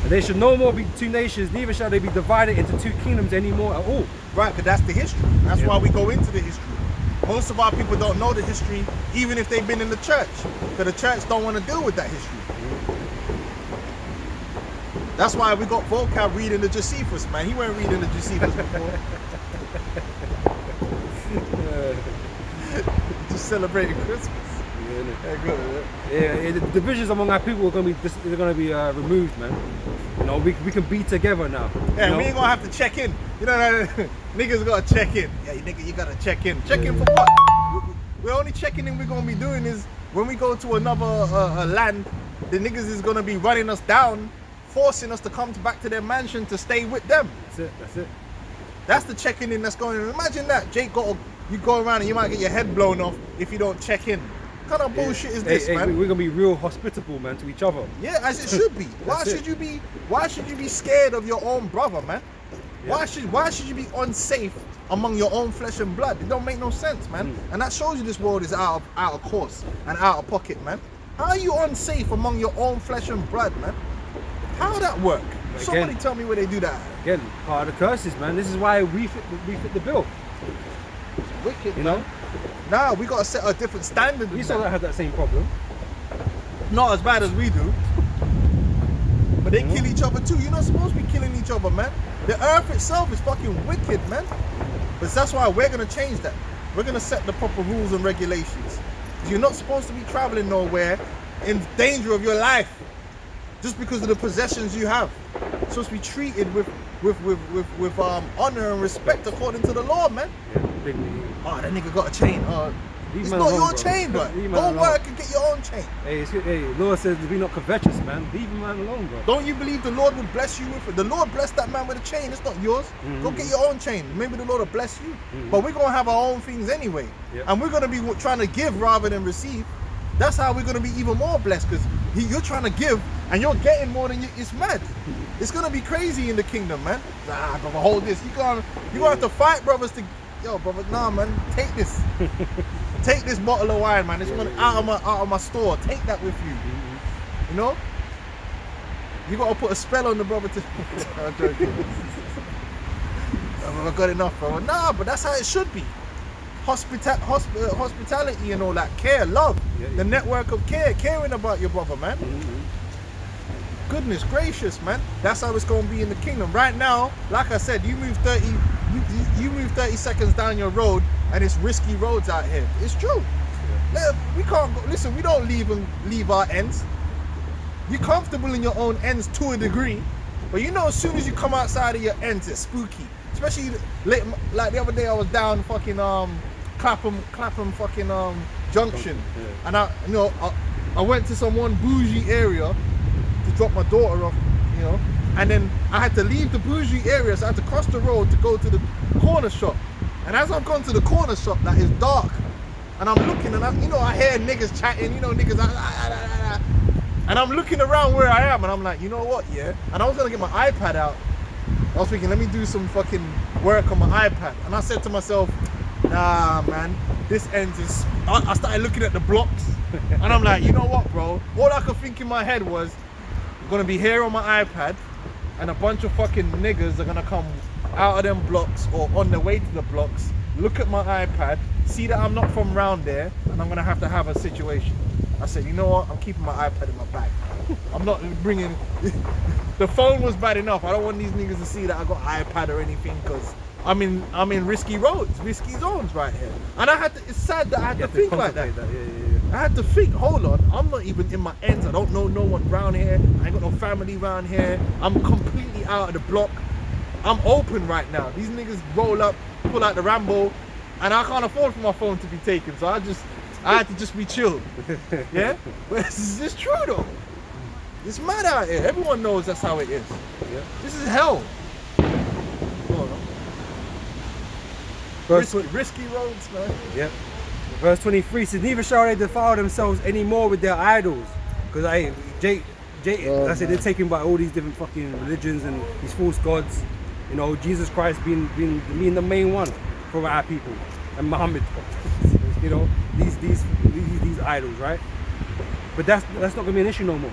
And there should no more be two nations. Neither shall they be divided into two kingdoms anymore at all. Right, but that's the history. That's Yeah. why we go into the history. Most of our people don't know the history, even if they've been in the church. Because the church don't want to deal with that history. That's why we got Vocab reading the Josephus, man. He weren't reading the Josephus before. Just celebrating Christmas. Yeah, good. Yeah, the divisions among our people are going to be removed, man. You know, we can be together now. Yeah, you know? we ain't gonna have to check in. You know, niggas gotta check in. Yeah, nigga, you gotta check in. Check in for what? We're only checking in we're gonna be doing is when we go to another land, the niggas is gonna be running us down, forcing us to come back to their mansion to stay with them. That's it. That's it. That's the checking in that's going on. Imagine that, Jake. You go around and you might get your head blown off if you don't check in. What kind of bullshit is this, man? We're gonna be real hospitable, man, to each other. Yeah, as it should be. Why should you be? Why should you be scared of your own brother, man? Yeah. Why should you be unsafe among your own flesh and blood? It don't make no sense, man. And that shows you this world is out of course and out of pocket, man. How are you unsafe among your own flesh and blood, man? How that work? But Somebody again- tell me where they do that. Again, part of the curses, man. This is why we fit the bill. It's wicked, You man. know, Nah, we gotta set a different standard. than Esau that. had that same problem. Not as bad as we do. But they kill each other too. You're not supposed to be killing each other, man. The earth itself is fucking wicked, man. But that's why we're gonna change that. We're gonna set the proper rules and regulations. You're not supposed to be traveling nowhere in danger of your life just because of the possessions you have. You're supposed to be treated with honor and respect according to the law, man. Yeah, big. Oh, that nigga got a chain. Leave It's man not alone, your bro. chain, bro. Leave man Go alone. work and get your own chain. Hey, Lord says be not covetous, man. Leave a man alone, bro. Don't you believe the Lord would bless you with it? The Lord blessed that man with a chain. It's not yours. Go get your own chain. Maybe the Lord will bless you. But we're going to have our own things anyway. Yep. And we're going to be trying to give rather than receive. That's how we're going to be even more blessed because you're trying to give and you're getting more than you. It's mad. It's going to be crazy in the kingdom, man. Nah, brother, hold this. You're going to have to fight brothers to... Yo, brother, nah, man. Take this. Take this bottle of wine, man. It's out of my store. Take that with you. You know? You gotta put a spell on the brother to... I'm joking. I've got enough, bro. Nah, but that's how it should be. Hospitality and all that. Care, love. Yeah, The yeah. network of care. Caring about your brother, man. Goodness gracious, man. That's how it's gonna be in the kingdom. Right now, like I said, you move 30 seconds down your road and it's risky roads out here. It's true. We can't go, listen, we don't leave our ends. You're comfortable in your own ends to a degree, but you know as soon as you come outside of your ends, it's spooky. Especially late, like the other day I was down fucking Clapham fucking junction. Yeah. And I went to some one bougie area to drop my daughter off, you know, and then I had to leave the bougie area, so I had to cross the road to go to the corner shop. And as I've gone to the corner shop, that is dark, and I'm looking, and I hear niggas chatting, niggas, and I'm looking around where I am, and I'm like, you know what, yeah? And I was gonna get my iPad out. I was thinking, let me do some fucking work on my iPad, and I said to myself, nah, man, this ends is. I started looking at the blocks, and I'm like, you know what, bro? All I could think in my head was, I'm gonna be here on my iPad, and a bunch of fucking niggas are gonna come out of them blocks or on the way to the blocks, look at my iPad, see that I'm not from round there, and I'm gonna have to have a situation. I said, you know what? I'm keeping my iPad in my bag. I'm not bringing. The phone was bad enough. I don't want these niggas to see that I got iPad or anything because I'm in risky roads, risky zones right here. And it's sad that I had to think like that. I had to think, hold on, I'm not even in my ends. I don't know no one around here. I ain't got no family around here. I'm completely out of the block. I'm open right now. These niggas roll up, pull out the Rambo, and I can't afford for my phone to be taken. So I had to just be chilled. Yeah? But it's true though. It's mad out here. Everyone knows that's how it is. Yeah. This is hell. Hold on. Verse Risky roads, man. Yep. Verse 23 says, neither shall they defile themselves anymore with their idols. Because like I said, they're taken by all these different fucking religions and these false gods. You know, Jesus Christ being the main one for our people. And Muhammad. You know, these idols, right? But that's not gonna be an issue no more.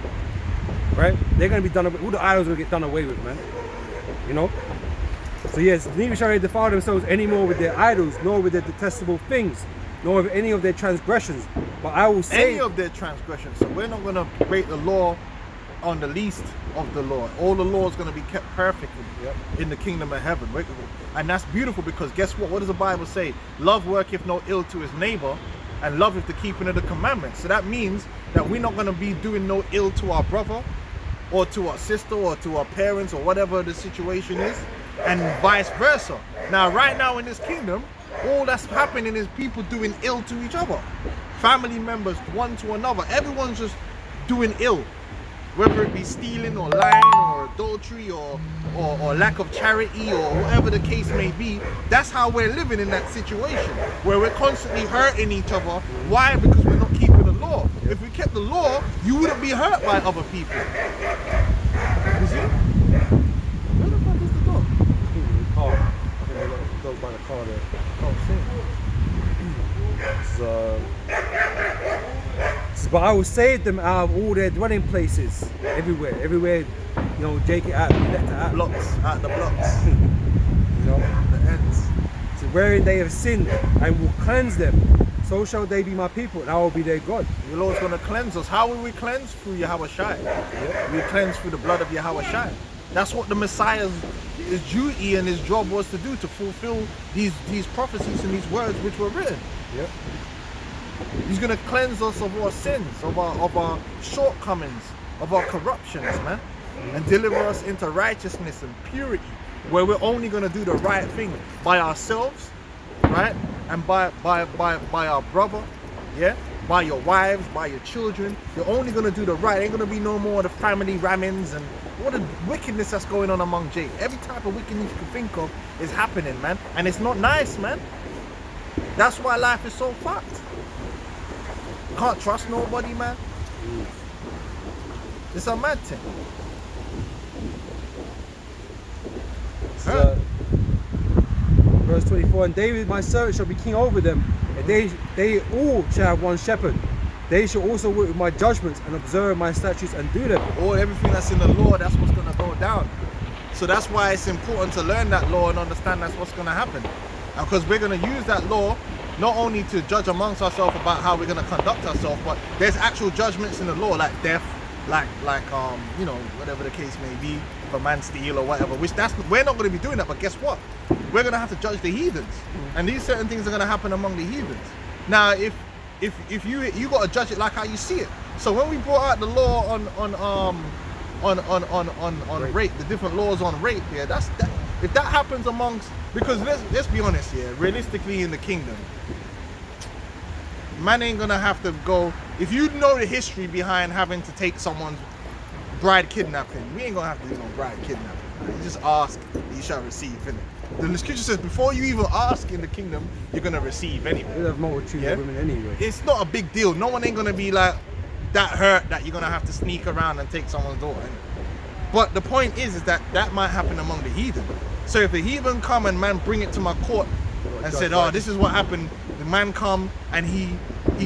Right? They're gonna be done away. All the idols are gonna get done away with, man. You know? So yes, neither shall they defile themselves anymore with their idols, nor with their detestable things, nor with any of their transgressions. But I will say Any of their transgressions. So we're not going to break the law on the least of the law. All the law is going to be kept perfectly in the kingdom of heaven. And that's beautiful, because guess what? What does the Bible say? Love worketh no ill to his neighbor, and love is the keeping of the commandments. So that means that we're not going to be doing no ill to our brother, or to our sister, or to our parents, or whatever the situation is, and vice versa. Now, right now in this kingdom, all that's happening is people doing ill to each other. Family members, one to another. Everyone's just doing ill. Whether it be stealing, or lying, or adultery, or lack of charity, or whatever the case may be. That's how we're living in that situation, where we're constantly hurting each other. Why? Because we're not keeping the law. If we kept the law, you wouldn't be hurt by other people. You see? Where the fuck is the dog? car. I think they got the dog by the car there. But I will save them out of all their dwelling places, everywhere, you know, Jake it out, let it out. Blocks, out the blocks. You know, The ends. so wherein they have sinned, I will cleanse them. So shall they be my people, and I will be their God. The Lord's going to cleanse us. How will we cleanse? Through Yahweh Shai. We cleanse through the blood of Yahweh Shai. That's what the Messiah's duty and his job was to do, to fulfill these prophecies and these words which were written. Yep. He's going to cleanse us of our sins, of our shortcomings, of our corruptions, man, and deliver us into righteousness and purity, where we're only going to do the right thing by ourselves, right, and by our brother, yeah, by your wives, by your children. You're only going to do the right. Ain't going to be no more of the family rammings and what the wickedness that's going on among Jake. Every type of wickedness you can think of is happening, man, and it's not nice, man. That's why life is so fucked. Can't trust nobody, man. It's a mad thing. Verse 24, and David my servant shall be king over them, and they all shall have one shepherd. They shall also work with my judgments and observe my statutes and do them. Or everything that's in the law, that's what's going to go down. So that's why it's important to learn that law and understand that's what's going to happen. And because we're going to use that law not only to judge amongst ourselves about how we're going to conduct ourselves, but there's actual judgments in the law, like death, like you know, whatever the case may be, if a man steal or whatever, which we're not going to be doing that. But guess what? We're going to have to judge the heathens, and these certain things are going to happen among the heathens. Now, if you got to judge it like how you see it. So when we brought out the law on rape, the different laws on rape, yeah, if that happens amongst, because let's be honest here, realistically in the kingdom, man ain't gonna have to go. If you know the history behind having to take someone's bride kidnapping, we ain't gonna have to do no bride kidnapping. Right? You just ask, you shall receive, innit? The scripture says before you even ask in the kingdom, you're gonna receive anyway. We'll have multitudes of women anyway. It's not a big deal. No one ain't gonna be like that hurt that you're gonna have to sneak around and take someone's daughter. Innit? But the point is that might happen among the heathen. So if the heathen come and man bring it to my court and said, oh, this is what happened. The man come and he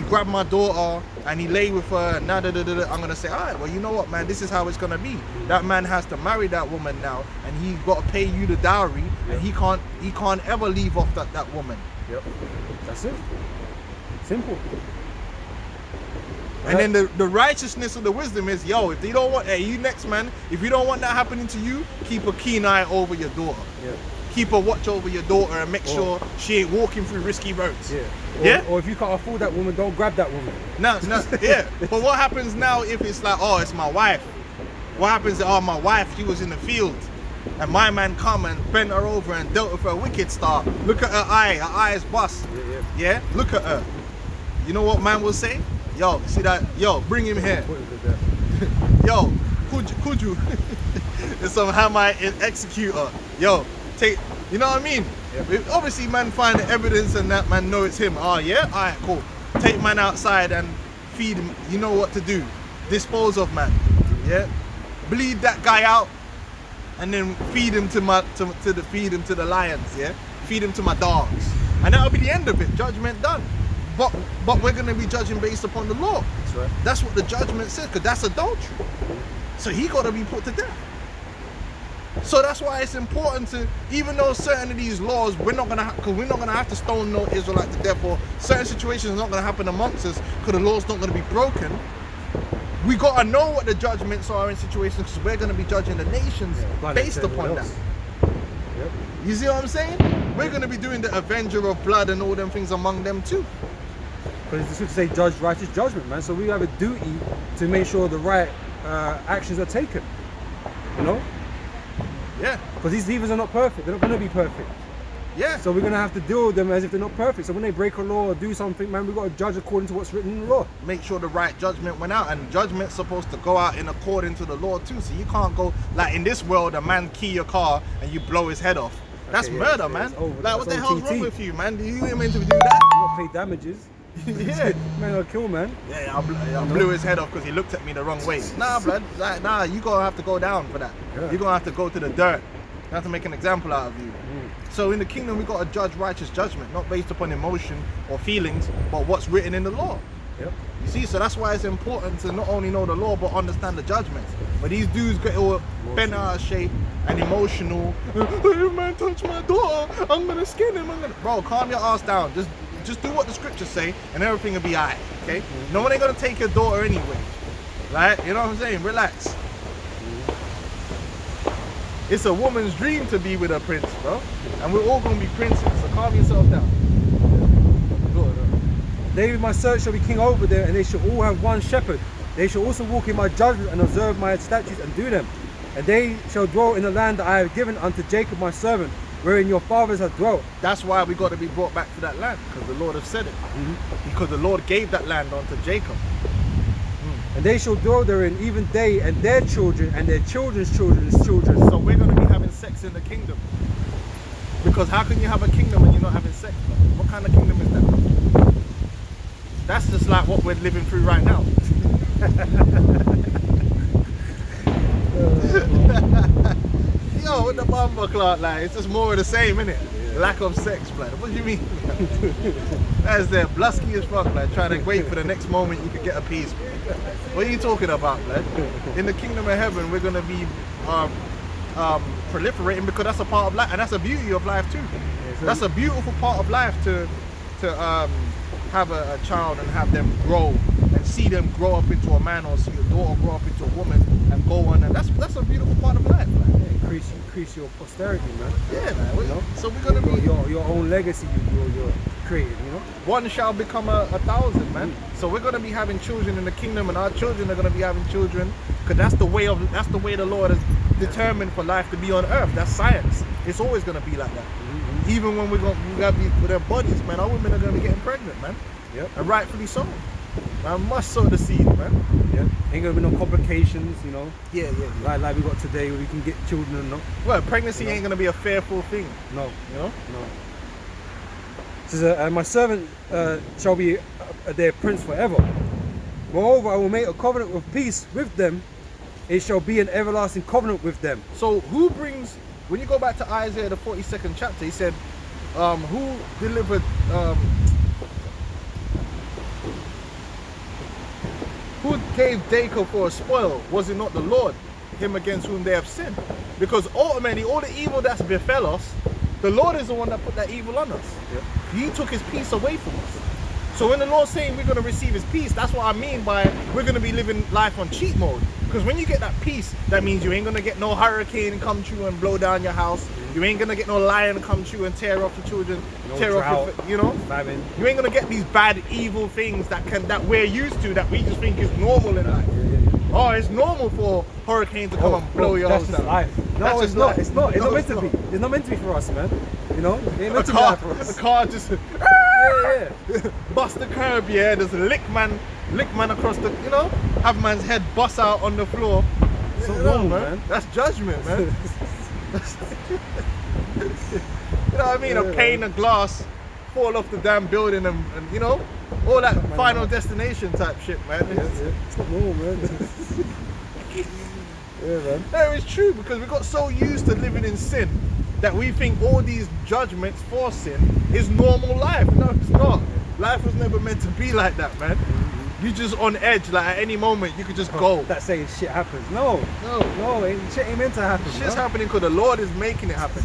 grabbed my daughter and he lay with her and I'm gonna say, all right, well, you know what, man, this is how it's gonna be. That man has to marry that woman now, and he got to pay you the dowry, and he can't ever leave off that woman. Yep. That's it. Simple. And then the righteousness of the wisdom is, yo, if they don't want, hey, you next, man, if you don't want that happening to you, keep a keen eye over your daughter. Yeah. Keep a watch over your daughter and make sure she ain't walking through risky roads. Yeah. Or if you can't afford that woman, don't grab that woman. No, yeah. But what happens now if it's like, oh, it's my wife? What happens? Oh, my wife, she was in the field, and my man come and bent her over and dealt with her wicked star. Look at her eye is bust. Yeah. Look at her. You know what man will say? Yo, see that? Yo, bring him here. Yo, could you? It's some Hamite executor. Yo, take. You know what I mean? Obviously, man find the evidence and that man know it's him. Oh yeah, all right, cool. Take man outside and feed him. You know what to do. Dispose of man. Yeah, bleed that guy out, and then feed him to the lions. Yeah, feed him to my dogs, and that'll be the end of it. Judgment done. But we're gonna be judging based upon the law. That's right. That's what the judgment says, because that's adultery. So he got to be put to death. So that's why it's important to, even though certain of these laws, we're not gonna have to stone no Israelite to death, or certain situations are not gonna happen amongst us because the law's not gonna be broken. We gotta know what the judgments are in situations, because we're gonna be judging the nations based upon that. Yep. You see what I'm saying? We're gonna be doing the avenger of blood and all them things among them too. Because it's good to say judge righteous judgment, man. So we have a duty to make sure the right actions are taken. You know? Yeah. Because these leaders are not perfect. They're not going to be perfect. Yeah. So we're going to have to deal with them as if they're not perfect. So when they break a law or do something, man, we've got to judge according to what's written in the law. Make sure the right judgment went out, and judgment's supposed to go out in according to the law too. So you can't go, like in this world, a man key your car and you blow his head off. That's murder, man. Like, what the hell's wrong with you, man? You ain't meant to do that. You got to pay damages. Yeah. Man, I'll kill, man. Yeah, I blew his head off because he looked at me the wrong way. Nah, blood. Like, nah, you gonna have to go down for that. Yeah. You're gonna have to go to the dirt. You have to make an example out of you. So in the kingdom, we got to judge righteous judgment, not based upon emotion or feelings, but what's written in the law. Yep. You see, so that's why it's important to not only know the law, but understand the judgments. But these dudes get all bent out of shape and emotional. If man touch my daughter, I'm gonna skin him. Bro, calm your ass down. Just do what the scriptures say, and everything will be alright. Okay? No one ain't gonna take your daughter anyway. Right? You know what I'm saying? Relax. It's a woman's dream to be with a prince, bro. And we're all gonna be princes, so calm yourself down. David, my servant, shall be king over them, and they shall all have one shepherd. They shall also walk in my judgment and observe my statutes and do them. And they shall dwell in the land that I have given unto Jacob my servant, wherein your fathers have dwelt. That's why we got to be brought back to that land, because the Lord has said it. Because the Lord gave that land unto Jacob. And they shall dwell therein, even they and their children and their children's children's children. So we're going to be having sex in the kingdom. Because how can you have a kingdom when you're not having sex? Man? What kind of kingdom is that? That's just like what we're living through right now. Yo, with the bumper clock, like, it's just more of the same, innit? Lack of sex, blood. What do you mean? That's there, blusky as fuck, like, trying to wait for the next moment you could get a piece. What are you talking about, blood? In the kingdom of heaven, we're gonna be proliferating, because that's a part of life, and that's a beauty of life too. That's a beautiful part of life to have a child and have them grow and see them grow up into a man, or see your daughter grow up into a woman and go on, and that's a beautiful part of life, man. Increase your posterity, man. Yeah, man. You know? So we're gonna be your own legacy you're creating, you know. one shall become a thousand, man. So we're gonna be having children in the kingdom, and our children are gonna be having children, because that's the way the Lord has determined for life to be on earth. That's science. It's always gonna be like that. Even when we gotta be with our bodies, man, our women are gonna be getting pregnant, man. Yep. And rightfully so. Man must sow the seed, man. Yeah. Ain't gonna be no complications, you know. Yeah. Like we got today, where we can get children and not. Well, pregnancy ain't gonna be a fearful thing. No. You know? No. It says, my servant shall be their prince forever. Moreover, I will make a covenant of peace with them. It shall be an everlasting covenant with them. So who brings, when you go back to Isaiah the 42nd chapter, he said, who delivered, who gave Jacob for a spoil? Was it not the Lord, him against whom they have sinned? Because ultimately, all the evil that's befell us, the Lord is the one that put that evil on us. Yep. He took his peace away from us. So when the Lord's saying we're going to receive his peace, that's what I mean by we're going to be living life on cheat mode. Because when you get that peace, that means you ain't going to get no hurricane come through and blow down your house. You ain't going to get no lion come through and tear off your children, No tear drought, off your, famine. you ain't going to get these bad, evil things that we're used to, that we just think is normal in life. Oh, it's normal for hurricanes to come and blow your house That's down. life. No, That's it's just not. life. It's not. It's No, not meant it's to be. not. It's not meant to be for us, man. You know, it ain't A meant to be car, like for us. a car just Yeah. bust the curb, yeah, there's a lick man across the, have man's head bust out on the floor. It's not normal, man. That's judgment, man. You know what I mean? A Yeah, pane of glass fall off the damn building and you know, all that Man, final man. destination type shit, man. It's not normal, man. Yeah, man. No, it's true because we got so used to living in sin that we think all these judgments for sin is normal life. No, it's not. Life was never meant to be like that, man. You just on edge, like at any moment you could just go. That saying shit happens. No, shit ain't meant to happen. Shit's bro. happening because the Lord is making it happen.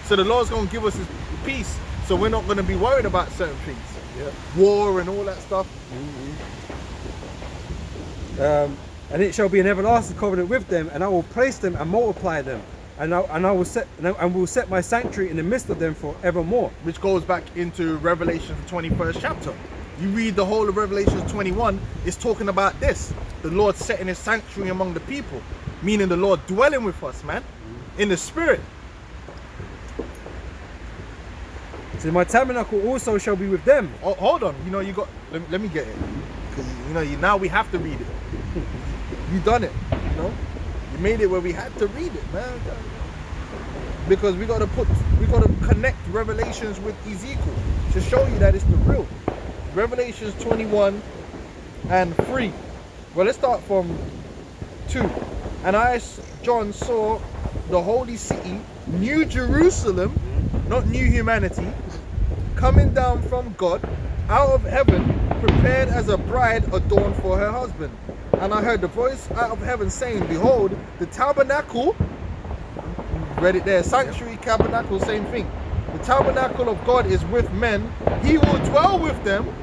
So the Lord's gonna give us His peace. So we're not gonna be worried about certain things. Yeah. War and all that stuff. And it shall be an everlasting covenant with them, and I will place them and multiply them, and I will set my sanctuary in the midst of them forevermore. Which goes back into Revelation 21st chapter. You read the whole of Revelation 21, it's talking about this. The Lord setting His sanctuary among the people. Meaning the Lord dwelling with us, man. In the spirit. So my tabernacle also shall be with them. Oh, hold on, you know you got. Let me get it, because you know now we have to read it. You done it, you know. You made it where we had to read it, man. Because we got to connect Revelations with Ezekiel to show you that it's the real. Revelations 21 and 3. Well, let's start from 2. And I, John, saw the holy city, New Jerusalem, not new humanity, coming down from God out of heaven, prepared as a bride adorned for her husband. And I heard the voice out of heaven saying, behold, the tabernacle, read it there, sanctuary, tabernacle, same thing. The tabernacle of God is with men. He will dwell with them.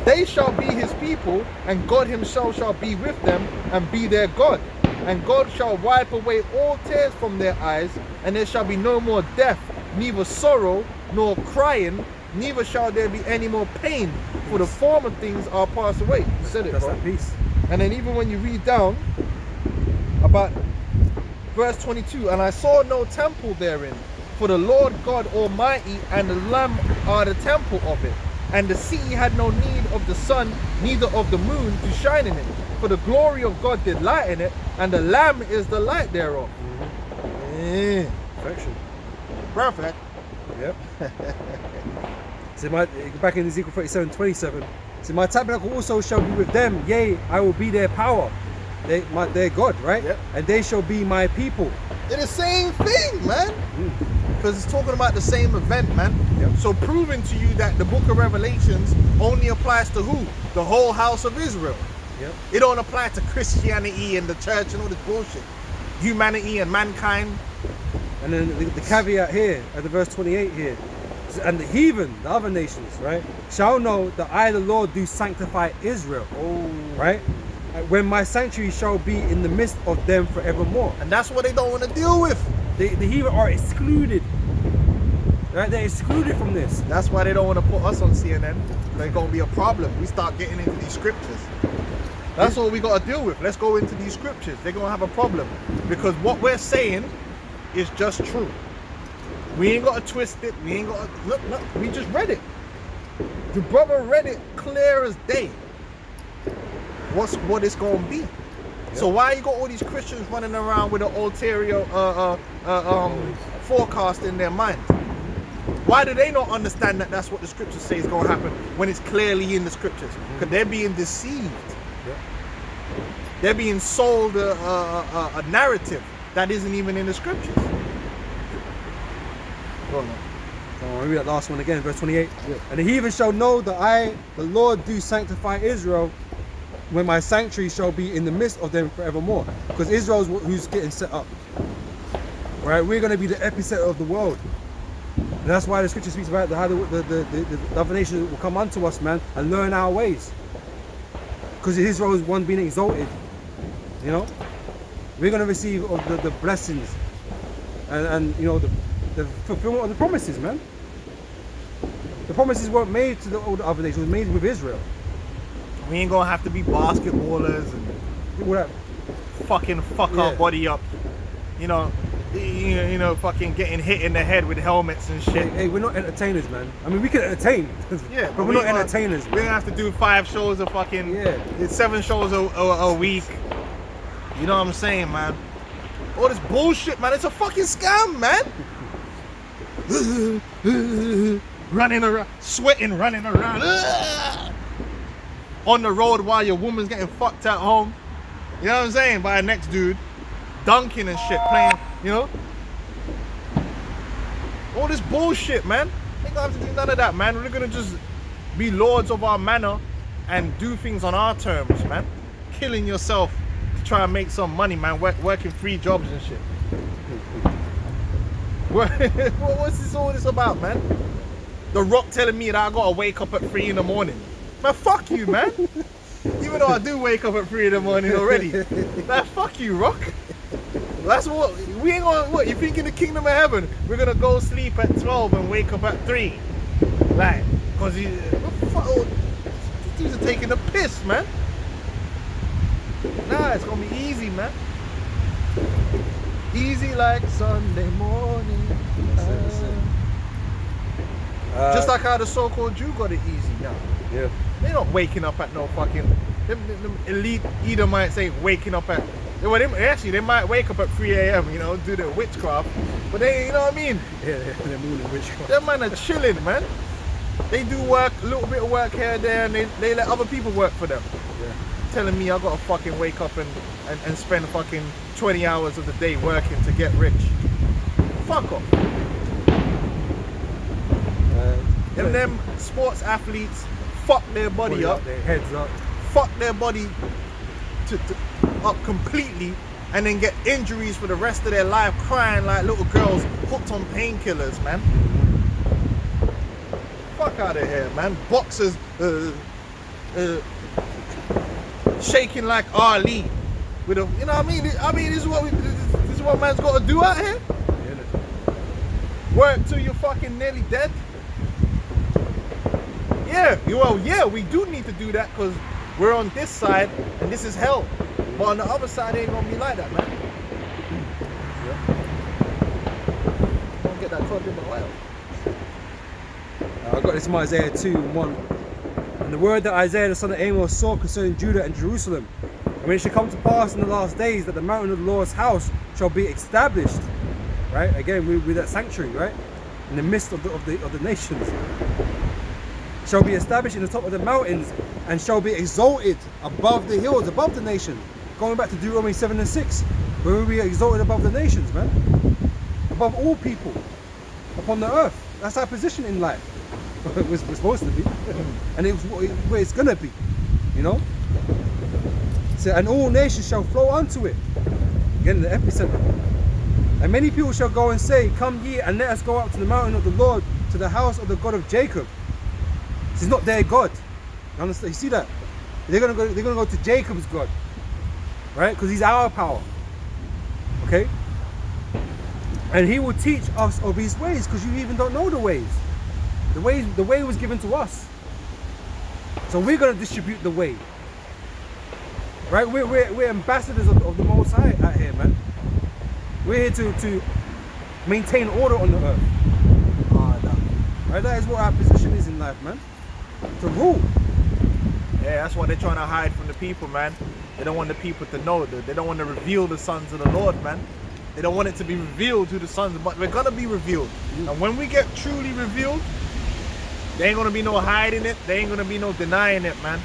They shall be His people, and God Himself shall be with them and be their God. And God shall wipe away all tears from their eyes, and there shall be no more death, neither sorrow nor crying, neither shall there be any more pain, for the former things are passed away. You said it, That's bro. that peace. And then even when you read down about verse 22, and I saw no temple therein, for the Lord God Almighty and the Lamb are the temple of it. And the city had no need of the sun, neither of the moon to shine in it. For the glory of God did lighten it, and the Lamb is the light thereof. Perfection. Perfect. Yep. So back in Ezekiel 37:27. So my tabernacle also shall be with them, yea, I will be their power. Their God, right? Yep. And they shall be my people. They're the same thing, man. Because it's talking about the same event, man. Yep. So proving to you that the book of Revelations only applies to who? The whole house of Israel. Yep. It don't apply to Christianity and the church and all this bullshit. Humanity and mankind. And then the caveat here at the verse 28 here. And the heathen, the other nations, right, shall know that I, the Lord, do sanctify Israel. Oh. Right? When my sanctuary shall be in the midst of them forevermore. And that's what they don't want to deal with. The heathen are excluded. Right? They're excluded from this. That's why they don't want to put us on CNN. There's going to be a problem. We start getting into these scriptures. That's what we got to deal with. Let's go into these scriptures. They're going to have a problem. Because what we're saying is just true. We ain't got to twist it. We ain't got to... Look, we just read it. The brother read it clear as day. What it's going to be. Yep. So why you got all these Christians running around with an ulterior forecast in their mind? Why do they not understand that that's what the scriptures say is going to happen when it's clearly in the scriptures? Because they're being deceived. Yep. They're being sold a narrative that isn't even in the scriptures. Go on. I'll read that last one again, verse 28. Yep. And the heathen shall know that I, the Lord, do sanctify Israel, when my sanctuary shall be in the midst of them forevermore. Because Israel is who's getting set up. Right? We're going to be the epicenter of the world. And that's why the scripture speaks about how the other nations will come unto us, man, and learn our ways. Because Israel is one being exalted. You know? We're going to receive of the blessings and you know, the fulfillment of the promises, man. The promises weren't made to all the other nations, it was made with Israel. We ain't gonna have to be basketballers and fucking fuck our body up. You know, fucking getting hit in the head with helmets and shit. Hey, we're not entertainers, man. I mean, we can entertain, Yeah, but we're not entertainers. We're gonna have to do 5 shows a fucking 7 shows a week. You know what I'm saying, man? All this bullshit, man. It's a fucking scam, man. running around, sweating, running around on the road while your woman's getting fucked at home. You know what I'm saying? By a next dude, dunking and shit, playing, you know? All this bullshit, man. Ain't gonna have to do none of that, man. We're gonna just be lords of our manor and do things on our terms, man. Killing yourself to try and make some money, man. Working 3 jobs and shit. What's this all this about, man? The Rock telling me that I gotta wake up at 3 in the morning. Man, fuck you, man. Even though I do wake up at 3 in the morning already. Man, fuck you, Rock. That's what we ain't gonna. What you think in the kingdom of heaven? We're gonna go sleep at 12 and wake up at 3, like, cause these dudes are taking the piss, man. Nah, it's gonna be easy, man. Easy like Sunday morning. Just like how the so-called Jew got it easy now. Yeah. They're not waking up at no fucking. Them elite Edomites ain't waking up at. Well, they might wake up at 3 a.m. You know, do their witchcraft, but they, you know what I mean? Yeah, they're moving witchcraft. Them man are chilling, man. They do work, a little bit of work here and there, and they let other people work for them. Yeah. Telling me I gotta fucking wake up and spend fucking 20 hours of the day working to get rich. Fuck off. Them sports athletes fuck their body up, their heads up, fuck their body up completely, and then get injuries for the rest of their life, crying like little girls hooked on painkillers, man. Fuck out of here, man. Boxers shaking like Ali with a, you know what I mean? This is what man's got to do out here. Work till you're fucking nearly dead. Yeah, well, yeah, we do need to do that because we're on this side and this is hell. But on the other side, it ain't gonna be like that, man. Yeah. Don't get that caught in the oil. I got this from Isaiah 2:1. And the word that Isaiah the son of Amos saw concerning Judah and Jerusalem. And when it shall come to pass in the last days that the mountain of the Lord's house shall be established. Right? Again, with that sanctuary, right? In the midst of the nations. Shall be established in the top of the mountains and shall be exalted above the hills, above the nations. Going back to Deuteronomy 7 and 6, where we be exalted above the nations, man. Above all people upon the earth. That's our position in life. We're supposed to be. And it's where it's gonna be, you know? So, and all nations shall flow unto it. Again, the epicenter. And many people shall go and say, come ye and let us go up to the mountain of the Lord, to the house of the God of Jacob. This is not their God. You understand? You see that? They're gonna go to Jacob's God. Right? Because he's our power. Okay? And he will teach us of his ways, because you even don't know the ways. The way was given to us. So we're gonna distribute the way. Right? We're ambassadors of the Most High out here, man. We're here to maintain order on the earth. Right? That is what our position is in life, man. To rule. Yeah, that's what they're trying to hide from the people, man. They don't want the people to know. They don't want to reveal the sons of the Lord, man. They don't want it to be revealed who the sons, but we're gonna be revealed. And when we get truly revealed, there ain't gonna be no hiding it. There ain't gonna be no denying it, man.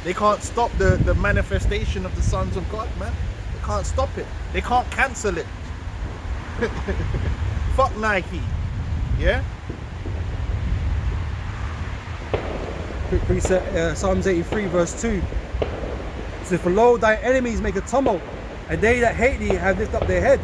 They can't stop the manifestation of the sons of God, man. They can't stop it. They can't cancel it. Fuck Nike. Yeah? Quick precept, Psalms 83 verse 2. So for lo, thy enemies make a tumult, and they that hate thee have lifted up their head.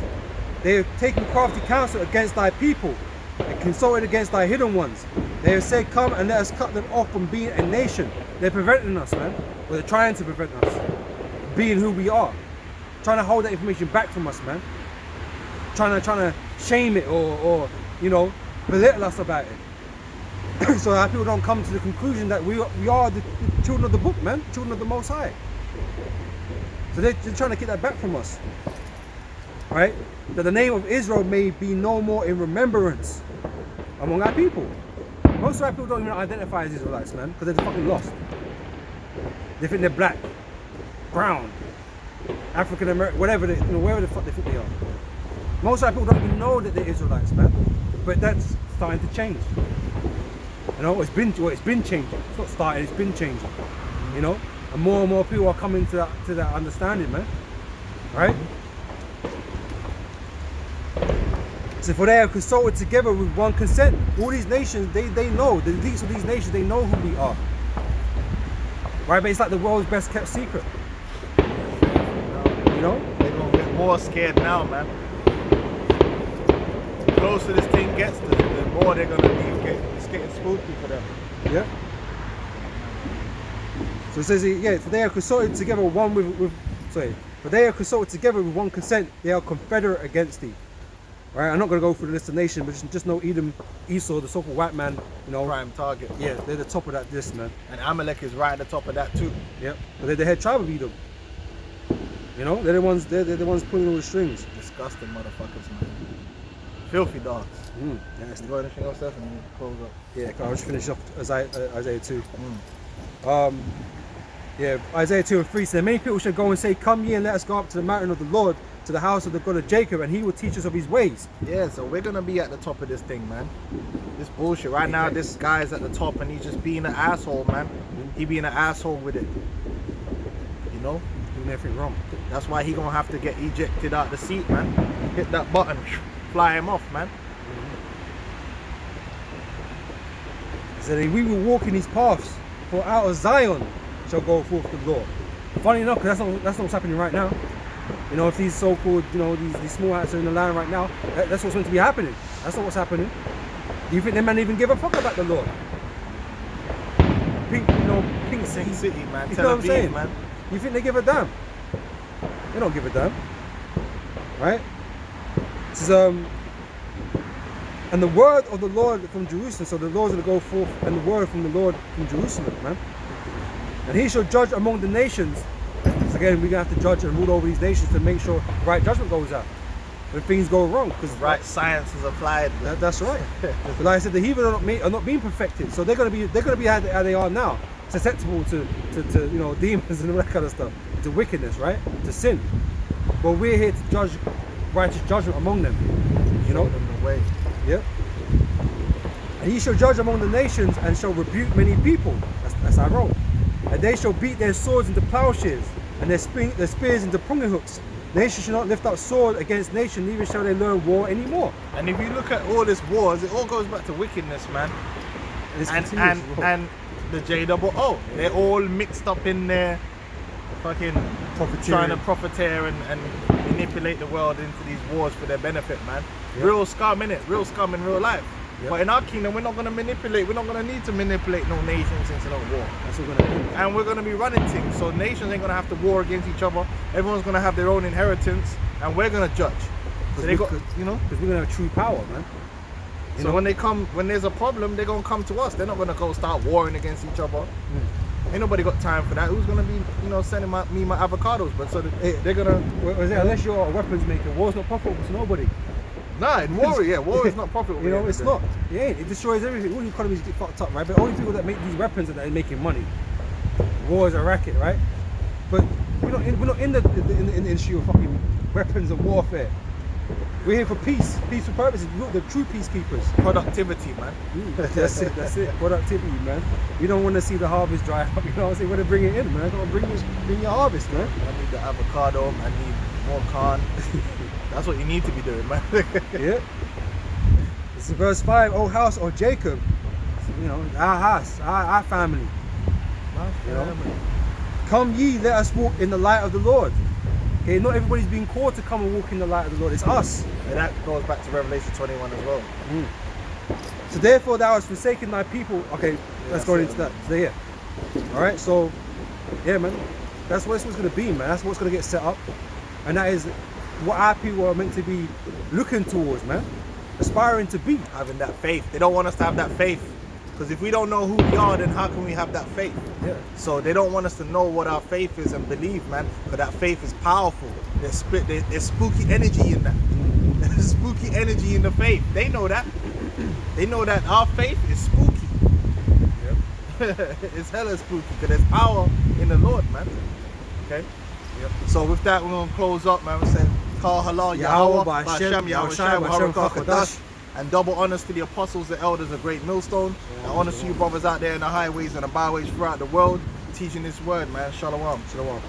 They have taken crafty counsel against thy people, and consulted against thy hidden ones. They have said, come and let us cut them off from being a nation. They're preventing us, man. Or they're trying to prevent us being who we are. Trying to hold that information back from us, man. Trying to shame it or you know, belittle us about it. So that people don't come to the conclusion that we are the children of the book, man. Children of the Most High. So they're trying to keep that back from us. Right? That the name of Israel may be no more in remembrance among our people. Most of our people don't even identify as Israelites, man, because they're fucking lost. They think they're black, brown, African American, whatever wherever the fuck they think they are. Most of the people don't even know that they're Israelites, man. But that's starting to change. You know, it's been changing. It's not starting, it's been changing. You know, and more people are coming to that understanding, man. Right? So for they are consulted together with one consent. All these nations, they know, the elites of these nations, they know who we are. Right? But it's like the world's best kept secret. You know? They're gonna get more scared now, man. The closer this thing gets, the more they're gonna be it's getting spooky for them. Yeah. So it says, yeah, for they are consulted together for they are consulted together with one consent, they are confederate against thee. Right, I'm not going to go through the list of nations, but just know Edom, Esau, the so-called white man, you know. Prime target. Yeah, they're the top of that list, man. And Amalek is right at the top of that too. Yep. But they're the head tribe of Edom. You know, they're the ones pulling all the strings. Disgusting motherfuckers, man. Filthy dogs. Yeah, You got anything else there for me? Close up. yeah, I'll just finish off Isaiah 2. Mm. Yeah, Isaiah 2 and 3 says, many people shall go and say, come ye and let us go up to the mountain of the Lord, to the house of the God of Jacob, and he will teach us of his ways. Yeah, so we're gonna be at the top of this thing, man. This bullshit. Right now, this guy's at the top and he's just being an asshole, man. He being an asshole with it. You know? Doing everything wrong. That's why he gonna have to get ejected out the seat, man. Hit that button, fly him off, man. So that we will walk in his paths, for out of Zion shall go forth the Lord. Funny enough, because that's not what's happening right now. You know, if these so-called, you know, these small hats are in the land right now, that's what's meant to be happening. That's not what's happening. Do you think them man even give a fuck about the Lord? Pink City, man. You Tel know what I'm Aviv, saying? man. You think they give a damn? They don't give a damn. Right? This is, and the word of the Lord from Jerusalem, so the Lord's going to go forth, and the word from the Lord from Jerusalem, man. And he shall judge among the nations. So again, we're going to have to judge and rule over these nations to make sure right judgment goes out when things go wrong. Because Right science is applied. that's right. But like I said, the heathen are not being perfected, so they're going to be how they are now, susceptible to you know, demons and all that kind of stuff, to wickedness, right, to sin. But we're here to judge righteous judgment among them. You know. Show them the way. Yep. And he shall judge among the nations and shall rebuke many people. That's I wrote. And they shall beat their swords into plowshares and their spears into pruning hooks. Nation shall not lift up sword against nation, neither shall they learn war anymore. And if you look at all this wars, it all goes back to wickedness, man. And the JOO. They're all mixed up in there, fucking trying to profiteer and manipulate the world into these wars for their benefit, man. Yep. Real scum, innit? Real scum in real life. Yep. But in our kingdom, we're not going to manipulate. We're not going to need to manipulate no nations into no war. That's what we're going to do. And we're going to be running things. So nations ain't going to have to war against each other. Everyone's going to have their own inheritance. And we're going to judge. So they got, you know? Because we're going to have true power, man. You So know? when there's a problem, they're going to come to us. They're not going to go start warring against each other. Ain't nobody got time for that. Who's going to be, you know, sending me my avocados? But so they're going to... Unless you're a weapons maker, war's not profitable to nobody. Nah, in war, yeah, war is not profitable. You know, it's not. It ain't. It destroys everything. All the economies get fucked up, right? But only people that make these weapons are making money. War is a racket, right? But we're not in the industry of fucking weapons and warfare. We're here for peace, peaceful purposes. We're the true peacekeepers. Productivity, man. That's it. Productivity, man. We don't want to see the harvest dry up. You know what I'm saying? We want to bring it in, man. Got to bring your harvest, man. I need the avocado. I need more corn. That's what you need to be doing, man. Yeah. This is verse 5. O house of Jacob, you know, our house, our family. You know? Come ye, let us walk in the light of the Lord. Okay, not everybody's being called to come and walk in the light of the Lord. It's us. And that goes back to Revelation 21 as well. So therefore thou hast forsaken thy people. Okay, let's go into that. So yeah. Alright, so yeah, man. That's what it's going to be, man. That's what's going to get set up. And that is what our people are meant to be looking towards, man. Aspiring to be. Having that faith. They don't want us to have that faith. Because if we don't know who we are, then how can we have that faith? Yeah. So they don't want us to know what our faith is and believe, man. Because that faith is powerful. There's spooky energy in that. There's spooky energy in the faith. They know that. They know that our faith is spooky. Yep. It's hella spooky because there's power in the Lord, man. Okay? Yep. So with that, we're going to close up, man. We say Kal Halal Yahweh, Yahweh, Ba'Shem, Yahweh Yahushai, Shai, Ba'Shem, Baruch Kadash. HaKadosh. And double honors to the apostles, the elders, a great millstone. And honors to you brothers out there in the highways and the byways throughout the world, teaching this word, man. Shalom. Shalom.